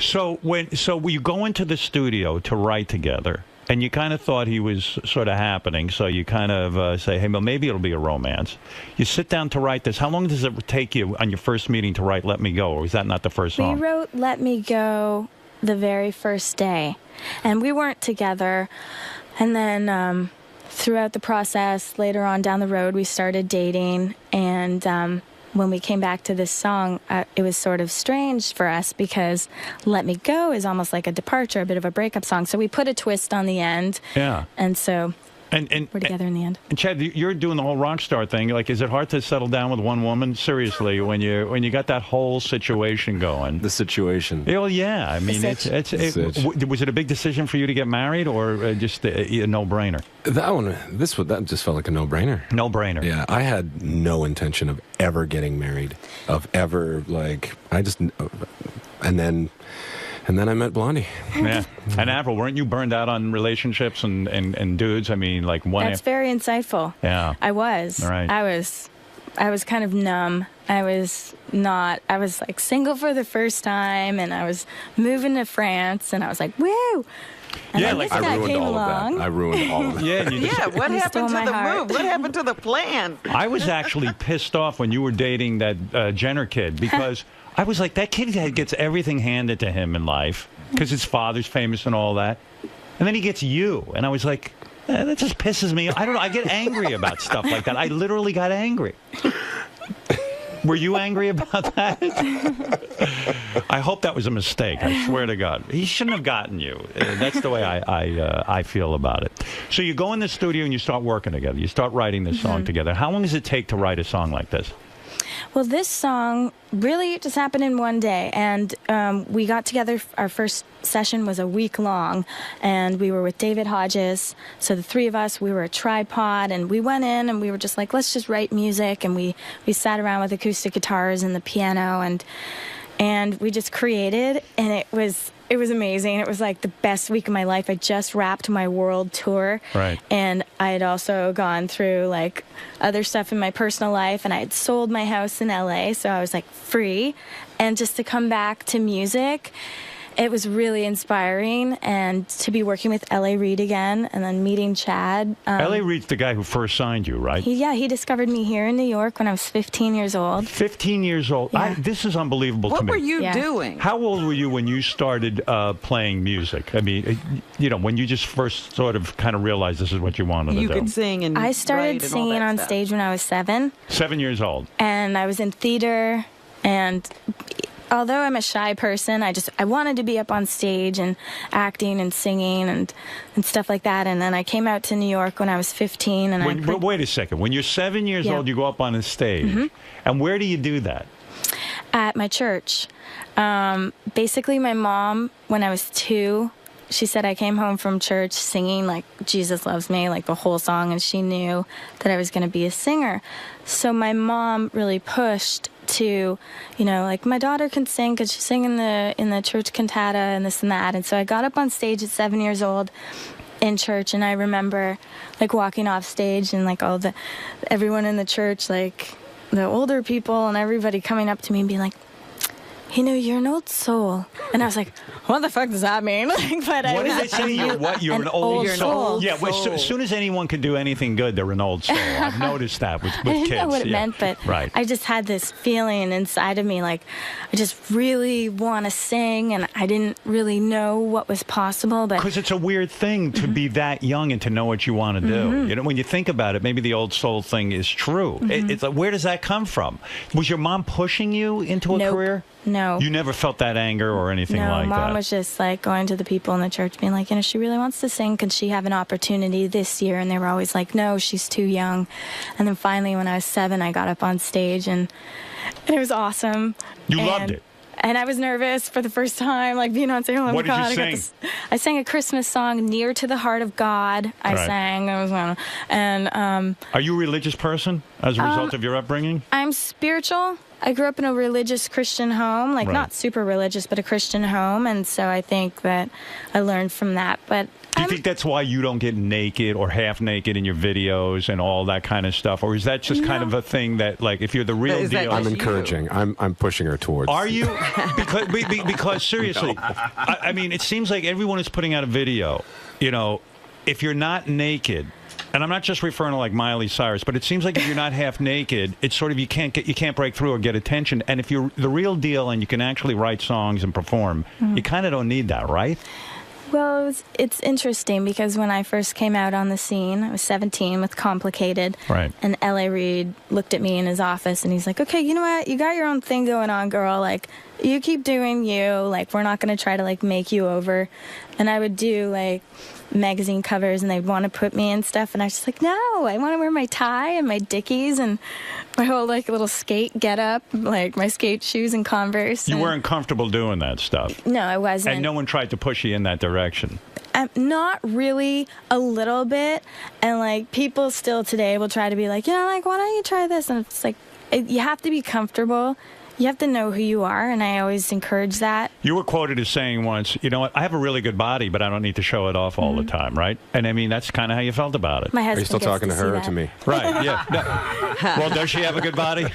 S24: So you go into the studio to write together, and you kind of thought he was sort of happening. So you kind of say, hey, well, maybe it'll be a romance. You sit down to write this. How long does it take you on your first meeting to write Let Me Go? Or is that not the first song?
S13: We wrote Let Me Go the very first day, and we weren't together. And then throughout the process, later on down the road, we started dating, and when we came back to this song, it was sort of strange for us because Let Me Go is almost like a departure, a bit of a breakup song. So we put a twist on the end.
S24: Yeah.
S13: And so
S24: and
S13: we're together in the end.
S24: And Chad, you're doing the whole rock star thing. Like, is it hard to settle down with one woman? Seriously, when you got that whole situation going.
S16: The situation.
S24: Well, yeah. I mean, was it a big decision for you to get married, or just a no-brainer?
S16: That just felt like a no-brainer.
S24: No-brainer.
S16: Yeah, I had no intention of ever getting married, and then I met Blondie.
S24: Yeah. And Avril, weren't you burned out on relationships and dudes? I mean, like one.
S13: That's very insightful.
S24: Yeah.
S13: I was.
S24: Right.
S13: I was kind of numb. I was like single for the first time, and I was moving to France, and I was like, woo! And
S24: yeah,
S13: then
S24: like
S13: this guy
S16: I ruined
S13: came
S16: all
S13: along.
S16: of that. I ruined all of that.
S24: Yeah,
S14: what happened to
S13: my
S14: the
S13: heart.
S14: move? What happened to the plan?
S24: I was actually pissed off when you were dating that Jenner kid, because I was like, that kid gets everything handed to him in life because his father's famous and all that. And then he gets you. And I was like, that just pisses me off. I don't know. I get angry about stuff like that. I literally got angry. Were you angry about that? I hope that was a mistake. I swear to God. He shouldn't have gotten you. That's the way I feel about it. So you go in the studio and you start working together. You start writing this song together. How long does it take to write a song like this?
S13: Well, this song really just happened in one day, and we got together. Our first session was a week long, and we were with David Hodges. So the three of us, we were a tripod, and we went in and we were just like, let's just write music. And we sat around with acoustic guitars and the piano, and we just created, and it was amazing. It was like the best week of my life. I just wrapped my world tour.
S24: Right.
S13: And I had also gone through like other stuff in my personal life, and I had sold my house in LA, so I was like free. And just to come back to music, it was really inspiring, and to be working with L.A. Reid again, and then meeting Chad.
S24: L.A. Reid's the guy who first signed you, right?
S13: He discovered me here in New York when I was 15 years old.
S24: 15 years old.
S13: Yeah.
S24: This is unbelievable to me.
S14: What were you doing?
S24: How old were you when you started playing music? I mean, when you just first sort of kind of realized this is what you wanted to do.
S14: You could sing and
S13: I started singing on stage when I was 7.
S24: 7 years old.
S13: And I was in theater, and although I'm a shy person, I wanted to be up on stage and acting and singing and stuff like that. And then I came out to New York when I was 15. And
S24: wait a second. When you're 7 years old, you go up on a stage.
S13: Mm-hmm.
S24: And where do you do that?
S13: At my church. Basically, my mom, when I was 2, she said I came home from church singing like Jesus Loves Me, like the whole song, and she knew that I was going to be a singer. So my mom really pushed to, like my daughter can sing because she sang in the church cantata and this and that. And so I got up on stage at 7 years old in church, and I remember like walking off stage and like everyone in the church, like the older people and everybody coming up to me and being like, you're an old soul. And I was like, what the fuck does that mean?
S24: What did they say? You're an old soul? Yeah, as soon as anyone can do anything good, they're an old soul. I've noticed that with kids.
S13: I didn't know what it meant, but
S24: right.
S13: I just had this feeling inside of me, like I just really want to sing, and I didn't really know what was possible.
S24: Because it's a weird thing to be that young and to know what you want to do. When you think about it, maybe the old soul thing is true. It's like, where does that come from? Was your mom pushing you into a career?
S13: No.
S24: You never felt that anger or anything like that?
S13: No, Mom was just like going to the people in the church being like, she really wants to sing. Could she have an opportunity this year? And they were always like, no, she's too young. And then finally when I was 7, I got up on stage, and it was awesome.
S24: You loved it?
S13: And I was nervous for the first time, like being on stage. Oh
S24: what
S13: my God,
S24: did you sing?
S13: I sang a Christmas song, Near to the Heart of God. I sang. It was one. And
S24: are you a religious person as a result of your upbringing?
S13: I'm spiritual. I grew up in a religious Christian home, like not super religious, but a Christian home. And so I think that I learned from that. But
S24: do you think that's why you don't get naked or half naked in your videos and all that kind of stuff? Or is that just kind of a thing that, like, if you're the real deal?
S16: I'm encouraging. I'm pushing her towards.
S24: Are you? Because seriously, I mean, it seems like everyone is putting out a video. If you're not naked, and I'm not just referring to like Miley Cyrus, but it seems like if you're not half naked, it's sort of you can't break through or get attention. And if you're the real deal and you can actually write songs and perform, you kind of don't need that, right?
S13: Well, it's interesting because when I first came out on the scene, I was 17 with Complicated.
S24: Right.
S13: And L.A. Reid looked at me in his office and he's like, okay, you know what? You got your own thing going on, girl. Like, you keep doing you. Like, we're not going to try to, like, make you over. And I would do, like, magazine covers and they'd want to put me in stuff. And I was just like, no, I want to wear my tie and my Dickies and my whole, like, little skate get-up, like my skate shoes and Converse.
S24: You weren't comfortable doing that stuff.
S13: No, I wasn't.
S24: And no one tried to push you in that direction.
S13: Not really, a little bit. And, like, people still today will try to be like, like, why don't you try this? And it's like, you have to be comfortable. You have to know who you are, and I always encourage that.
S24: You were quoted as saying once, you know what, I have a really good body, but I don't need to show it off all the time, right? And, I mean, that's kind of how you felt about it.
S13: My husband
S16: Are you still talking to her or to me?
S24: Right, yeah. No. Well, does she have a good body?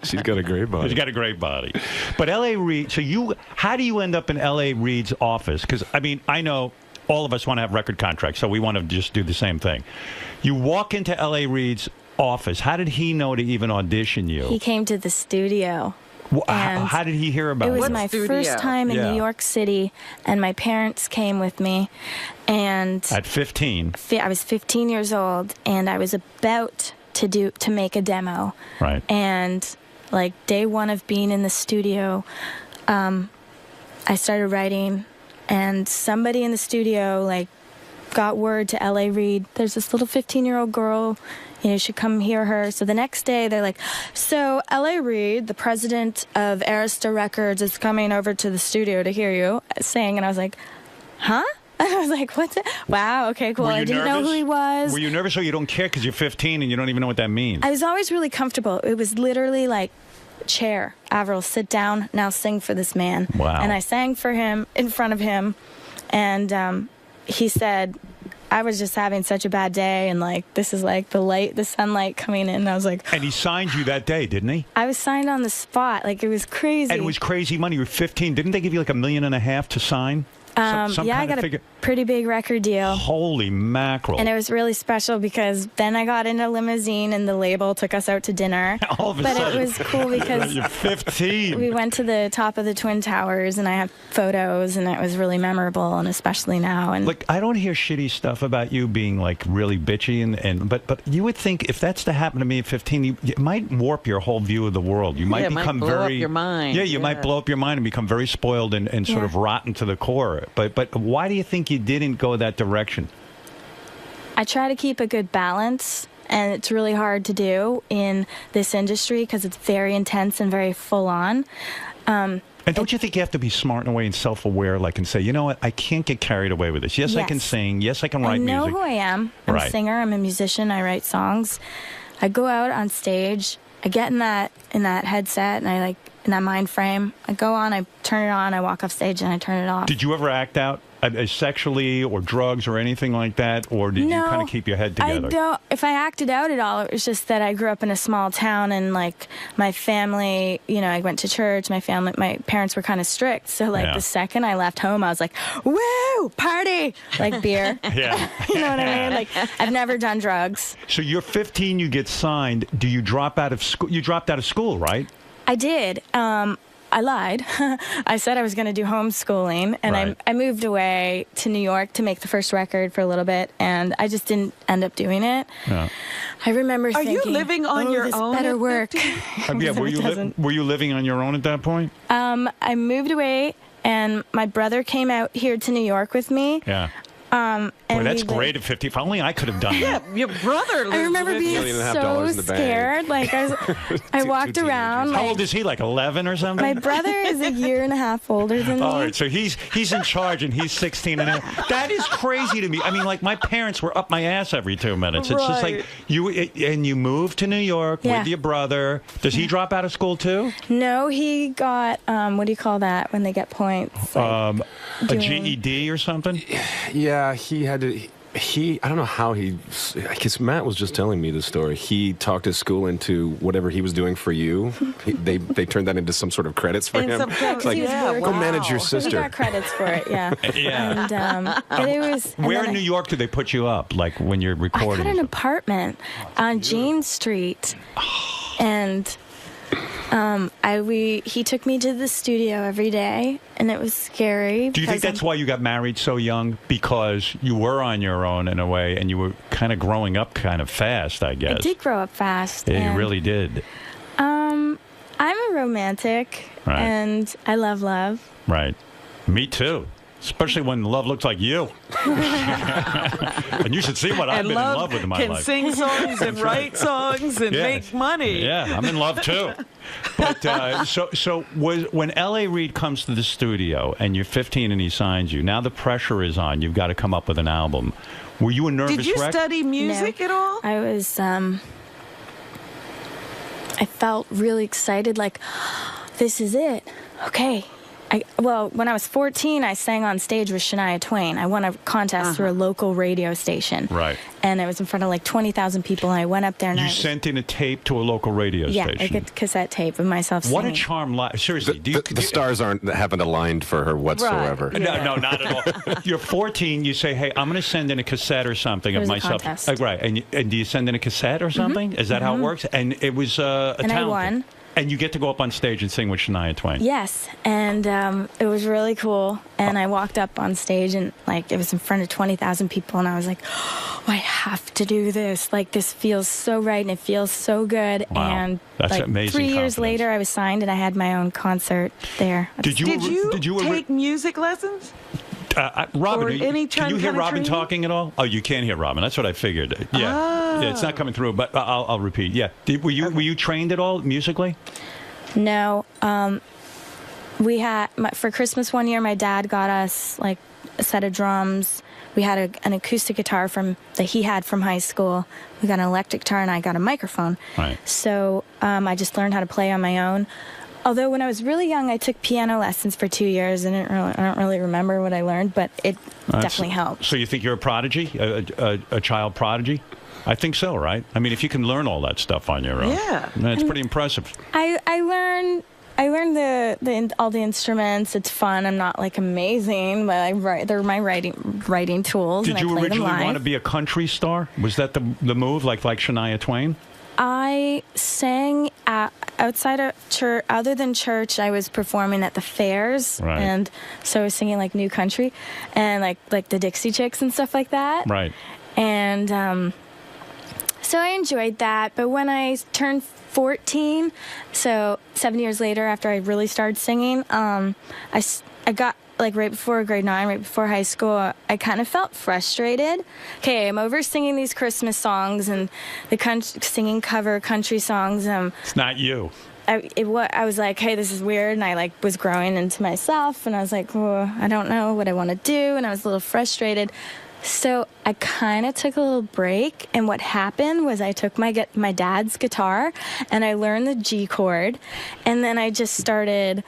S16: She's got a great body.
S24: She's got a great body. But L.A. Reid, so how do you end up in L.A. Reid's office? Because, I mean, I know all of us want to have record contracts, so we want to just do the same thing. You walk into L.A. Reid's office. How did he know to even audition you?
S13: He came to the studio.
S24: How did he hear about it?
S13: It was my first time in New York City, and my parents came with me. And
S24: at 15?
S13: I was 15 years old, and I was about to make a demo.
S24: Right.
S13: And, like, day one of being in the studio, I started writing, and somebody in the studio, like, got word to L.A. Reid, there's this little 15-year-old girl, you should come hear her. So the next day, they're like, so L.A. Reid, the president of Arista Records, is coming over to the studio to hear you sing. And I was like, huh? I was like, what's it? Wow, okay, cool. I didn't know who he was.
S24: Were you nervous or you don't care because you're 15 and you don't even know what that means?
S13: I was always really comfortable. It was literally like chair. Avril, sit down, now sing for this man.
S24: Wow.
S13: And I sang for him in front of him, and he said, I was just having such a bad day, and like this is like the sunlight coming in. And I was like,
S24: And he signed you that day, didn't he?
S13: I was signed on the spot. Like, it was crazy.
S24: And it was crazy money. You were 15. Didn't they give you like $1.5 million to sign? Some
S13: yeah, I
S24: kind of
S13: got a pretty big record deal.
S24: Holy mackerel.
S13: And it was really special because then I got in a limousine and the label took us out to dinner.
S24: All of a
S13: but
S24: sudden.
S13: it was cool because
S24: You're 15.
S13: we went to the top of the Twin Towers and I have photos, and it was really memorable, and especially now. And
S24: Look, I don't hear shitty stuff about you being like really bitchy, but you would think if that's to happen to me at 15, it might warp your whole view of the world. You might
S14: it
S24: become
S14: might blow
S24: very
S14: up your mind.
S24: Yeah, you might blow up your mind and become very spoiled and sort of rotten to the core. But why do you think you didn't go that direction?
S13: I try to keep a good balance, and it's really hard to do in this industry because it's very intense and very full on.
S24: And don't you think you have to be smart in a way and self-aware, like, and say, you know what, I can't get carried away with this. Yes, I can sing. Yes, I can write music.
S13: I know who I am. I'm a
S24: Right.
S13: singer. I'm a musician. I write songs. I go out on stage. I get in that headset, and I like in that mind frame. I go on. I turn it on. I walk off stage, and I turn it off.
S24: Did you ever act out sexually or drugs or anything like that, or did you kind of keep your head together?
S13: I don't. If I acted out at all, it was just that I grew up in a small town, and like my family, I went to church. My parents were kind of strict, so like the second I left home, I was like, "Woo, party!" Like beer.
S24: Yeah.
S13: You know what I mean? Like, I've never done drugs.
S24: So you're 15. You get signed. Do you drop out of school? You dropped out of school, right?
S13: I did. I lied. I said I was going to do homeschooling, and I moved away to New York to make the first record for a little bit, and I just didn't end up doing it.
S24: Yeah.
S13: I remember
S14: Are
S13: thinking,
S14: you living on your
S13: this
S14: own?
S13: better work.
S24: Were you living on your own at that point?
S13: I moved away, and my brother came out here to New York with me.
S24: Yeah.
S13: And
S24: Boy, that's great at 50. If only I could have done that.
S14: Your brother lives
S13: I remember
S14: with
S13: being
S14: you.
S13: so scared. Like, I walked around.
S24: How old is he? Like 11 or something?
S13: My brother is a year and a half older than me.
S24: All right, so he's in charge and he's 16 and a half. That is crazy to me. I mean, like, my parents were up my ass every 2 minutes. It's just like you moved to New York with your brother. Does he drop out of school too?
S13: No, he got what do you call that when they get points?
S24: Like a GED or something?
S16: Yeah, he had to. I don't know how I guess Matt was just telling me the story. He talked his school into whatever he was doing for you. They turned that into some sort of credits for him. It's like, go manage your sister.
S13: He got credits for it, yeah.
S24: Yeah.
S13: And it was.
S24: Where in New York do they put you up? Like when you're recording?
S13: I got an apartment on Jane Street, and he took me to the studio every day, and it was scary.
S24: Do you think that's why you got married so young? Because you were on your own in a way, and you were kind of growing up kind of fast, I guess.
S13: I did grow up fast.
S24: Yeah, you really did.
S13: I'm a romantic, and I love love.
S24: Right. Me too. Especially when love looks like you. And you should see what I've been in love with in my life.
S14: Can sing songs and write songs and make money.
S24: Yeah, I'm in love too. But so when L.A. Reid comes to the studio and you're 15 and he signs you, now the pressure is on. You've got to come up with an album. Were you a nervous wreck?
S14: Did you study music at all?
S13: I was. I felt really excited. Like, this is it. Okay. When I was 14, I sang on stage with Shania Twain. I won a contest through a local radio station.
S24: Right.
S13: And it was in front of like 20,000 people, and I went up there and
S24: You sent in a tape to a local radio station.
S13: Yeah, like a cassette tape of myself singing.
S24: What a charm. Seriously.
S16: The stars haven't aligned for her whatsoever.
S24: Right. No, not at all. You're 14, you say, hey, I'm going to send in a cassette or something of myself. Right. And do you send in a cassette or something? Is that how it works? And it was a talent.
S13: I won.
S24: And you get to go up on stage and sing with Shania Twain.
S13: Yes, and it was really cool. And I walked up on stage, and like it was in front of 20,000 people, and I was like, oh, I have to do this. Like, this feels so right, and it feels so good.
S24: Wow.
S13: And
S24: that's
S13: like
S24: amazing.
S13: 3 years later, I was signed, and I had my own concert there.
S14: Did you take music lessons?
S24: Robin, can you hear Robin
S14: training?
S24: talking at all? Oh, you can't hear Robin. That's what I figured. Yeah, it's not coming through. But I'll repeat. Yeah, were you trained at all musically?
S13: No. We had for Christmas one year. My dad got us like a set of drums. We had an acoustic guitar that he had from high school. We got an electric guitar, and I got a microphone.
S24: Right.
S13: So I just learned how to play on my own. Although when I was really young, I took piano lessons for 2 years. I don't really remember what I learned, but it definitely helped.
S24: So you think you're a prodigy, a child prodigy? I think so, right? I mean, if you can learn all that stuff on your own, that's pretty impressive.
S13: I learned all the instruments. It's fun. I'm not like amazing, but they're my writing tools.
S24: Did
S13: and
S24: you
S13: I play them
S24: originally
S13: live.
S24: want to be a country star? Was that the move, like Shania Twain?
S13: I sang outside of church. Other than church, I was performing at the fairs,
S24: Right.
S13: and so I was singing like new country and like the Dixie Chicks and stuff like that.
S24: Right.
S13: And so I enjoyed that. But when I turned 14, so 7 years later after I really started singing, I got, like right before grade 9, right before high school, I kind of felt frustrated. Okay, I'm over singing these Christmas songs and singing cover country songs.
S24: It's not you.
S13: I was like, hey, this is weird, and I was growing into myself, and I was like, oh, I don't know what I want to do, and I was a little frustrated. So I kind of took a little break, and what happened was I took my dad's guitar, and I learned the G chord, and then I just started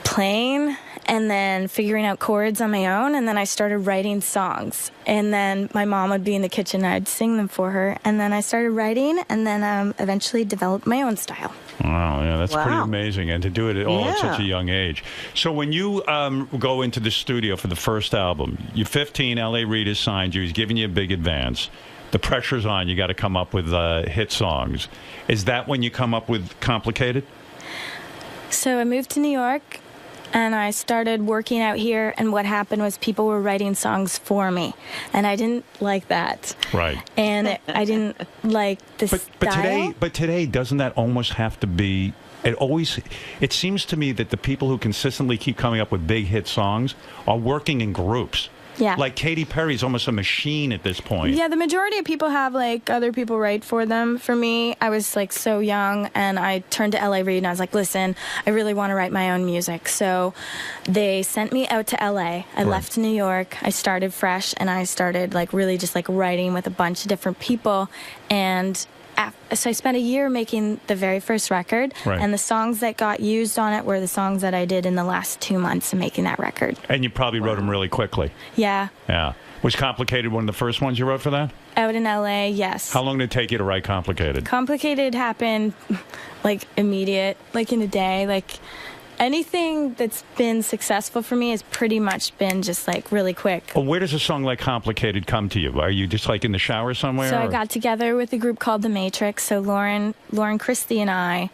S13: playing and then figuring out chords on my own, and then I started writing songs. And then my mom would be in the kitchen, and I'd sing them for her, and then I started writing, and then eventually developed my own style.
S24: Wow, yeah, that's pretty amazing, and to do it all at such a young age. So when you go into the studio for the first album, you're 15, L.A. Reid has signed you, he's giving you a big advance. The pressure's on, you got to come up with hit songs. Is that when you come up with Complicated?
S13: So I moved to New York, and I started working out here, and what happened was people were writing songs for me, and I didn't like that.
S24: Right.
S13: And I didn't like the style.
S24: But today, doesn't that almost have to be... It seems to me that the people who consistently keep coming up with big hit songs are working in groups.
S13: Yeah.
S24: Like Katy Perry's almost a machine at this point.
S13: Yeah, the majority of people have other people write for them. For me, I was so young, and I turned to L.A. Reid and I was like, listen, I really want to write my own music. So they sent me out to L.A. I left New York. I started fresh, and I started really just writing with a bunch of different people. And so I spent a year making the very first record, and the songs that got used on it were the songs that I did in the last 2 months of making that record.
S24: And you probably wrote them really quickly.
S13: Yeah.
S24: Yeah. Was Complicated one of the first ones you wrote for that?
S13: Out in LA, yes.
S24: How long did it take you to write Complicated?
S13: Complicated happened immediate, in a day. Anything that's been successful for me has pretty much been just really quick.
S24: Well, where does a song like Complicated come to you? Are you just in the shower somewhere?
S13: So I got together with a group called The Matrix. So Lauren Christie and I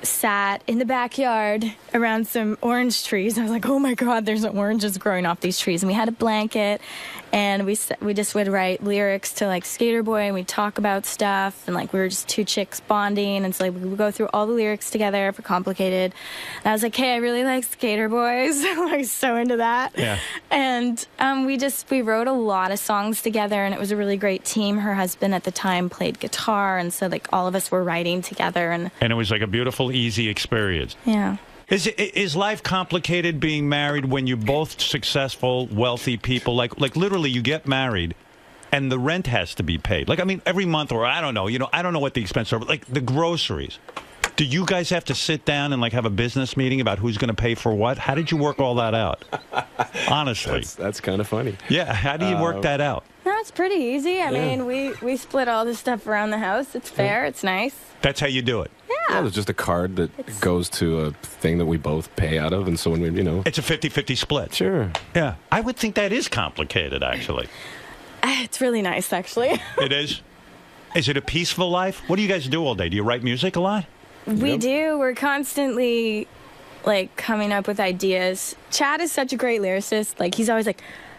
S13: sat in the backyard around some orange trees. I was like, oh my God, there's oranges growing off these trees. And we had a blanket, and we just would write lyrics to Skater Boy, and we'd talk about stuff, and we were just two chicks bonding, and so we would go through all the lyrics together for Complicated. And I was like, hey, I really like Skater Boys. I'm so into that.
S24: Yeah.
S13: And we wrote a lot of songs together, and it was a really great team. Her husband at the time played guitar, and so all of us were writing together. And
S24: it was a beautiful, easy experience.
S13: Yeah.
S24: Is life complicated being married when you're both successful, wealthy people? Literally, you get married, and the rent has to be paid. Every month, or I don't know. I don't know what the expenses are, but the groceries. Do you guys have to sit down and have a business meeting about who's going to pay for what? How did you work all that out? Honestly,
S16: that's kind of funny.
S24: Yeah, how do you work that out?
S13: No, it's pretty easy. I mean, we split all the stuff around the house. It's fair. It's nice.
S24: That's how you do it.
S16: Yeah, there's just a card that goes to a thing that we both pay out of, and so when we,
S24: It's a 50-50 split.
S16: Sure.
S24: Yeah. I would think that is complicated, actually.
S13: It's really nice, actually.
S24: It is? Is it a peaceful life? What do you guys do all day? Do you write music a lot?
S13: We do. We're constantly, coming up with ideas. Chad is such a great lyricist. He's always,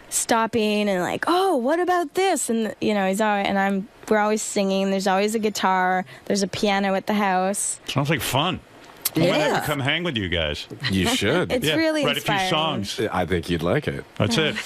S13: stopping and oh, what about this? And he's always, we're always singing. There's always a guitar. There's a piano at the house.
S24: Sounds like fun. I'm gonna have to come hang with you guys.
S16: You should.
S13: It's really
S24: write
S13: inspiring.
S24: a few songs.
S16: I think you'd like it.
S24: That's it.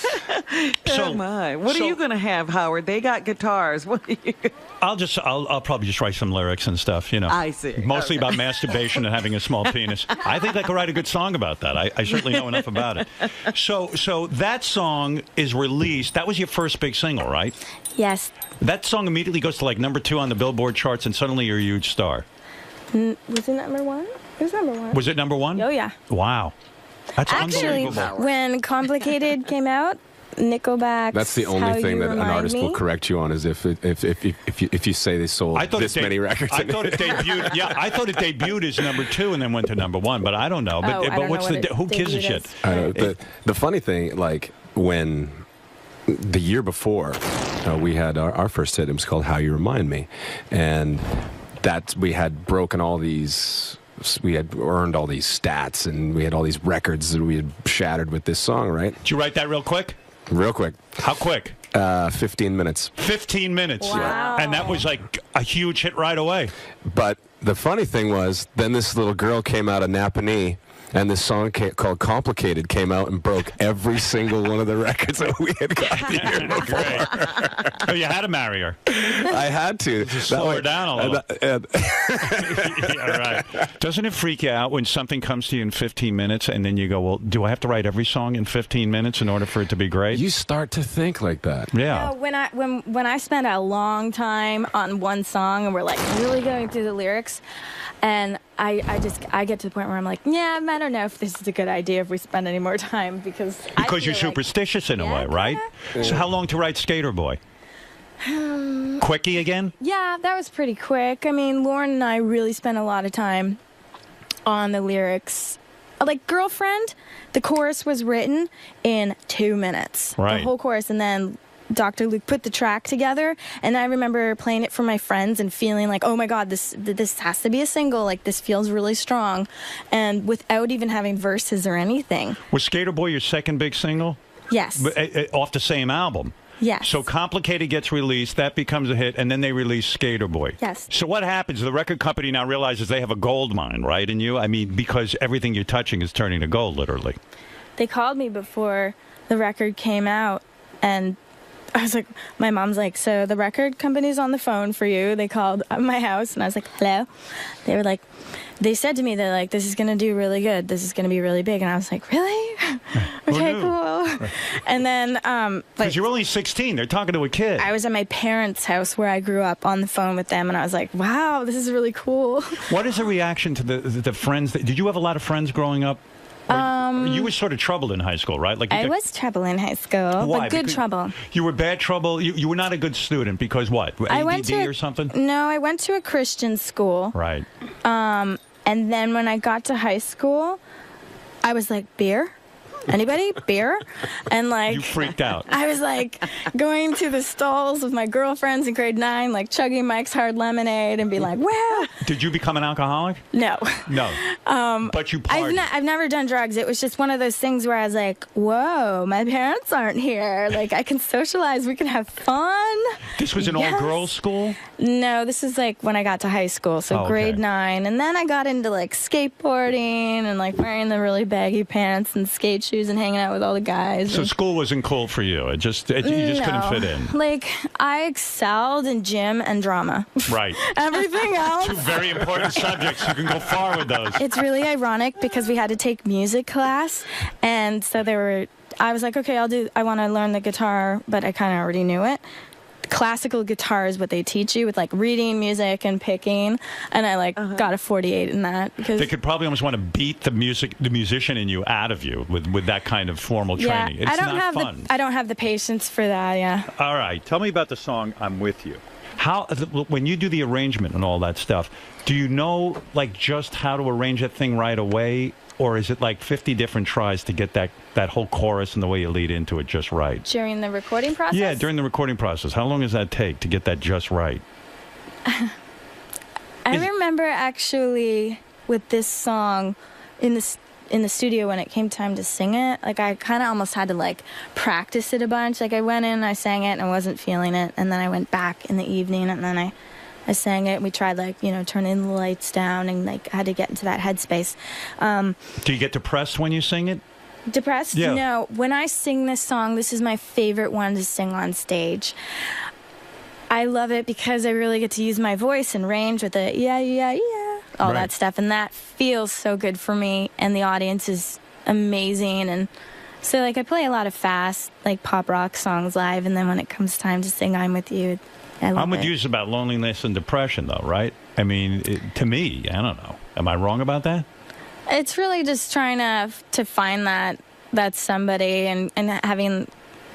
S14: Oh my! What are you going to have, Howard? They got guitars. What are you?
S24: I'll probably just write some lyrics and stuff. You know.
S14: I see.
S24: Mostly about masturbation and having a small penis. I think I could write a good song about that. I certainly know enough about it. So that song is released. That was your first big single, right?
S13: Yes.
S24: That song immediately goes to like #2 on the Billboard charts, and suddenly you're a huge star.
S13: Was it number one? It was number one.
S24: Was it number one?
S13: Oh, yeah.
S24: Wow. That's
S13: Actually,
S24: unbelievable.
S13: when Complicated came out, Nickelback.
S16: That's the only thing that an artist will correct you on is if you say they sold this many records.
S24: I thought it debuted. Yeah, I thought it debuted as #2 and then went to #1, but I don't know. But what's who gives a shit?
S16: I know. The funny thing, like when the year before we had our first hit, it was called "How You Remind Me," and that we had broken all these. We had earned all these stats, and we had all these records that we had shattered with this song, right?
S24: Did you write that real quick?
S16: Real quick.
S24: How quick?
S16: 15 minutes.
S24: 15 minutes.
S13: Wow.
S24: And that was like a huge hit right away.
S16: But the funny thing was, then this little girl came out of Napanee, and this song called Complicated came out and broke every single one of the records that we had got the year before.
S24: Oh, you had to marry her.
S16: I had to.
S24: Slow her down a little. Yeah, right. Doesn't it freak you out when something comes to you in 15 minutes and then you go, well, do I have to write every song in 15 minutes in order for it to be great?
S16: You start to think like that.
S24: Yeah.
S13: No, when I spend a long time on one song and we're like really going through the lyrics, and I get to the point where I'm like, yeah, I don't know if this is a good idea if we spend any more time because
S24: you're superstitious in a way, right? Yeah. So how long to write Skater Boy? Quickie again?
S13: Yeah, that was pretty quick. I mean, Lauren and I really spent a lot of time on the lyrics. Like Girlfriend, the chorus was written in 2 minutes.
S24: Right.
S13: The whole chorus, and then Dr. Luke put the track together, and I remember playing it for my friends and feeling like, oh my God, this has to be a single. Like, this feels really strong, and without even having verses or anything.
S24: Was Skater Boy your second big single?
S13: Yes.
S24: Off the same album?
S13: Yes.
S24: So Complicated gets released, that becomes a hit, and then they release Skater Boy.
S13: Yes.
S24: So what happens? The record company now realizes they have a gold mine, right, in you? I mean, because everything you're touching is turning to gold, literally.
S13: They called me before the record came out, and I was like, my mom's like, so the record company's on the phone for you. They called my house, and I was like, hello. They were like, they said to me, they're like, this is going to do really good. This is going to be really big. And I was like, really? Okay, cool. And then,
S24: because you're only 16. They're talking to a kid.
S13: I was at my parents' house where I grew up on the phone with them, and I was like, wow, this is really cool.
S24: What is the reaction to the friends? Did you have a lot of friends growing up? You were sort of troubled in high school, right? Like
S13: I was trouble in high school,
S24: Why?
S13: but good
S24: Because
S13: trouble.
S24: You were bad trouble? You were not a good student because what? ADD or something?
S13: No, I went to a Christian school.
S24: Right.
S13: And then when I got to high school, I was like, beer? Anybody? Beer? And like...
S24: You freaked out.
S13: I was like going to the stalls with my girlfriends in grade 9, like chugging Mike's Hard Lemonade and be like, wow.
S24: Did you become an alcoholic?
S13: No.
S24: No. But you partied.
S13: I've never done drugs. It was just one of those things where I was like, whoa, my parents aren't here. Like, I can socialize. We can have fun.
S24: This was an all-girls school?
S13: No, this is like when I got to high school, so grade 9. And then I got into like skateboarding and like wearing the really baggy pants and skate shoes and hanging out with all the guys.
S24: So school wasn't cool for you. You just couldn't fit in.
S13: Like, I excelled in gym and drama.
S24: Right.
S13: Everything else.
S24: Two very important subjects. You can go far with those.
S13: It's really ironic because we had to take music class, and so I was like, okay, I want to learn the guitar, but I kind of already knew it. Classical guitar is what they teach you with like reading music and picking, and I got a 48 in that because
S24: they could probably almost want to beat the musician in you out of you with that kind of formal training. It's not fun.
S13: I don't have the patience for that. Yeah.
S24: All right, tell me about the song "I'm With You." How, when you do the arrangement and all that stuff, do you know like just how to arrange that thing right away? Or is it like 50 different tries to get that whole chorus and the way you lead into it just right?
S13: During the recording process?
S24: Yeah, during the recording process. How long does that take to get that just right?
S13: I remember actually with this song in the studio when it came time to sing it, like I kind of almost had to like practice it a bunch. Like I went in, I sang it, and I wasn't feeling it, and then I went back in the evening, and then I I sang it. We tried, like, turning the lights down and, like, had to get into that headspace.
S24: Do you get depressed when you sing it?
S13: Depressed?
S24: Yeah.
S13: No. When I sing this song, this is my favorite one to sing on stage. I love it because I really get to use my voice and range with it. Yeah, all that stuff. And that feels so good for me. And the audience is amazing. And so, like, I play a lot of fast, like, pop rock songs live. And then when it comes time to sing I'm With You, I love
S24: I'm With You is about loneliness and depression, though, right? I mean, to me, I don't know. Am I wrong about that?
S13: It's really just trying to find that somebody and having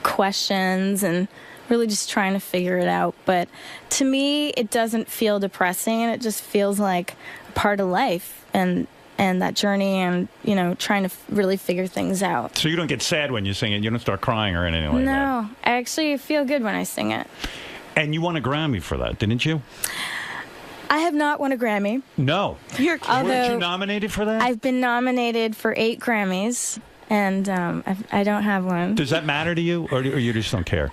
S13: questions and really just trying to figure it out. But to me, it doesn't feel depressing. It just feels like a part of life and that journey and, trying to really figure things out.
S24: So you don't get sad when you sing it? You don't start crying or anything like that?
S13: No. I actually feel good when I sing it.
S24: And you won a Grammy for that, didn't you?
S13: I have not won a Grammy.
S24: No. Weren't you nominated for that?
S13: I've been nominated for 8 Grammys, and I don't have one.
S24: Does that matter to you, or you just don't care?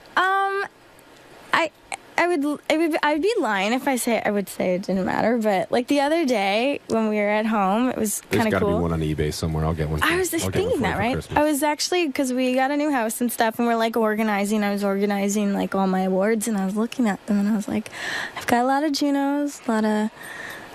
S13: I'd be lying if I would say it didn't matter. But like the other day when we were at home, it was kind of cool.
S16: There's got to be one on eBay somewhere. I'll get one.
S13: I was just thinking that, right? I was actually, because we got a new house and stuff, and we're like organizing. I was organizing like all my awards, and I was looking at them, and I was like, I've got a lot of Junos, a lot of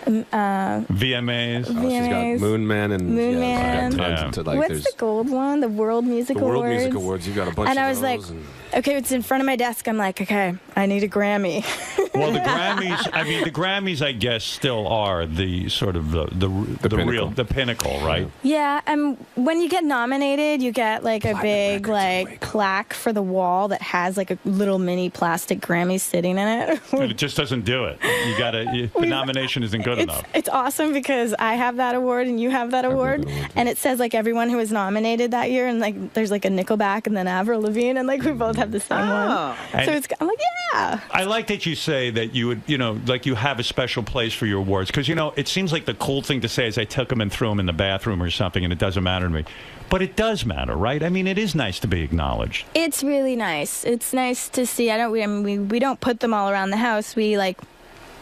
S24: VMAs.
S16: She's got Moon Man and
S13: Moon Man.
S16: What's
S13: the gold one? The World Music Awards.
S16: The World Music Awards. You've got a bunch
S13: and
S16: of
S13: I was
S16: those.
S13: like, okay, it's in front of my desk. I'm like, okay, I need a Grammy.
S24: Well, the Grammys, I guess, still are the sort of the pinnacle, right?
S13: Yeah, and when you get nominated, you get like a big plaque for the wall that has like a little mini plastic Grammy sitting in it.
S24: But it just doesn't do it. The nomination isn't good enough.
S13: It's awesome because I have that award and you have that award, and it says like everyone who was nominated that year, and like there's like a Nickelback and then Avril Lavigne, and like we both have the same one. So I'm like, yeah.
S24: I like that you say that you would, like you have a special place for your awards, because it seems like the cool thing to say is I took them and threw them in the bathroom or something, and it doesn't matter to me. But it does matter, right? I mean, it is nice to be acknowledged.
S13: It's really nice. It's nice to see. We don't put them all around the house. We like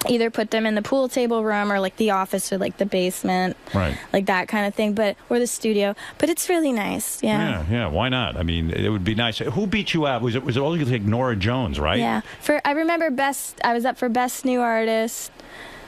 S13: either put them in the pool table room or like the office or like the basement,
S24: right?
S13: Like that kind of thing, or the studio. But it's really nice,
S24: yeah. Why not? I mean, it would be nice. Who beat you out? Was it all like Nora Jones, right?
S13: Yeah. I remember I was up for Best New Artist,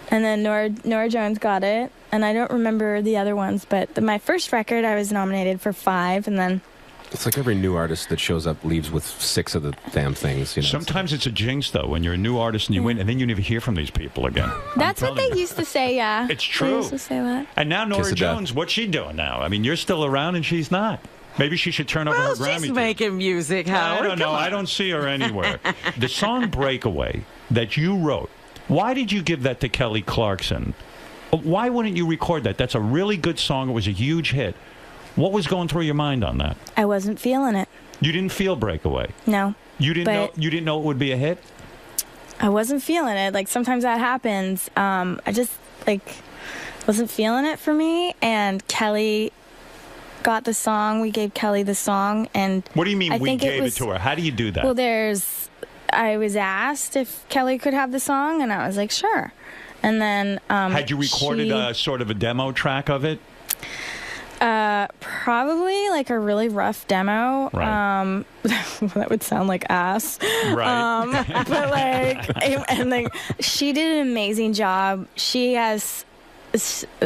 S13: and then Nora Jones got it, and I don't remember the other ones. But my first record, I was nominated for 5, and then.
S16: It's like every new artist that shows up leaves with 6 of the damn things.
S24: Sometimes it's a jinx, though, when you're a new artist and you win, and then you never hear from these people again.
S13: That's what they used to say, yeah.
S24: It's true.
S13: They used to say that.
S24: And now Nora Jones, what's she doing now? I mean, you're still around and she's not. Maybe she should turn over her Grammy.
S14: She's making music, Howard.
S24: I don't know. I don't see her anywhere. The song Breakaway that you wrote, why did you give that to Kelly Clarkson? Why wouldn't you record that? That's a really good song. It was a huge hit. What was going through your mind on that?
S13: I wasn't feeling it.
S24: You didn't feel Breakaway?
S13: No.
S24: You didn't know it would be a hit?
S13: I wasn't feeling it. Like sometimes that happens. I just wasn't feeling it for me, and Kelly got the song. We gave Kelly the song, and
S24: what do you mean we gave it to her? How do you do that?
S13: Well, I was asked if Kelly could have the song, and I was like, sure. And then
S24: had you recorded a sort of a demo track of it?
S13: Probably like a really rough demo.
S24: Right.
S13: That would sound like ass.
S24: Right.
S13: But she did an amazing job. She has.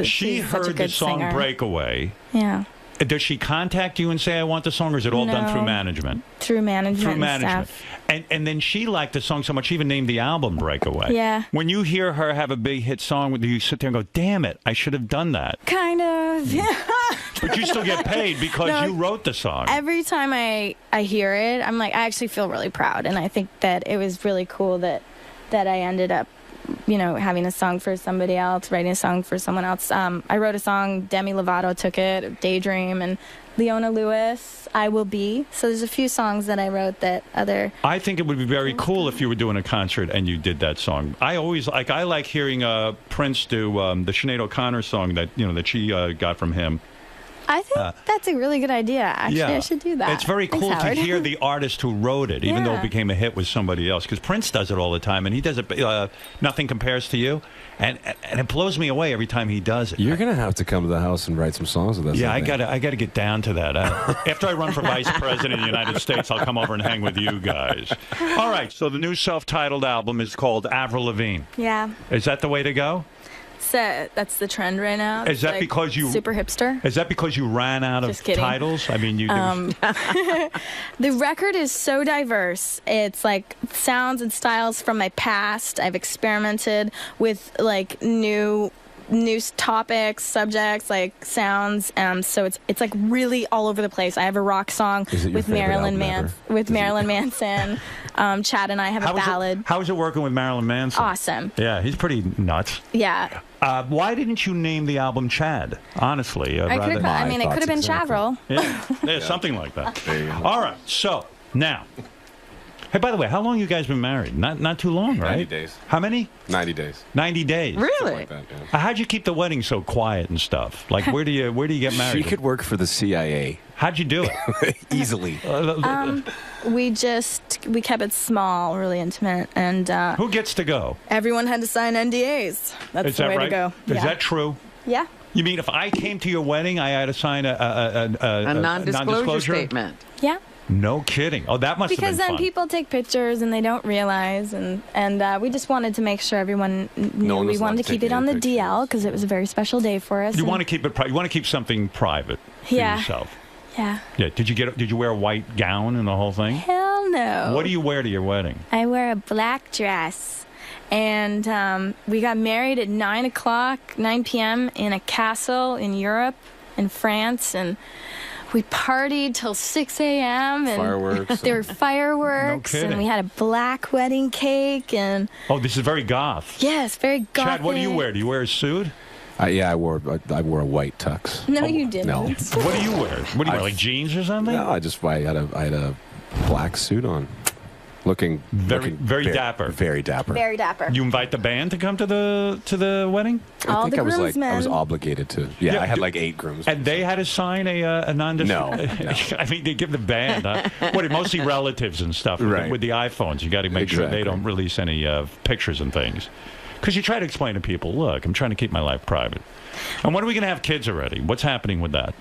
S24: She heard the song
S13: singer.
S14: Breakaway.
S13: Yeah.
S24: Does she contact you and say, I want the song, or is it all done through management?
S13: Through management. And stuff.
S24: And then she liked the song so much, she even named the album Breakaway.
S13: Yeah.
S24: When you hear her have a big hit song, you sit there and go, damn it, I should have done that.
S13: Kind of. Yeah.
S24: But you still get paid because you wrote the song.
S13: Every time I hear it, I'm like, I actually feel really proud. And I think that it was really cool that I ended up, having a song for somebody else, writing a song for someone else. I wrote a song, Demi Lovato took it, Daydream, and Leona Lewis, I Will Be. So there's a few songs that I wrote that other...
S24: I think it would be very cool if you were doing a concert and you did that song. I like hearing Prince do the Sinead O'Connor song that she got from him.
S13: I think that's a really good idea. Actually, I should do that.
S24: It's very
S13: Thanks,
S24: cool to
S13: Howard.
S24: hear the artist who wrote it, even though it
S13: Yeah.
S24: became a hit with somebody else. Because Prince does it all the time, and he does it. Nothing compares to you, and it blows me away every time he does it.
S16: You're gonna have to come to the house and write some songs with us.
S24: Yeah, I
S16: think.
S24: gotta get down to that. After I run for vice president of the United States, I'll come over and hang with you guys. All right. So the new self-titled album is called Avril Lavigne.
S13: Yeah.
S24: Is that the way to go?
S13: So that's the trend right now.
S24: Is that
S13: Like,
S24: because you
S13: super hipster?
S24: Is that because you ran out of
S13: Just kidding.
S24: titles? I mean, you.
S13: The record is so diverse. It's like sounds and styles from my past. I've experimented with like new topics, subjects, like sounds. So it's like really all over the place. I have a rock song with Marilyn Manson. Chad and I have a ballad.
S24: How is it working with Marilyn Manson?
S13: Awesome.
S24: Yeah, he's pretty nuts.
S13: Yeah.
S24: Why didn't you name the album Chad? Honestly,
S13: I could have. I mean, it could have been Chavril.
S24: Yeah, something like that. All right. So now, hey, by the way, how long you guys been married? Not too long, right?
S16: 90 days.
S24: How many?
S16: 90 days.
S24: 90 days.
S14: Really?
S16: Like that, yeah.
S24: How'd you keep the wedding so quiet and stuff? Like, where do you get married?
S16: She could work for the CIA.
S24: How'd you do it?
S16: Easily.
S13: We kept it small, really intimate, and
S24: who gets to go?
S13: everyone had to sign NDAs. That's
S24: Is
S13: the
S24: that
S13: way
S24: right?
S13: to go.
S24: Is
S13: Yeah.
S24: that true?
S13: Yeah.
S24: You mean if I came to your wedding, I had to sign a
S14: non-disclosure statement.
S13: Yeah.
S24: No kidding. Oh, that must
S13: Because
S24: have been
S13: then
S24: fun.
S13: people take pictures and they don't realize, and we just wanted to make sure everyone knew
S24: one
S13: we
S24: was
S13: wanted
S24: allowed
S13: to
S24: to
S13: keep
S24: take
S13: it on the
S24: any
S13: DL because it was a very special day for us.
S24: You
S13: and-
S24: want to keep it. You want to keep something private for
S13: Yeah.
S24: yourself.
S13: Yeah.
S24: Yeah. Did you wear a white gown and the whole thing?
S13: Hell no.
S24: What do you wear to your wedding?
S13: I wear a black dress. And we got married at 9 p.m. in a castle in Europe, in France, and we partied till 6 a.m. and
S24: Fireworks
S13: there were
S24: and-
S13: fireworks,
S24: No kidding.
S13: and we had a black wedding cake, and
S24: Oh, this is very goth.
S13: yes, very gothic.
S24: Chad, what do you wear? Do you wear a suit?
S16: Yeah, I wore a white tux.
S13: No, you didn't.
S16: No.
S24: What do you wear? What do you wear? Like jeans or something?
S16: No, I had a black suit on, looking
S24: very dapper.
S16: Very dapper.
S13: Very dapper.
S24: You invite the band to come to the wedding?
S13: All
S16: I think
S13: the
S16: I was
S13: groomsmen.
S16: obligated to. Yeah, I had like 8 grooms.
S24: And they had to sign a non-disclosure.
S16: No.
S24: I mean, they give the band. Mostly relatives and stuff.
S16: Right.
S24: With the iPhones, you got to make sure they don't release any pictures and things. Because you try to explain to people, look, I'm trying to keep my life private. And when are we going to have kids already? What's happening with that?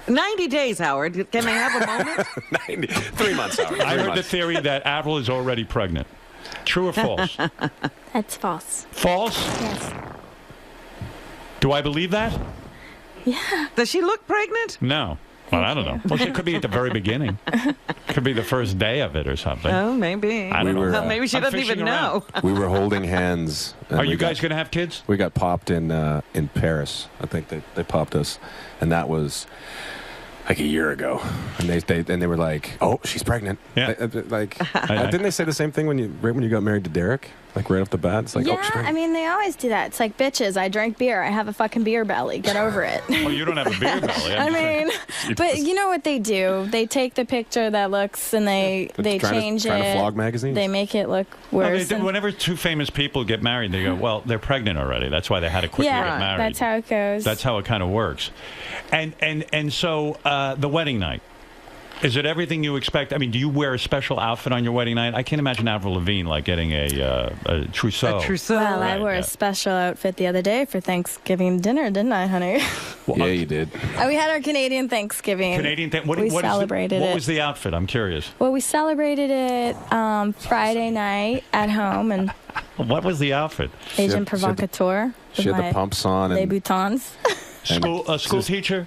S14: 90 days, Howard. Can they have a moment?
S16: 3 months, Howard.
S24: I heard the theory that Avril is already pregnant. True or false?
S13: That's false.
S24: False?
S13: Yes.
S24: Do I believe that?
S13: Yeah.
S14: Does she look pregnant?
S24: No. Well, I don't know. Well, it could be at the very beginning. Could be the first day of it or something.
S14: Oh, maybe.
S24: I don't know.
S14: Well, maybe she
S24: I'm
S14: doesn't even
S24: fishing around.
S14: know.
S16: We were holding hands. and
S24: Are
S16: we
S24: you
S16: got-
S24: guys going to have kids?
S16: We got popped in Paris. I think they popped us, and that was like a year ago. And they were like, "Oh, she's pregnant."
S24: Yeah.
S16: Didn't they say the same thing when you got married to Derek? Like right off the bat, it's like, "Oh, she's
S13: Yeah,
S16: pregnant."
S13: I mean, they always do that. It's like, bitches, I drank beer. I have a fucking beer belly. Get over it.
S24: Well, you don't have a beer belly.
S13: I mean, but you know what they do? They take the picture that looks and they change
S16: trying
S13: it.
S16: to flog magazines?
S13: They make it look
S24: Well,
S13: worse. and-
S24: whenever two famous people get married, they go, well, they're pregnant already. That's why they had to quickly
S13: yeah,
S24: get married.
S13: that's how it goes.
S24: That's how it kind of works. And so the wedding night, is it everything you expect? I mean, do you wear a special outfit on your wedding night? I can't imagine Avril Lavigne like getting a trousseau.
S13: Well, I
S24: Right,
S13: wore
S24: yeah.
S13: a special outfit the other day for Thanksgiving dinner, didn't I, honey?
S16: Yeah, you did.
S13: We had our Canadian Thanksgiving.
S24: What
S13: we celebrated
S24: what
S13: it.
S24: was the outfit? I'm curious.
S13: Well, we celebrated it Friday night at home, and
S24: What was the outfit?
S13: Agent Provocateur.
S16: She had the pumps on
S13: Les
S16: and
S13: boutons.
S24: School teacher?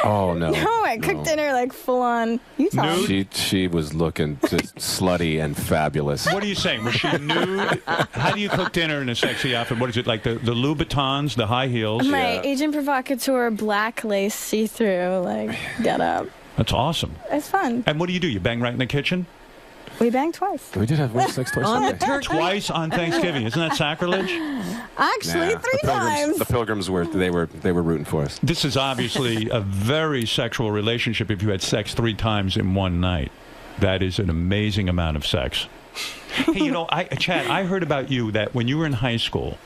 S16: Oh no!
S13: No, I cooked dinner like full on Utah.
S16: She was looking just slutty and fabulous.
S24: What are you saying? Was she nude? How do you cook dinner in a sexy outfit? What is it, like the Louboutins, the high heels?
S13: My Agent Provocateur black lace see-through, like, get up.
S24: That's awesome.
S13: It's fun.
S24: And what do? You bang right in the kitchen?
S13: We banged twice.
S16: We did have sex twice.
S14: On the
S16: Sunday.
S14: turkey?
S24: Twice on Thanksgiving. Isn't that sacrilege?
S13: Actually,
S16: Nah,
S13: 3 times.
S16: The pilgrims were rooting for us.
S24: This is obviously a very sexual relationship if you had sex 3 times in one night. That is an amazing amount of sex. Hey, Chad, I heard about you that when you were in high school,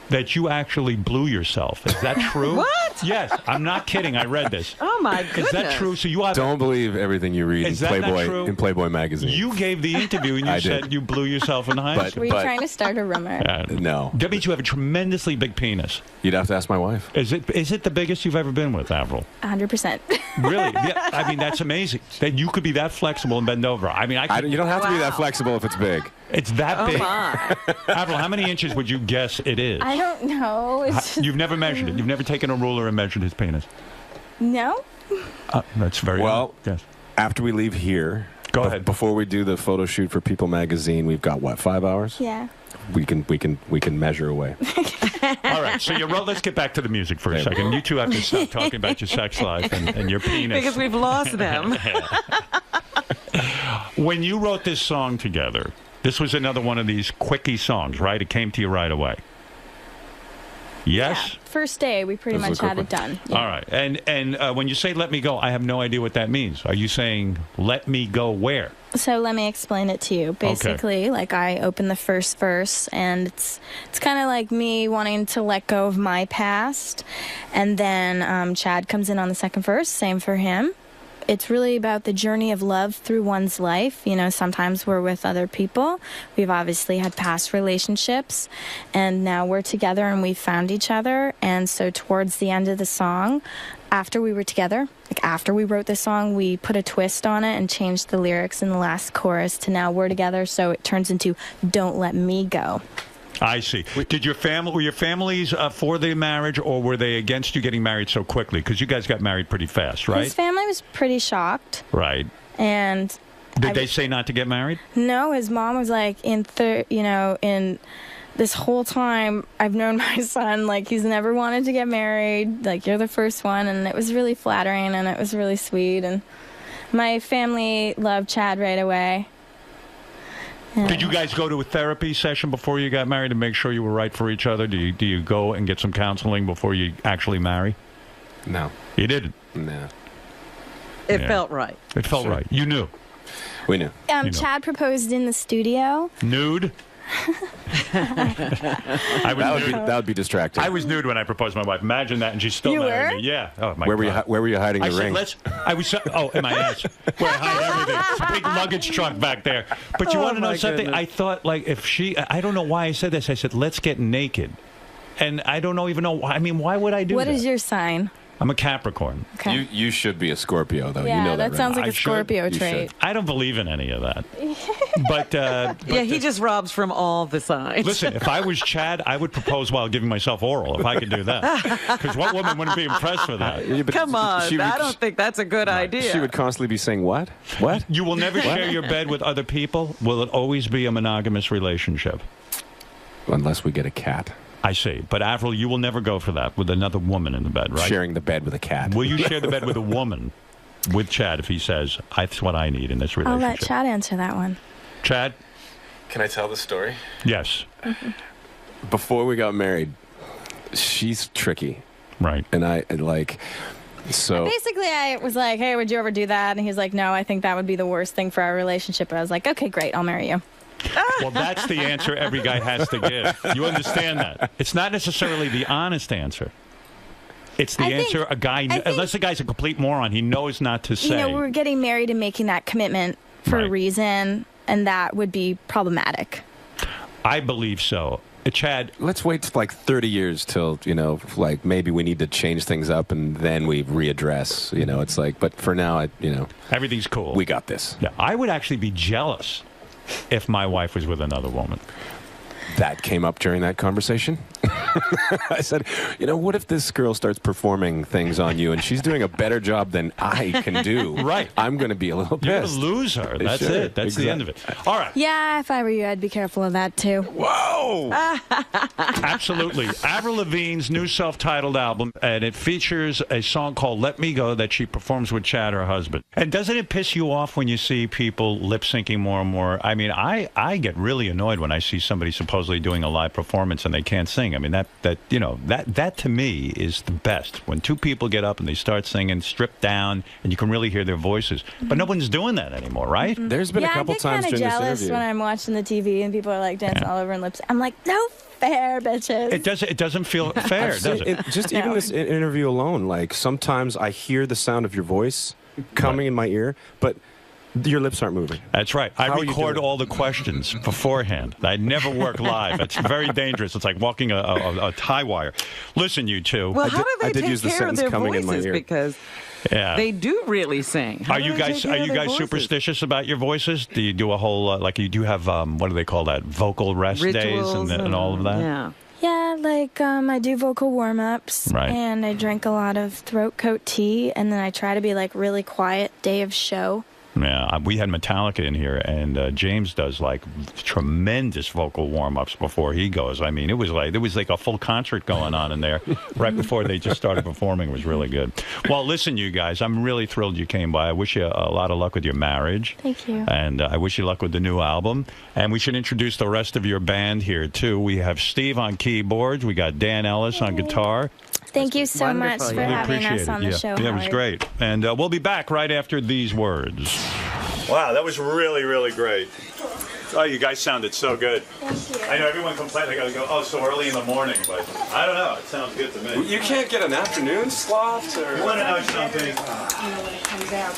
S24: that you actually blew yourself. Is that true?
S14: What?
S24: Yes, I'm not kidding. I read this.
S14: Oh my goodness.
S24: Is that true? So you have
S16: Don't believe everything you read
S24: Is
S16: in
S24: that not
S16: Playboy
S24: true?
S16: in Playboy magazine.
S24: You gave the interview and you
S16: I
S24: said
S16: did.
S24: you blew yourself in high school.
S13: Were you trying to start a rumor?
S16: No.
S24: That means you have a tremendously big penis.
S16: You'd have to ask my wife.
S24: Is it the biggest you've ever been with, Avril?
S13: 100%.
S24: Really? Yeah, I mean, that's amazing. That you could be that flexible and bend over. I mean,
S16: you don't have to be that flexible if it's big.
S24: It's that
S13: Oh
S24: big.
S13: my.
S24: Avril, how many inches would you guess it is?
S13: I don't know. It's just,
S24: You've never measured it. You've never taken a ruler and measured his penis.
S13: no?
S24: That's very
S16: well.
S24: Yes.
S16: After we leave here,
S24: go ahead.
S16: Before we do the photo shoot for People magazine, we've got what, 5 hours?
S13: Yeah.
S16: We can measure away.
S24: All right, so let's get back to the music for a second. You two have to stop talking about your sex life and your penis.
S14: Because we've lost them.
S24: When you wrote this song together, this was another one of these quickie songs, right? It came to you right away. Yes?
S13: Yeah. First day, we pretty much had it done. Yeah.
S24: All right. And when you say let me go, I have no idea what that means. Are you saying let me go where?
S13: So let me explain it to you. Basically, like I open the first verse, and it's kind of like me wanting to let go of my past, and then Chad comes in on the second verse. Same for him. It's really about the journey of love through one's life. You know, sometimes we're with other people. We've obviously had past relationships, and now we're together and we've found each other. And so towards the end of the song, after we were together, like after we wrote this song, we put a twist on it and changed the lyrics in the last chorus to now we're together, so it turns into Don't Let Me Go.
S24: I see. Were your families for the marriage, or were they against you getting married so quickly? Because you guys got married pretty fast, right?
S13: His family was pretty shocked.
S24: Right.
S13: And
S24: did they say not to get married?
S13: No, his mom was like, in this whole time I've known my son, like he's never wanted to get married. Like you're the first one, and it was really flattering and it was really sweet. And my family loved Chad right away.
S24: Did you guys go to a therapy session before you got married to make sure you were right for each other? Do you go and get some counseling before you actually marry?
S16: No.
S24: You didn't?
S16: No.
S14: It felt right.
S24: It felt right. You knew.
S16: We knew.
S13: Chad proposed in the studio.
S24: Nude?
S16: That would be distracting.
S24: I was nude when I proposed to my wife. Imagine that, and she's still
S13: You
S24: married
S13: were?
S24: me. Yeah. Oh my
S16: Where
S24: God.
S16: were you hiding the ring?
S24: In my ass. Where I hide everything. It's a big luggage truck back there. But you want to know something?
S14: goodness.
S24: I thought, like, I don't know why I said this. I said, let's get naked. And I don't even know why. I mean, why would I do that?
S13: What is your sign?
S24: I'm a Capricorn.
S13: Okay.
S16: You should be a Scorpio, though.
S13: Yeah,
S16: you know that,
S13: that
S16: right?
S13: sounds like
S24: I
S13: a Scorpio
S24: should.
S13: trait.
S24: I don't believe in any of that. But
S14: Yeah, he just robs from all the signs.
S24: listen, if I was Chad, I would propose while giving myself oral, if I could do that. Because what woman wouldn't be impressed with that?
S16: Yeah, but
S14: Come on, I don't think that's a good idea.
S16: She would constantly be saying, what? What?
S24: You will never
S16: What?
S24: share your bed with other people? Will it always be a monogamous relationship?
S16: Unless we get a cat.
S24: I see. But Avril, you will never go for that with another woman in the bed, right?
S16: Sharing the bed with a cat.
S24: Will you share the bed with a woman with Chad if he says, that's what I need in this
S13: I'll
S24: relationship?
S13: let Chad answer that one.
S24: Chad?
S11: Can I tell the story?
S24: Yes.
S16: Before we got married, she's tricky.
S24: Right.
S16: And I, like, so...
S13: Basically, I was like, hey, would you ever do that? And he's like, no, I think that would be the worst thing for our relationship. I was like, okay, great, I'll marry you.
S24: Well, that's the answer every guy has to give. You understand that? It's not necessarily the honest answer. It's the answer a guy, unless the guy's a complete moron, he knows not to say.
S13: You know, we're getting married and making that commitment for a
S24: Right.
S13: reason, and that would be problematic.
S24: I believe so. Chad,
S16: let's wait like 30 years till, like maybe we need to change things up and then we readdress, it's like, but for now,
S24: everything's cool.
S16: We got this.
S24: Yeah, I would actually be jealous if my wife was with another woman.
S16: That came up during that conversation. I said, what if this girl starts performing things on you and she's doing a better job than I can do?
S24: Right.
S16: I'm going to be a little
S24: You're
S16: pissed.
S24: going to lose her. That's
S16: Sure,
S24: it. That's the end of it. All right.
S13: Yeah, if I were you, I'd be careful of that, too.
S16: Whoa!
S24: Absolutely. Avril Lavigne's new self-titled album, and it features a song called Let Me Go that she performs with Chad, her husband. And doesn't it piss you off when you see people lip-syncing more and more? I mean, I get really annoyed when I see somebody supposedly doing a live performance and they can't sing. I mean, that that to me is the best. When two people get up and they start singing, stripped down, and you can really hear their voices. But no one's doing that anymore, right?
S16: There's been a couple times
S13: I get
S16: during
S13: kind of
S16: this
S13: jealous
S16: interview.
S13: when I'm watching the TV and people are like dancing all over in lips. I'm like, no fair, bitches.
S24: It doesn't feel fair, does it?
S16: Just even this interview alone, like sometimes I hear the sound of your voice coming in my ear, but your lips aren't moving.
S24: That's right. I record all the questions beforehand. I never work live. It's very dangerous. It's like walking a tie wire. Listen, you two.
S14: Well, how do they take care of their voices? Because they do really sing.
S24: Are you guys superstitious about your voices? Do you do a whole like you do have what do they call that, vocal rest days and all of that?
S14: Yeah.
S13: Yeah, like I do vocal warm-ups,
S24: right.
S13: And I drink a lot of throat coat tea, and then I try to be like really quiet day of show.
S24: Yeah, we had Metallica in here, and James does like tremendous vocal warm-ups before he goes. I mean, it was like a full concert going on in there right before they just started performing. It was really good. Well, listen, you guys, I'm really thrilled you came by. I wish you a lot of luck with your marriage.
S13: Thank you.
S24: And I wish you luck with the new album. And we should introduce the rest of your band here, too. We have Steve on keyboards. We got Dan Ellis on guitar.
S13: Thank you so much for having us on the show,
S24: Yeah, it was great. And we'll be back right after these words. Wow, that was really, really great. Oh, you guys sounded so good.
S13: Thank you.
S24: I know everyone complains. I got to go, so early in the morning. But I don't know. It sounds good to me.
S16: You can't get an afternoon slot? Or...
S24: You want to know something?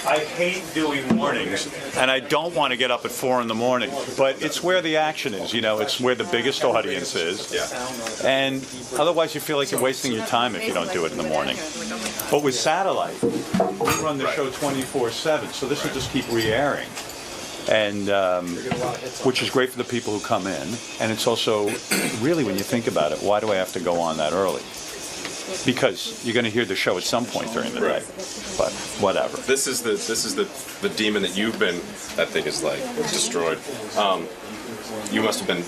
S24: I hate doing mornings, and I don't want to get up at 4 in the morning. But it's where the action is. It's where the biggest audience is. Yeah. And otherwise, you feel like you're wasting your time if you don't do it in the morning. But with satellite, we run the show 24/7, so this will just keep re-airing. And which is great for the people who come in, and it's also really, when you think about it, why do I have to go on that early? Because you're going to hear the show at some point during the day, but whatever.
S16: This is the demon that you've been. That thing is like destroyed. You must have been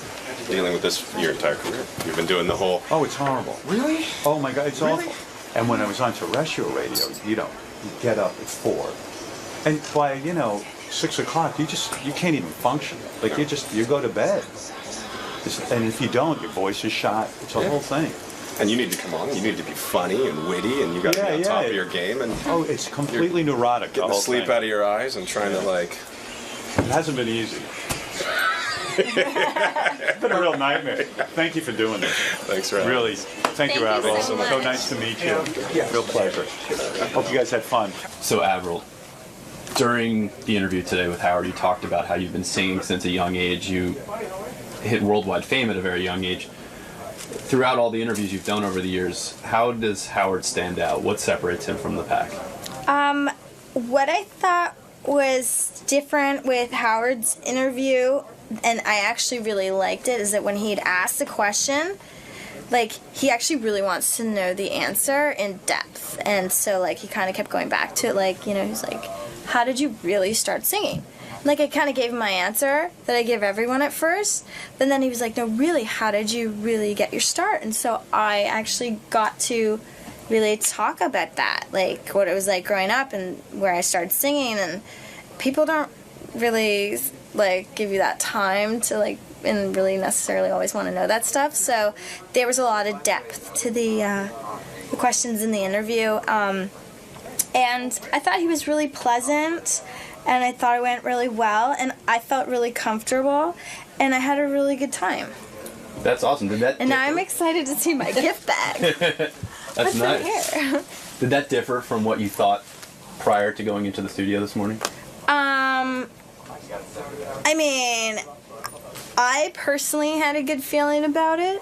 S16: dealing with this your entire career. You've been doing the whole.
S24: Oh, it's horrible.
S16: Really?
S24: Oh my God, it's awful. And when I was on terrestrial radio, you get up at 4, and by 6 o'clock, you can't even function. Like you go to bed, and if you don't, your voice is shot. It's a whole thing.
S16: And you need to come on. You need to be funny and witty, and you got to be on top of your game. And
S24: it's completely neurotic.
S16: Getting the sleep out of your eyes and trying to like.
S24: It hasn't been easy. It's been a real nightmare. Thank you for doing this.
S16: Thanks for having
S24: really.
S16: us.
S24: Thank you, Avril. So nice to meet you. Real pleasure. Hope you guys had fun.
S22: So, Avril, during the interview today with Howard, you talked about how you've been singing since a young age. You hit worldwide fame at a very young age. Throughout all the interviews you've done over the years, how does Howard stand out? What separates him from the pack?
S13: What I thought was different with Howard's interview, and I actually really liked it, is that when he'd asked a question, like, he actually really wants to know the answer in depth. And so, like, he kind of kept going back to it, like, he's like, how did you really start singing? Like, I kind of gave him my answer that I give everyone at first, but then he was like, no, really, how did you really get your start? And so I actually got to really talk about that, like, what it was like growing up and where I started singing, and people don't really, like, give you that time to, like, and really necessarily always want to know that stuff. So there was a lot of depth to the questions in the interview, and I thought he was really pleasant, and I thought it went really well, and I felt really comfortable, and I had a really good time.
S22: That's awesome.
S13: And now I'm excited to see my gift bag.
S22: That's
S13: What's
S22: nice.
S13: in here?
S22: Did that differ from what you thought prior to going into the studio this morning?
S13: I mean, I personally had a good feeling about it.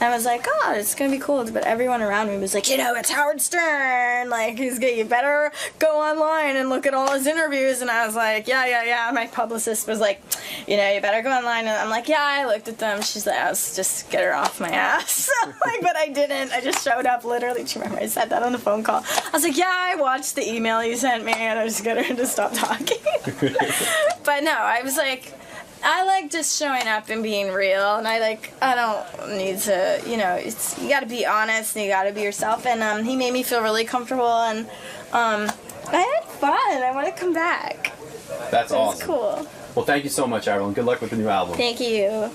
S13: I was like, oh, it's going to be cool. But everyone around me was like, it's Howard Stern. Like, you better go online and look at all his interviews. And I was like, yeah. My publicist was like, you better go online. And I'm like, yeah, I looked at them. She's like, I was just get her off my ass. But I didn't. I just showed up literally. Do you remember I said that on the phone call? I was like, yeah, I watched the email you sent me. And I just got her to stop talking. But no, I was like, I like just showing up and being real, and I don't need to, you got to be honest and you got to be yourself, and he made me feel really comfortable, and I had fun. I want to come back.
S22: That's awesome.
S13: It's cool.
S22: Well, thank you so much, Avril, and good luck with the new album.
S13: Thank you.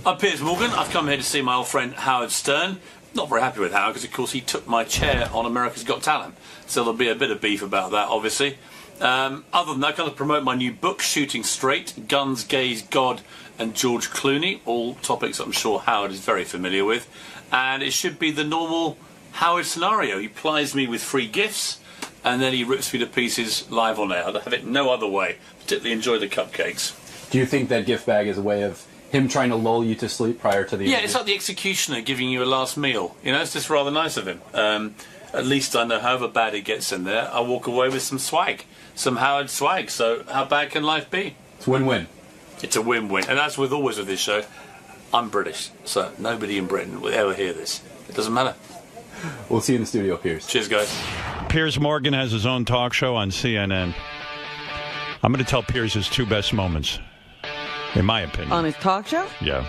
S17: I'm Piers Morgan. I've come here to see my old friend Howard Stern. Not very happy with Howard because, of course, he took my chair on America's Got Talent. So there'll be a bit of beef about that, obviously. Other than that, I'm going to promote my new book, Shooting Straight, Guns, Gays, God and George Clooney. All topics I'm sure Howard is very familiar with. And it should be the normal Howard scenario. He plies me with free gifts and then he rips me to pieces live on air. I'd have it no other way. Particularly enjoy the cupcakes.
S22: Do you think that gift bag is a way of him trying to lull you to sleep prior to the interview?
S17: It's like the executioner giving you a last meal. You know, it's just rather nice of him. At least I know however bad it gets in there, I walk away with some swag. Some Howard swag. So how bad can life be?
S22: It's win-win.
S17: It's a win-win. And as with always with this show, I'm British. So nobody in Britain will ever hear this. It doesn't matter.
S22: We'll see you in the studio, Piers.
S17: Cheers, guys.
S24: Piers Morgan has his own talk show on CNN. I'm going to tell Piers his 2 best moments, in my opinion.
S14: On his talk show?
S24: Yeah.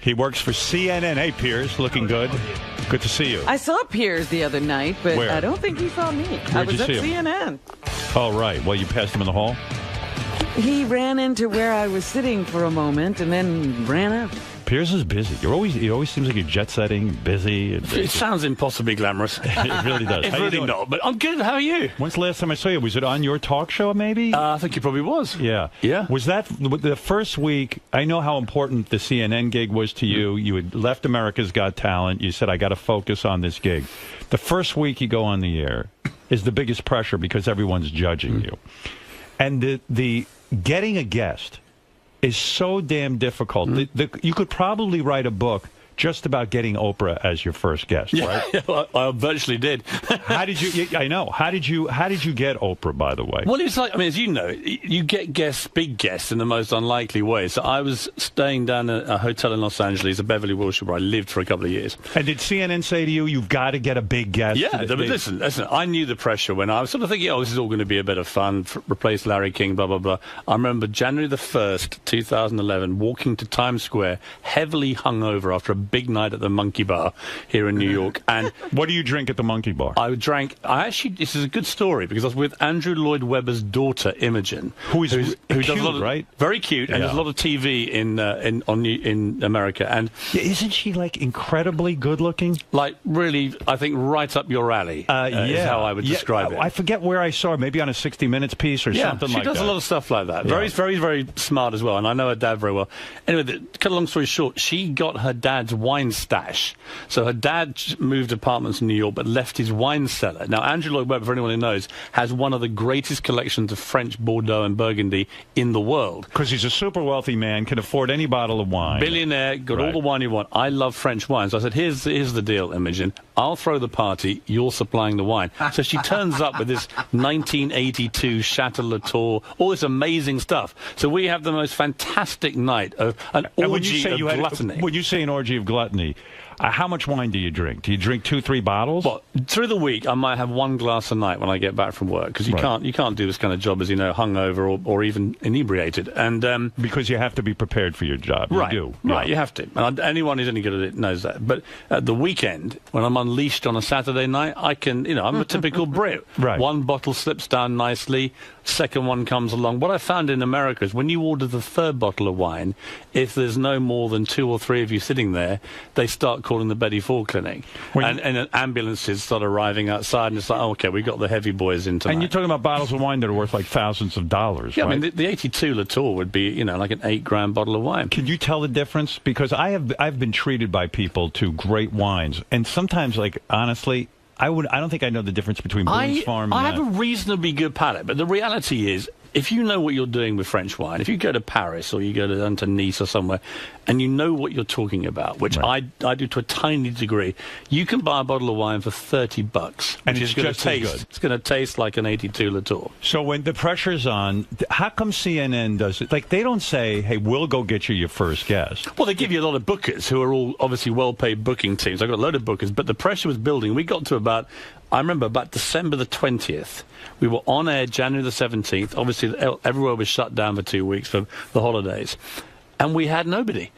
S24: He works for CNN. Hey, Piers, looking good. Good to see you.
S14: I saw Piers the other night, but
S24: Where?
S14: I don't think he saw me. I
S24: Where'd
S14: was
S24: you
S14: at
S24: see him?
S14: CNN.
S24: Oh, right. Well, you passed him in the hall?
S14: He ran into where I was sitting for a moment and then ran out.
S24: Piers is busy. He always seems like you're jet-setting, busy.
S17: It sounds impossibly glamorous.
S24: It really does.
S17: It's really not, but I'm good. How are you?
S24: When's the last time I saw you? Was it on your talk show, maybe?
S17: I think it probably was.
S24: Yeah.
S17: Yeah.
S24: Was that the first week? I know how important the CNN gig was to you. You had left America's Got Talent. You said, I got to focus on this gig. The first week you go on the air is the biggest pressure because everyone's judging you. And the getting a guest is so damn difficult. You could probably write a book just about getting Oprah as your first guest, right?
S17: Yeah, well, I virtually did.
S24: How did you? I know. How did you get Oprah? By the way,
S17: well, it's like, I mean, as you know, you get guests, big guests, in the most unlikely way. So I was staying down at a hotel in Los Angeles, a Beverly Wilshire, where I lived for a couple of years.
S24: And did CNN say to you, "You've got to get a big guest"?
S17: Yeah, but listen. I knew the pressure when I was sort of thinking, "Oh, this is all going to be a bit of fun." Replace Larry King, blah blah blah. I remember January the 1st, 2011, walking to Times Square, heavily hungover after a big night at the Monkey Bar here in New York. And
S24: what do you drink at the Monkey Bar?
S17: This is a good story because I was with Andrew Lloyd Webber's daughter Imogen, who
S24: cute,
S17: does a lot of,
S24: right?
S17: Very cute, and does a lot of TV in America. And
S24: isn't she like incredibly good looking?
S17: Like really, I think right up your alley. Is how I would describe it.
S24: I forget where I saw her, maybe on a 60 Minutes piece or something like that.
S17: She does a lot of stuff like that.
S24: Yeah.
S17: Very, very, very smart as well, and I know her dad very well. Anyway, cut a long story short, she got her dad's wine stash. So her dad moved apartments in New York, but left his wine cellar. Now, Andrew Lloyd Webber, for anyone who knows, has one of the greatest collections of French Bordeaux and Burgundy in the world.
S24: Because he's a super wealthy man, can afford any bottle of wine.
S17: Billionaire, got all the wine you want. I love French wine. So I said, here's the deal, Imogen. I'll throw the party, you're supplying the wine. So she turns up with this 1982 Chateau Latour, all this amazing stuff. So we have the most fantastic night of an orgy of gluttony.
S24: When you say an orgy of gluttony, how much wine do you drink? Do you drink 2-3 bottles?
S17: Well, through the week, I might have 1 glass a night when I get back from work because you can't do this kind of job, as you know, hungover or even inebriated. And
S24: because you have to be prepared for your job,
S17: right?
S24: You do,
S17: right? You have to. And anyone who's any good at it knows that. But at the weekend, when I'm unleashed on a Saturday night, I can, I'm a typical Brit.
S24: Right.
S17: 1 bottle slips down nicely. Second one comes along. What I found in America is when you order the 3rd bottle of wine, if there's no more than 2 or 3 of you sitting there, they start calling the Betty Ford Clinic. And ambulances start arriving outside, and it's like, okay, we got the heavy boys in tonight.
S24: And you're talking about bottles of wine that are worth like thousands of dollars,
S17: yeah,
S24: right?
S17: I mean, the 82 Latour would be, like an 8-gram bottle of wine.
S24: Can you tell the difference? Because I've been treated by people to great wines, and sometimes, like, honestly, I don't think I know the difference between Boone's Farm and
S17: I have a reasonably good palate, but the reality is, if you know what you're doing with French wine, if you go to Paris or you go down to Nice or somewhere, and you know what you're talking about, which I do to a tiny degree, you can buy a bottle of wine for $30,
S24: and it's
S17: going to
S24: just
S17: taste.
S24: as good.
S17: It's going to taste like an 82 Latour.
S24: So when the pressure's on, how come CNN does it? Like, they don't say, "Hey, we'll go get you your first guest."
S17: Well, they give you a lot of bookers who are all obviously well-paid booking teams. I've got a load of bookers, but the pressure was building. We got to I remember about December the 20th, we were on air January the 17th. Obviously, everywhere was shut down for 2 weeks for the holidays. And we had nobody.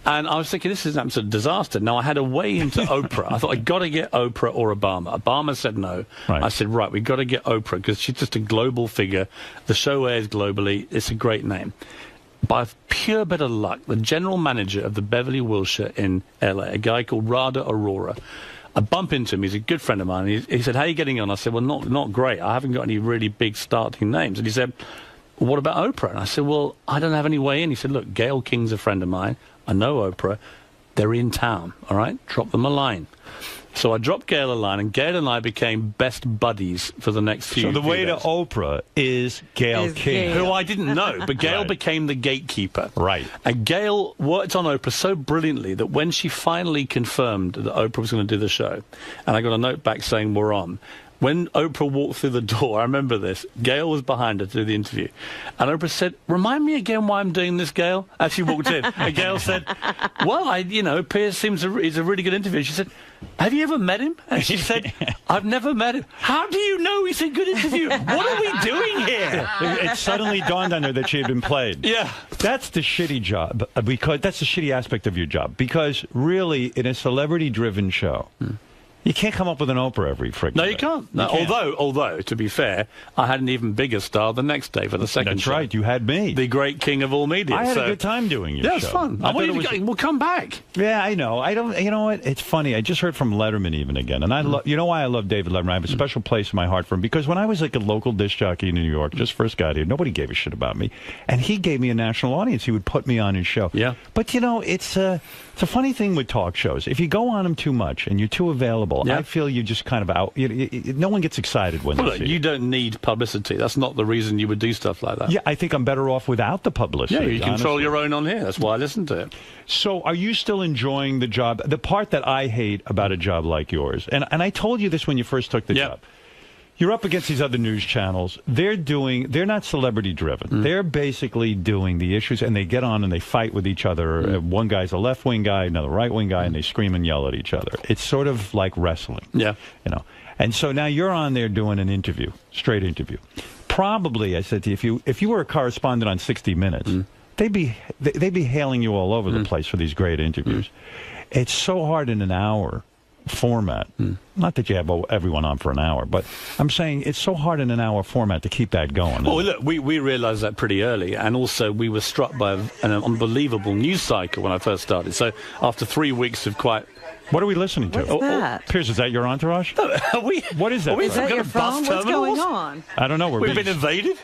S17: And I was thinking, this is an absolute disaster. Now, I had a way into Oprah. I thought, I've got to get Oprah or Obama. Obama said no.
S24: Right.
S17: I said, right, we've got to get Oprah because she's just a global figure. The show airs globally. It's a great name. by a pure bit of luck, the general manager of the Beverly Wilshire in L.A., a guy called Radha Arora, I bump into him. He's a good friend of mine. He said, how are you getting on? I said, well, not great. I haven't got any really big starting names. And he said, well, what about Oprah? And I said, well, I don't have any way in. He said, look, Gayle King's a friend of mine. I know Oprah. They're in town, all right? Drop them a line. So I dropped Gayle a line, and Gayle and I became best buddies for the next few days.
S24: So the way to Oprah is Gayle King.
S17: Who I didn't know, but Gayle became the gatekeeper.
S24: Right.
S17: And Gayle worked on Oprah so brilliantly that when she finally confirmed that Oprah was going to do the show, and I got a note back saying we're on, when Oprah walked through the door, I remember this, Gayle was behind her to do the interview. And Oprah said, remind me again why I'm doing this, Gayle? As she walked in. And Gayle said, well, Piers seems he's a really good interview. She said, have you ever met him? And she said, I've never met him. How do you know he's a good interview? What are we doing here?
S24: It suddenly dawned on her that she had been played.
S17: Yeah.
S24: That's the shitty job, because that's the shitty aspect of your job. Because really, in a celebrity-driven show, you can't come up with an Oprah every freaking
S17: No,
S24: day.
S17: you can't. No, although, to be fair, I had an even bigger star the next day for the second show.
S24: That's right. You had me.
S17: The great king of all media.
S24: I had a good time doing your show.
S17: Yeah, it's fun. I want you to go. We'll come back.
S24: Yeah, I know. I don't. You know what? It's funny. I just heard from Letterman even again, and I love. You know why I love David Letterman? I have a special place in my heart for him because when I was like a local disc jockey in New York, just first got here, nobody gave a shit about me, and he gave me a national audience. He would put me on his show.
S17: Yeah.
S24: But it's a funny thing with talk shows. If you go on them too much and you're too available, I feel you just kind of out. No one gets excited when they see
S17: you don't need publicity. That's not the reason you would do stuff like that.
S24: Yeah, I think I'm better off without the publicity.
S17: Yeah, you control your own on here. That's why I listen to it.
S24: So are you still enjoying the job? The part that I hate about a job like yours, and I told you this when you first took the job. You're up against these other news channels. They're not celebrity driven. They're basically doing the issues, and they get on and they fight with each other. One guy's a left wing guy, another right wing guy, and they scream and yell at each other. It's sort of like wrestling.
S17: Yeah.
S24: And so now you're on there doing an interview, straight interview. Probably, I said to you, if you were a correspondent on 60 Minutes, they'd be hailing you all over the place for these great interviews. It's so hard in an hour format. Not that you have everyone on for an hour, but I'm saying it's so hard in an hour format to keep that going.
S17: Well, look, we realised that pretty early, and also we were struck by an unbelievable news cycle when I first started. So after 3 weeks of quite...
S24: What are we listening to?
S14: What's that?
S24: Piers, is that your entourage? What is that?
S14: Is that your phone? What's going on?
S24: I don't know.
S17: We've been invaded?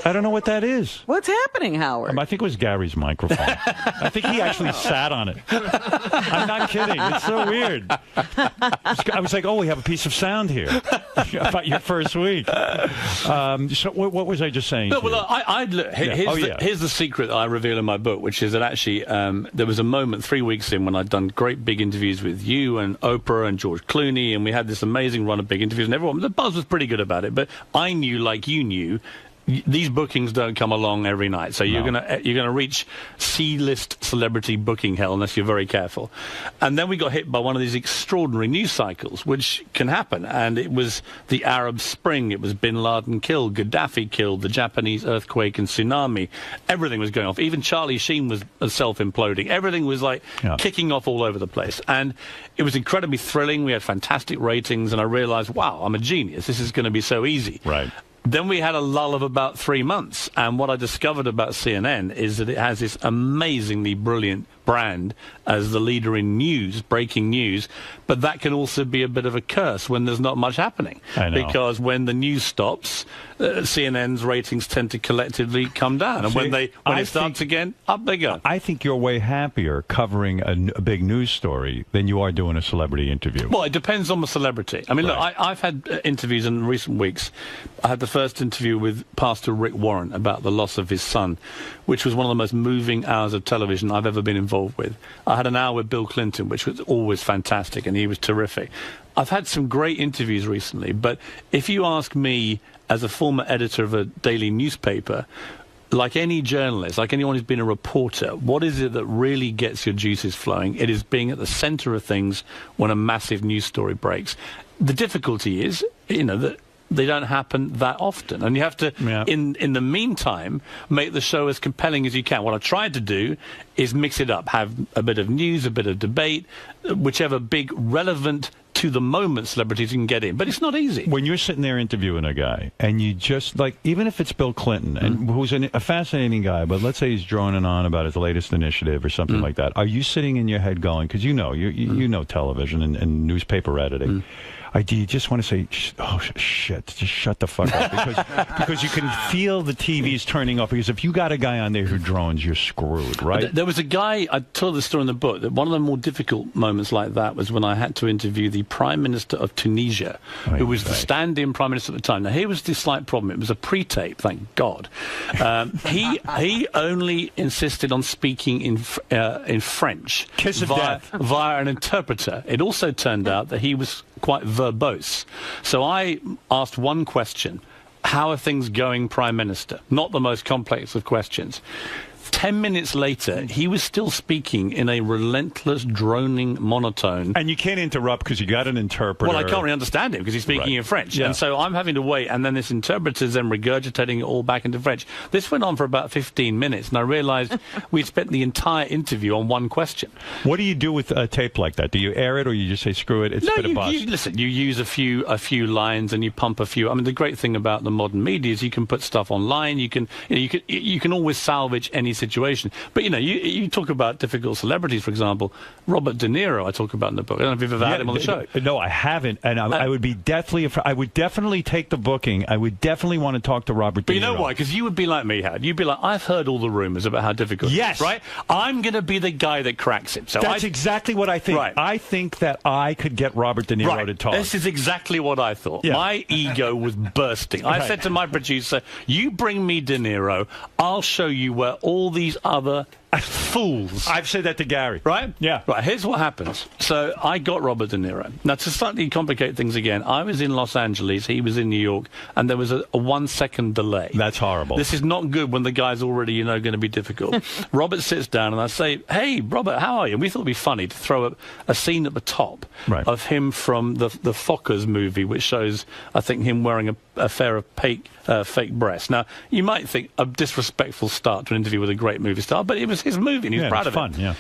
S24: I don't know what that is.
S14: What's happening, Howard?
S24: I think it was Gary's microphone. I think he actually sat on it. I'm not kidding. It's so weird. I was like, oh, we have a piece of sound here about your first week. So what was I just saying?
S17: No, well, here's the secret I reveal in my book, which is that actually there was a moment 3 weeks in when I'd done great big interviews with you and Oprah and George Clooney, and we had this amazing run of big interviews, and the buzz was pretty good about it, but I knew, like you knew, these bookings don't come along every night, so you're gonna reach C-list celebrity booking hell unless you're very careful. And then we got hit by one of these extraordinary news cycles, which can happen. And it was the Arab Spring, it was Bin Laden killed, Gaddafi killed, the Japanese earthquake and tsunami. Everything was going off. Even Charlie Sheen was self-imploding. Everything was kicking off all over the place, and it was incredibly thrilling. We had fantastic ratings, and I realized, wow, I'm a genius. This is going to be so easy.
S24: Right.
S17: Then we had a lull of about 3 months, and what I discovered about CNN is that it has this amazingly brilliant brand as the leader in news, breaking news, but that can also be a bit of a curse when there's not much happening.
S24: I know.
S17: Because when the news stops, CNN's ratings tend to collectively come down, and when it starts again, up they go.
S24: I think you're way happier covering a big news story than you are doing a celebrity interview.
S17: Well, it depends on the celebrity. I mean, look, I've had interviews in recent weeks. I had the first interview with Pastor Rick Warren about the loss of his son, which was one of the most moving hours of television I've ever been involved with. I had an hour with Bill Clinton, which was always fantastic, and he was terrific. I've had some great interviews recently, but if you ask me, as a former editor of a daily newspaper, like any journalist, like anyone who's been a reporter, what is it that really gets your juices flowing? It is being at the center of things when a massive news story breaks. The difficulty is, that they don't happen that often, and you have to, in the meantime, make the show as compelling as you can. What I tried to do is mix it up, have a bit of news, a bit of debate, whichever big relevant to the moment celebrities you can get in, but it's not easy.
S24: When you're sitting there interviewing a guy, and you just, like, even if it's Bill Clinton, and who's a fascinating guy, but let's say he's droning on about his latest initiative or something like that, are you sitting in your head going, because you know television and newspaper editing, do you just want to say, oh, shit, just shut the fuck up? Because you can feel the TVs turning off. Because if you got a guy on there who drones, you're screwed, right?
S17: There was a guy, I told the story in the book, that one of the more difficult moments like that was when I had to interview the Prime Minister of Tunisia, who was the stand-in Prime Minister at the time. Now, here was the slight problem. It was a pre-tape, thank God. He only insisted on speaking in French via an interpreter. It also turned out that he was quite verbose. So I asked one question: how are things going, Prime Minister? Not the most complex of questions. 10 minutes later, he was still speaking in a relentless, droning monotone.
S24: And you can't interrupt because you got an interpreter.
S17: Well, I can't really understand him because he's speaking in French. Yeah. And so I'm having to wait, and then this interpreter's then regurgitating it all back into French. This went on for about 15 minutes, and I realized we'd spent the entire interview on one question.
S24: What do you do with a tape like that? Do you air it, or you just say, screw it, it's a bit of bust?
S17: Listen, you use a few lines, and you pump a few. I mean, the great thing about the modern media is you can put stuff online. You can always salvage any situation. But you talk about difficult celebrities, for example. Robert De Niro, I talk about in the book. I don't know if you've ever had him on the show.
S24: No, I haven't, and I would be I would definitely take the booking. I would definitely want to talk to Robert De Niro.
S17: But you know why? Because you would be like me, Had. You'd be like, I've heard all the rumors about how difficult it is, right? I'm going to be the guy that cracks it. So
S24: that's exactly what I think. Right. I think that I could get Robert De Niro to talk.
S17: This is exactly what I thought. Yeah. My ego was bursting. I said to my producer, you bring me De Niro, I'll show you where all these other fools.
S24: I've said that to Gary.
S17: Right?
S24: Yeah.
S17: Right, here's what happens. So I got Robert De Niro. Now, to slightly complicate things again, I was in Los Angeles, he was in New York, and there was a 1 second delay.
S24: That's horrible.
S17: This is not good when the guy's already, going to be difficult. Robert sits down, and I say, hey, Robert, how are you? And we thought it'd be funny to throw up a scene at the top of him from the Fockers movie, which shows, I think, him wearing a pair of fake breasts. Now, you might think a disrespectful start to an interview with a great movie star, but it was his movie, and he was proud of it.
S24: Fun, yeah.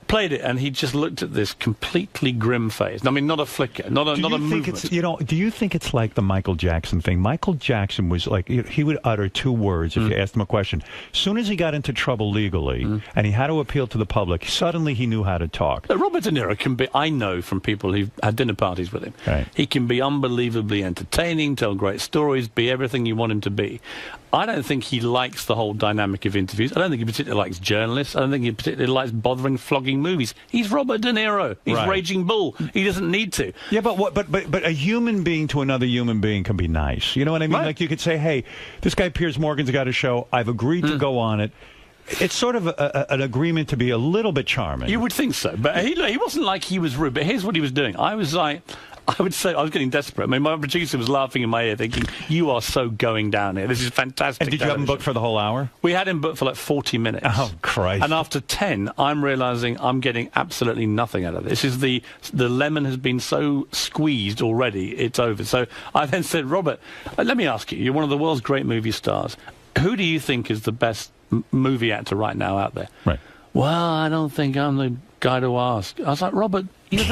S17: Played it, and he just looked at this completely grim face. I mean, not a flicker, not a movement.
S24: Do you think it's like the Michael Jackson thing? Michael Jackson was like, he would utter 2 words if you asked him a question. As soon as he got into trouble legally, and he had to appeal to the public, suddenly he knew how to talk.
S17: Robert De Niro can be, I know from people who've had dinner parties with him, he can be unbelievably entertaining, tell great stories, be everything you want him to be. I don't think he likes the whole dynamic of interviews. I don't think he particularly likes journalists. I don't think he particularly likes bothering, flogging movies. He's Robert De Niro. He's Raging Bull. He doesn't need to.
S24: Yeah, but a human being to another human being can be nice. You know what I mean? Right. Like you could say, hey, this guy Piers Morgan's got a show. I've agreed to go on it. It's sort of an agreement to be a little bit charming.
S17: You would think so. But he wasn't like he was rude. But here's what he was doing. I was like, I would say I was getting desperate. I mean, my producer was laughing in my ear, thinking, you are so going down here. This is fantastic.
S24: And did you have him booked for the whole hour?
S17: We had him booked for like 40 minutes.
S24: Oh, Christ.
S17: And after 10, I'm realizing I'm getting absolutely nothing out of this. This is the lemon has been so squeezed already, it's over. So I then said, Robert, let me ask you, you're one of the world's great movie stars. Who do you think is the best movie actor right now out there?
S24: Right.
S17: Well, I don't think I'm the guy to ask. I was like, Robert, you're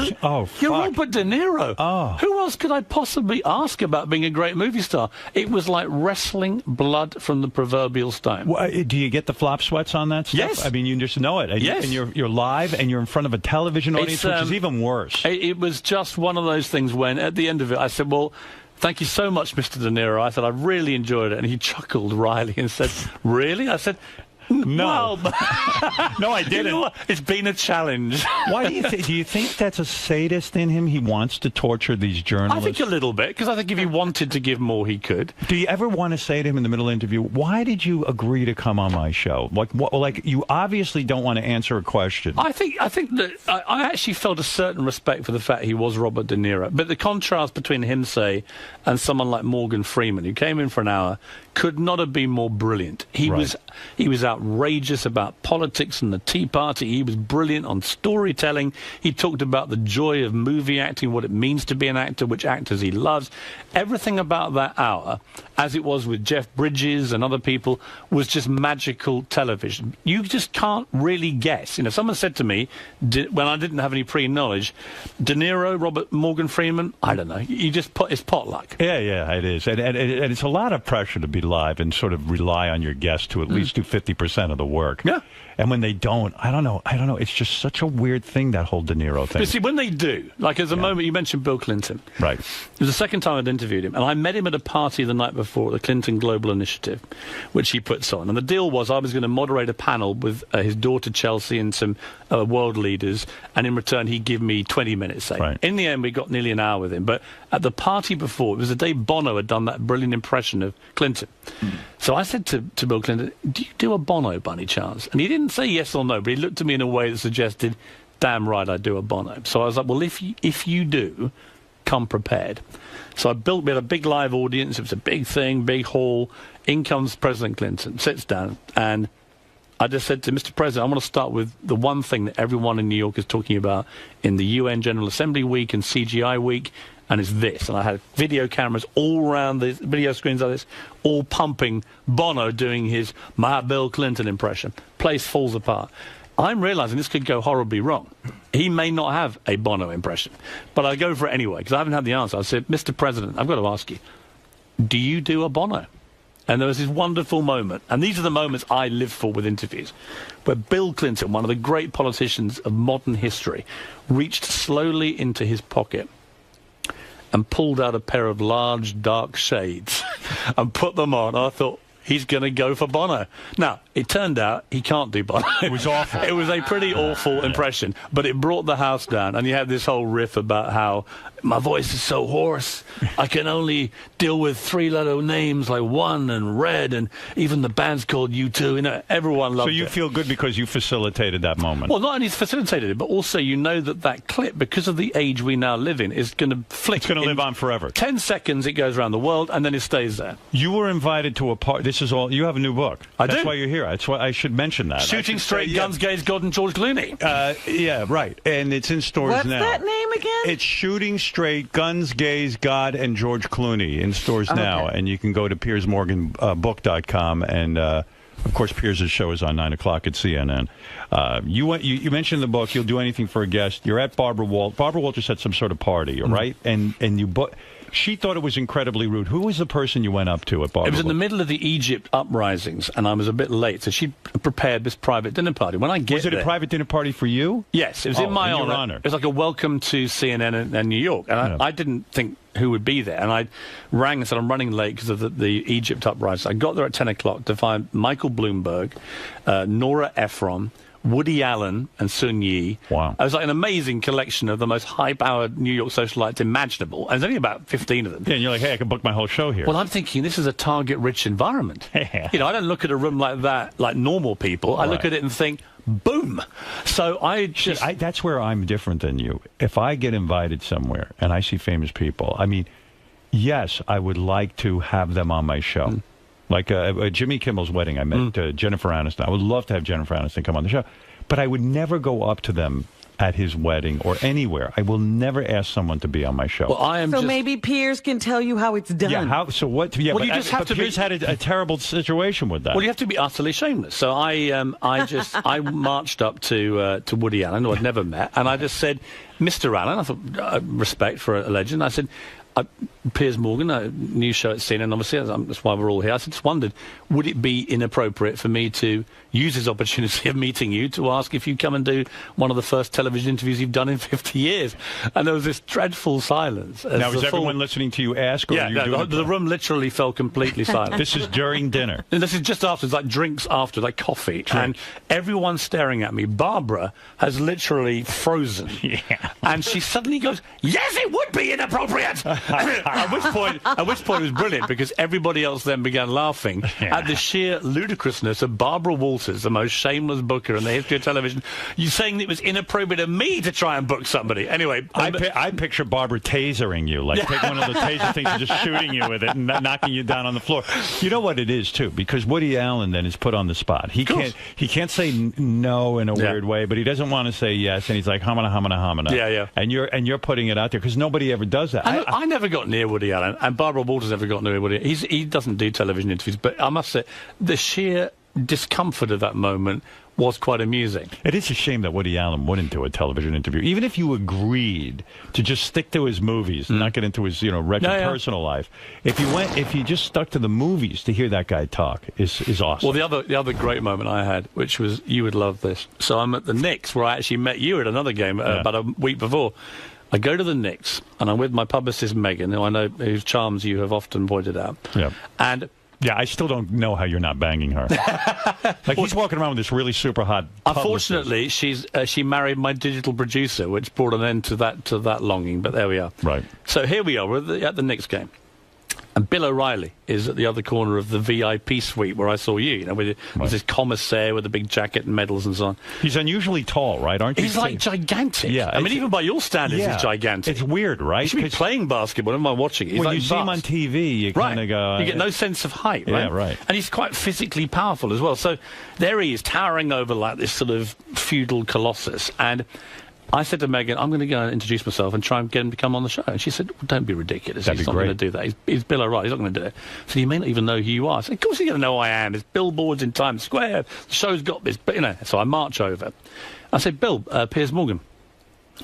S17: Robert De Niro.
S24: Oh.
S17: Who else could I possibly ask about being a great movie star? It was like wrestling blood from the proverbial stone.
S24: Well, do you get the flop sweats on that stuff?
S17: Yes.
S24: I mean, you just know it. And,
S17: yes.
S24: And you're live, and you're in front of a television audience, which is even worse.
S17: It was just one of those things when, at the end of it, I said, well, thank you so much, Mr. De Niro. I said, I really enjoyed it. And he chuckled wryly and said, really? I said,
S24: no.
S17: Well,
S24: no, I didn't.
S17: You know what? It's been a challenge.
S24: Why do you think that's a sadist in him? He wants to torture these journalists?
S17: I think a little bit, because I think if he wanted to give more, he could.
S24: Do you ever want to say to him in the middle of the interview, why did you agree to come on my show? Like you obviously don't want to answer a question.
S17: I think that I actually felt a certain respect for the fact he was Robert De Niro. But the contrast between him, say, and someone like Morgan Freeman, who came in for an hour, could not have been more brilliant. He was outrageous about politics and the Tea Party. He was brilliant on storytelling. He talked about the joy of movie acting, what it means to be an actor, which actors he loves. Everything about that hour, as it was with Jeff Bridges and other people, was just magical television. You just can't really guess. You know, someone said to me, when I didn't have any pre-knowledge, De Niro, Morgan Freeman, I don't know. You just it's potluck.
S24: Yeah, it is. And it's a lot of pressure to be live and sort of rely on your guests to at least do 50% of the work.
S17: Yeah.
S24: And when they don't, I don't know. It's just such a weird thing, that whole De Niro thing.
S17: But see, when they do, like at the moment you mentioned Bill Clinton.
S24: Right.
S17: It was the second time I'd interviewed him, and I met him at a party the night before, the Clinton Global Initiative, which he puts on. And the deal was I was going to moderate a panel with his daughter Chelsea and some world leaders, and in return he'd give me 20 minutes, say.
S24: Right.
S17: In the end, we got nearly an hour with him. But at the party before, it was the day Bono had done that brilliant impression of Clinton. So I said to Bill Clinton, do you do a Bono by any chance? And he didn't say yes or no, but he looked at me in a way that suggested, damn right I do a Bono. So I was like, well, if you do, come prepared. So we had a big live audience. It was a big thing, big hall. In comes President Clinton, sits down, and I just said to Mr. President, I want to start with the one thing that everyone in New York is talking about in the UN General Assembly week and CGI week, and it's this. And I had video cameras all around the video screens like this, all pumping Bono doing his My Bill Clinton impression. Place falls apart. I'm realizing this could go horribly wrong. He may not have a Bono impression, but I go for it anyway because I haven't had the answer. I said, Mr. President, I've got to ask you, do you do a Bono? And there was this wonderful moment, and these are the moments I live for with interviews, where Bill Clinton, one of the great politicians of modern history, reached slowly into his pocket and pulled out a pair of large, dark shades and put them on. I thought, he's going to go for Bono. Now, it turned out he can't do Bono.
S24: It was awful.
S17: It was a pretty awful impression, but it brought the house down, and you had this whole riff about how my voice is so hoarse, I can only deal with three-letter names like One and Red, and even the band's called U2. You know, everyone loved it.
S24: So you feel good because you facilitated that moment?
S17: Well, not only facilitated it, but also you know that clip, because of the age we now live in, is going to flick.
S24: It's going to live on forever.
S17: 10 seconds, it goes around the world, and then it stays there.
S24: You were invited to a party. This is all. You have a new book. That's
S17: do.
S24: why you're here. That's why I should mention that.
S17: Shooting Straight, Guns, Gays, God, and George Clooney.
S24: Yeah, right. And it's in stores
S14: What's
S24: now.
S14: What's that name again?
S24: It's Shooting Straight, Guns, Gays, God, and George Clooney in stores now. And you can go to PiersMorganBook.com. And, of course, Piers' show is on 9 o'clock at CNN. You mentioned the book. You'll do anything for a guest. You're at Barbara Walters. Barbara Walters had some sort of party, right? And you she thought it was incredibly rude. Who was the person you went up to at Barbara?
S17: It was in the middle of the Egypt uprisings, and I was a bit late, so she prepared this private dinner party. When I get
S24: Was it
S17: there,
S24: a private dinner party for you?
S17: Yes, it was in my honor. It was like a welcome to CNN and New York, and I didn't think who would be there, and I rang and said I'm running late because of the Egypt uprisings. I got there at 10 o'clock to find Michael Bloomberg, Nora Ephron, Woody Allen and Sun Yi.
S24: Wow.
S17: It was like an amazing collection of the most high-powered New York socialites imaginable. And there's only about 15 of them.
S24: Yeah, and you're like, hey, I can book my whole show here.
S17: Well, I'm thinking this is a target-rich environment. You know, I don't look at a room like that like normal people. I look at it and think, boom. So I just...
S24: See, that's where I'm different than you. If I get invited somewhere and I see famous people, I mean, yes, I would like to have them on my show. Like Jimmy Kimmel's wedding, I met Jennifer Aniston. I would love to have Jennifer Aniston come on the show. But I would never go up to them at his wedding or anywhere. I will never ask someone to be on my show.
S14: Well, maybe Piers can tell you how it's done.
S24: Yeah, so what? Yeah,
S17: well,
S24: but
S17: you just have to
S24: Piers had a terrible situation with that.
S17: Well, you have to be utterly shameless. So I marched up to Woody Allen, who I'd never met, and I just said, Mr. Allen, I thought, respect for a legend. I said, Piers Morgan, a new show at CNN, obviously, that's why we're all here. I just wondered, would it be inappropriate for me to use this opportunity of meeting you to ask if you'd come and do one of the first television interviews you've done in 50 years? And there was this dreadful silence.
S24: Now, is everyone listening to you ask? Or
S17: the room literally fell completely silent.
S24: This is during dinner.
S17: And this is just after, it's like drinks after, like coffee. And everyone's staring at me. Barbara has literally frozen. And she suddenly goes, yes, it would be inappropriate. At which point it was brilliant because everybody else then began laughing at the sheer ludicrousness of Barbara Walters, the most shameless booker in the history of television. You saying it was inappropriate of me to try and book somebody. Anyway,
S24: I picture Barbara tasering you, like take one of the taser things and just shooting you with it and knocking you down on the floor. You know what it is too, because Woody Allen then is put on the spot. He can't say no in a weird way, but he doesn't want to say yes, and he's like hamana hamana hamana.
S17: Yeah.
S24: And you're putting it out there because nobody ever does that.
S17: I never got near Woody Allen, and Barbara Walters never got near Woody. He doesn't do television interviews, but I must say the sheer discomfort of that moment was quite amusing.
S24: It is a shame that Woody Allen wouldn't do a television interview, even if you agreed to just stick to his movies and not get into his wretched personal life. If you just stuck to the movies to hear that guy talk is awesome.
S17: Well, the other great moment I had, which was, you would love this. So I'm at the Knicks, where I actually met you at another game about a week before. I go to the Knicks, and I'm with my publicist Megan, who I know whose charms you have often pointed out.
S24: Yeah.
S17: And
S24: I still don't know how you're not banging her. He's walking around with this really super hot publicist.
S17: Unfortunately, she married my digital producer, which brought an end to that longing. But there we are.
S24: Right.
S17: So here we are. We're at the Knicks game. And Bill O'Reilly is at the other corner of the VIP suite where I saw you, with this commissaire with a big jacket and medals and so on.
S24: He's unusually tall, right? Aren't you?
S17: He's like gigantic.
S24: Yeah.
S17: I mean, even by your standards, he's gigantic.
S24: It's weird, right?
S17: He should be playing basketball. Am I watching it? He's
S24: when
S17: like
S24: you see him on TV, you kind of go...
S17: You get no sense of height, right?
S24: Yeah, right.
S17: And he's quite physically powerful as well. So there he is, towering over like this sort of feudal colossus. And I said to Megan, I'm going to go and introduce myself and try and get him to come on the show. And she said, well, don't be ridiculous. He's not going to do that. He's Bill O'Reilly. He's not going to do it. So you may not even know who you are. I said, of course he's going to know who I am. There's billboards in Times Square. The show's got this. But, So I march over. I said, Bill, Piers Morgan.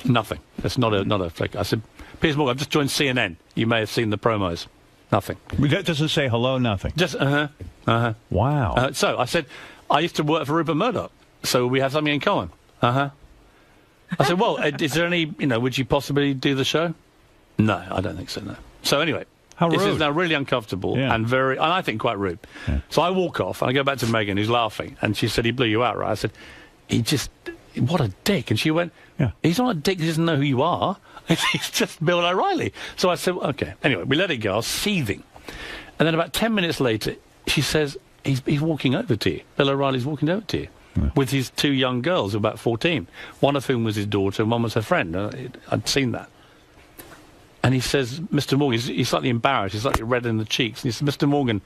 S17: Nothing. That's not a flick. I said, Piers Morgan, I've just joined CNN. You may have seen the promos. Nothing.
S24: That doesn't say hello, nothing.
S17: Just,
S24: Wow.
S17: So I said, I used to work for Rupert Murdoch. So we have something in common. I said, well, is there any, would you possibly do the show? No, I don't think so, no. So anyway, this is now really uncomfortable and I think quite rude. Yeah. So I walk off and I go back to Megan, who's laughing, and she said, he blew you out, right? I said, what a dick. And she went, he's not a dick, he doesn't know who you are. He's just Bill O'Reilly. So I said, okay. Anyway, we let it go. I was seething. And then about 10 minutes later, she says, he's walking over to you. Bill O'Reilly's walking over to you. With his two young girls, who were about 14, one of whom was his daughter and one was her friend. I'd seen that. And he says, Mr. Morgan, he's slightly embarrassed, he's slightly red in the cheeks. And he said, Mr. Morgan,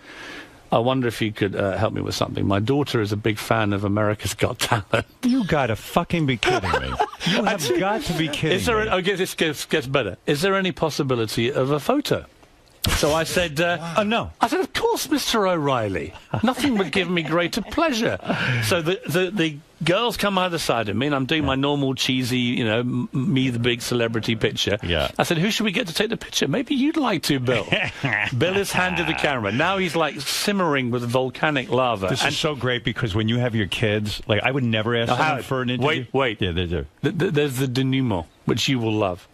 S17: I wonder if you could help me with something. My daughter is a big fan of America's Got Talent.
S24: You gotta fucking be kidding me. You have got to be kidding me.
S17: Okay, this gets better. Is there any possibility of a photo? So I said,
S24: no.
S17: I said, of course, Mr. O'Reilly. Nothing would give me greater pleasure. So the girls come either side of me, and I'm doing my normal cheesy, me the big celebrity picture.
S24: Yeah.
S17: I said, who should we get to take the picture? Maybe you'd like to, Bill. Bill is handed the camera. Now he's like simmering with volcanic lava.
S24: This is so great because when you have your kids, like I would never ask them for an interview.
S17: Wait.
S24: Yeah,
S17: there's the denouement, which you will love.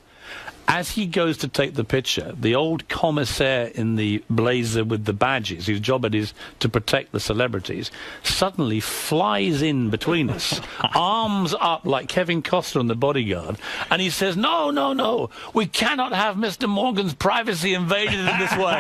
S17: As he goes to take the picture, the old commissaire in the blazer with the badges, whose job it is to protect the celebrities, suddenly flies in between us, arms up like Kevin Costner in The Bodyguard, and he says, no, we cannot have Mr. Morgan's privacy invaded in this way.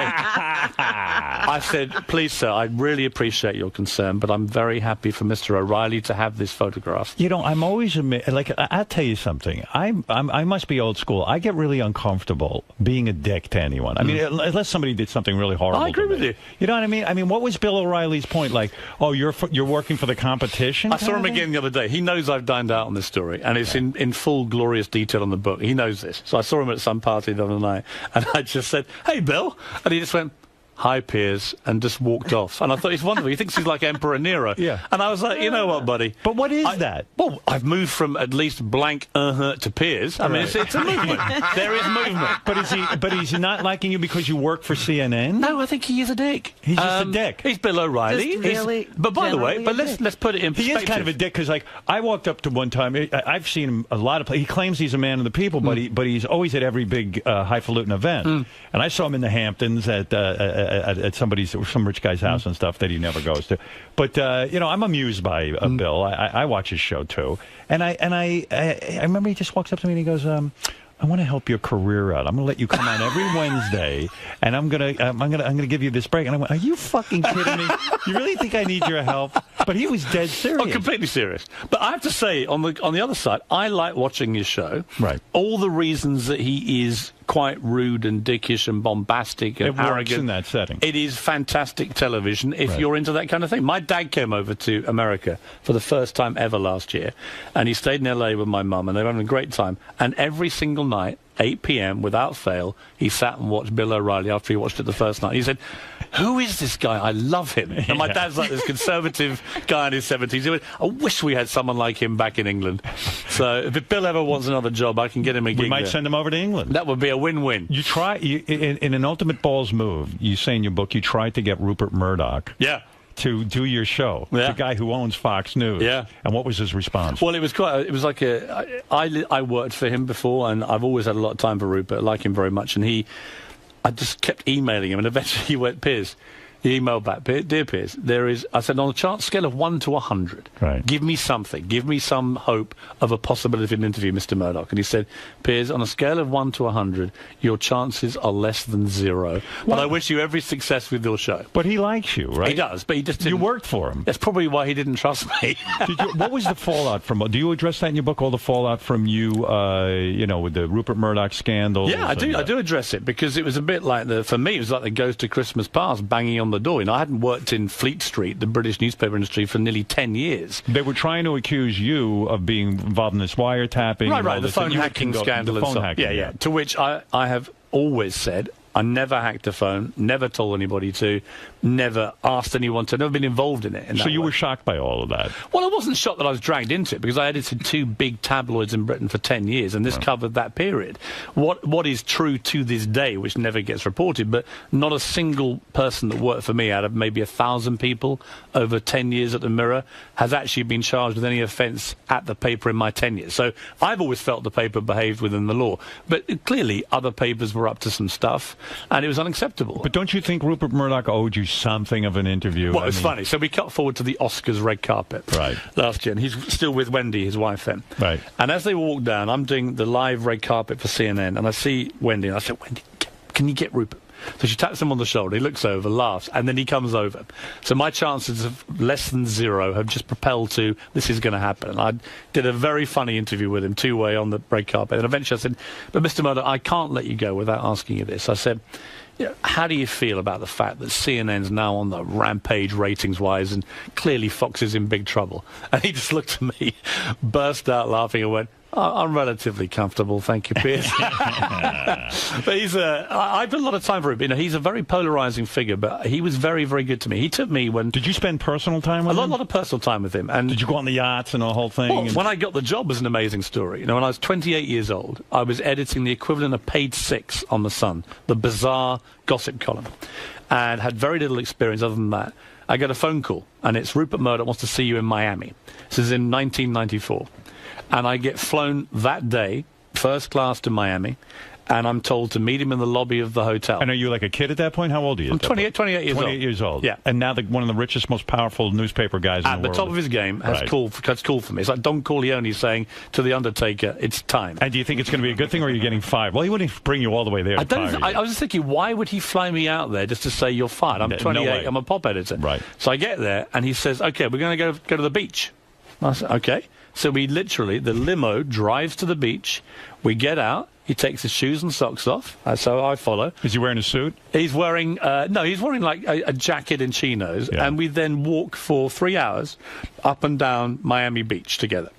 S17: I said, please, sir, I really appreciate your concern, but I'm very happy for Mr. O'Reilly to have this photograph.
S24: I'm always I'll tell you something. I must be old school. I get really uncomfortable being a dick to anyone. I mean, unless somebody did something really horrible.
S17: I agree with you.
S24: You know what I mean? I mean, what was Bill O'Reilly's point? Like, oh, you're working for the competition?
S17: I saw him again the other day. He knows I've dined out on this story, and it's in full glorious detail on the book. He knows this. So I saw him at some party the other night, and I just said, hey, Bill. And he just went, hi, Piers, and just walked off. And I thought, he's wonderful. He thinks he's like Emperor Nero.
S24: Yeah.
S17: And I was like, you know what, buddy?
S24: But what is that?
S17: Well, I've moved from at least blank to Piers. I mean, it's a movement. There is movement.
S24: But is he not liking you because you work for CNN?
S17: No, I think he is a dick.
S24: He's just a dick.
S17: He's Bill O'Reilly.
S14: But
S17: by the way, let's put it in perspective.
S24: He is kind of a dick because, I walked up to one time. I've seen him a lot of places. He claims he's a man of the people, but he's always at every big highfalutin event. And I saw him in the Hamptons at some rich guy's house and stuff that he never goes to. But I'm amused by Bill. I watch his show too, and I remember he just walks up to me and he goes, I want to help your career out. I'm going to let you come on every Wednesday, and I'm going to give you this break. And I went, are you fucking kidding me? You really think I need your help? But he was dead serious.
S8: Oh, completely serious. But I have to say, on the other side, I like watching his show.
S24: Right.
S8: All the reasons that he is quite rude and dickish and bombastic and arrogant.
S24: It works in that setting.
S8: It is fantastic television if you're into that kind of thing. My dad came over to America for the first time ever last year, and he stayed in L.A. with my mum, and they were having a great time. And every single night, 8 p.m. without fail, he sat and watched Bill O'Reilly after he watched it the first night. He said, who is this guy? I love him. And my dad's like this conservative guy in his 70s. He went, I wish we had someone like him back in England. So if Bill ever wants another job, I can get him a gig.
S24: We might send him over to England.
S8: That would be a win-win.
S24: You try, in an ultimate balls move, you say in your book, you tried to get Rupert Murdoch.
S8: Yeah.
S24: To do your show, the guy who owns Fox News.
S8: Yeah.
S24: And what was his response?
S8: Well, it was I worked for him before, and I've always had a lot of time for Rupert. I like him very much, and I just kept emailing him, and eventually he went, Piers. He emailed back, Dear Piers, I said, on a scale of 1 to 100, give me something, give me some hope of a possibility of an interview, Mr. Murdoch. And he said, Piers, on a scale of 1 to 100, your chances are less than 0. But I wish you every success with your show.
S24: But he likes you, right?
S8: He does, but he just didn't.
S24: You worked for him.
S8: That's probably why he didn't trust me.
S24: What was the fallout from? Do you address that in your book? All the fallout from you, with the Rupert Murdoch scandal?
S8: Yeah, I do address it because it was a bit like for me, it was like the Ghost of Christmas Past banging on the door. I hadn't worked in Fleet Street, the British newspaper industry, for nearly 10 years.
S24: They were trying to accuse you of being involved in this wiretapping.
S8: Right, the phone hacking scandal. Yeah. To which I have always said, I never hacked a phone, never told anybody to, never asked anyone to, never been involved in it.
S24: So you were shocked by all of that?
S8: Well, I wasn't shocked that I was dragged into it because I edited 2 big tabloids in Britain for 10 years, and this covered that period. What is true to this day, which never gets reported, but not a single person that worked for me out of maybe 1,000 people over 10 years at the Mirror has actually been charged with any offence at the paper in my tenure. So I've always felt the paper behaved within the law. But clearly other papers were up to some stuff, and it was unacceptable.
S24: But don't you think Rupert Murdoch owed you something of an interview?
S8: Well, it's funny. So we cut forward to the Oscars red carpet last year, and he's still with Wendy, his wife, then.
S24: Right.
S8: And as they walk down, I'm doing the live red carpet for CNN, and I see Wendy, and I said, Wendy, can you get Rupert? So she taps him on the shoulder, he looks over, laughs, and then he comes over. So my chances of less than 0 have just propelled to this is going to happen. And I did a very funny interview with him, 2-way on the red carpet, and eventually I said, but Mr. Murdoch, I can't let you go without asking you this. I said, how do you feel about the fact that CNN's now on the rampage ratings-wise, and clearly Fox is in big trouble? And he just looked at me, burst out laughing, and went, I'm relatively comfortable, thank you, Piers. But I've had a lot of time for him. He's a very polarizing figure, but he was very, very good to me. He took me when...
S24: Did you spend personal time with him?
S8: A lot of personal time with him. And
S24: did you go on the yachts and the whole thing?
S8: Well, when I got the job was an amazing story. When I was 28 years old, I was editing the equivalent of page 6 on The Sun, the bizarre gossip column, and had very little experience other than that. I got a phone call, and it's Rupert Murdoch wants to see you in Miami. This is in 1994. And I get flown that day, first class to Miami, and I'm told to meet him in the lobby of the hotel.
S24: And are you like a kid at that point? How old are you?
S8: I'm 28 years old.
S24: 28 years old.
S8: Yeah.
S24: And now one of the richest, most powerful newspaper guys in the world.
S8: At the top of his game has called for me. It's like Don Corleone saying to The Undertaker, it's time.
S24: And do you think it's going to be a good thing, or are you getting fired? Well, he wouldn't bring you all the way there.
S8: I was just thinking, why would he fly me out there just to say you're fired? I'm 28, I'm a pop editor.
S24: Right.
S8: So I get there, and he says, okay, we're going to go to the beach. I said, okay. So we literally, the limo drives to the beach, we get out, he takes his shoes and socks off, so I follow.
S24: Is he wearing a suit?
S8: He's wearing, no, he's wearing like a jacket and chinos, and we then walk for 3 hours up and down Miami Beach together.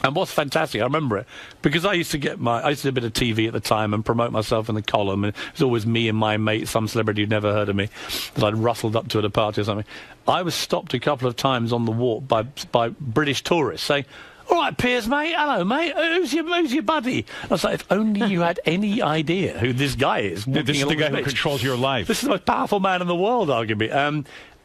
S8: And what's fantastic, I remember it, because I used to do a bit of TV at the time and promote myself in the column, and it was always me and my mate, some celebrity who'd never heard of me, that I'd rustled up to at a party or something. I was stopped a couple of times on the walk by British tourists saying, all right, Piers, mate. Hello, mate. Who's your buddy? I was like, if only you had any idea who this guy is.
S24: This is the guy who controls your life.
S8: This is the most powerful man in the world, arguably.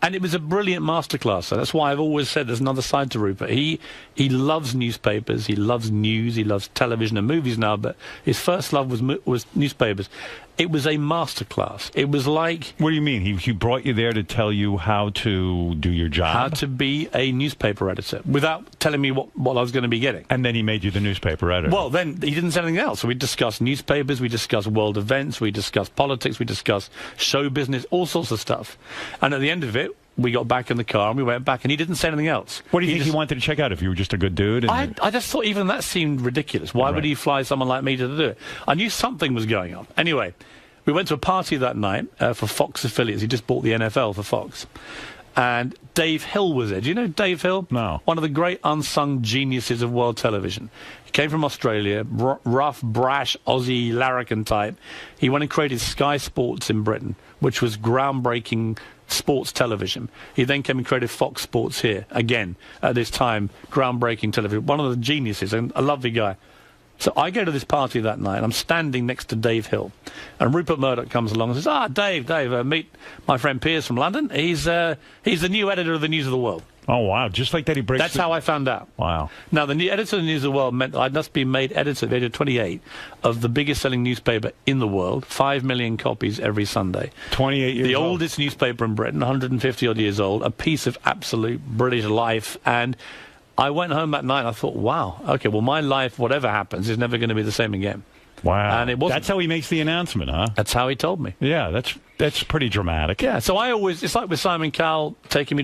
S8: And it was a brilliant masterclass. So that's why I've always said there's another side to Rupert. He loves newspapers, he loves news, he loves television and movies now, but his first love was newspapers. It was a masterclass. It was like...
S24: What do you mean? He brought you there to tell you how to do your job?
S8: How to be a newspaper editor without telling me what I was going to be getting.
S24: And then he made you the newspaper editor.
S8: Well, then he didn't say anything else. So we discussed newspapers, we discussed world events, we discussed politics, we discussed show business, all sorts of stuff. And at the end of it, we got back in the car and we went back, and he didn't say anything else.
S24: What do you think he wanted to check out? If you were just a good dude? And
S8: I just thought even that seemed ridiculous. Why would he fly someone like me to do it? I knew something was going on. Anyway, we went to a party that night for Fox affiliates. He just bought the NFL for Fox. And Dave Hill was there. Do you know Dave Hill?
S24: No.
S8: One of the great unsung geniuses of world television. He came from Australia, rough, brash, Aussie larrikin type. He went and created Sky Sports in Britain, which was groundbreaking sports television. He then came and created Fox Sports here, again, at this time, groundbreaking television. One of the geniuses, and a lovely guy. So I go to this party that night, and I'm standing next to Dave Hill. And Rupert Murdoch comes along and says, Dave, meet my friend Piers from London. He's the new editor of the News of the World.
S24: Oh, wow. Just like that he breaks...
S8: That's how I found out.
S24: Wow.
S8: Now, the new editor of the News of the World meant I'd just been made editor at the age of 28 of the biggest-selling newspaper in the world, 5 million copies every Sunday.
S24: 28 years
S8: The
S24: old.
S8: oldest newspaper in Britain, 150-odd years old, a piece of absolute British life. And I went home that night and I thought, wow, okay, well, my life, whatever happens, is never going to be the same again.
S24: Wow.
S8: And it wasn't.
S24: That's how he makes the announcement, huh?
S8: That's how he told me.
S24: Yeah, that's pretty dramatic.
S8: Yeah, so I always, it's like with Simon Cowell taking me to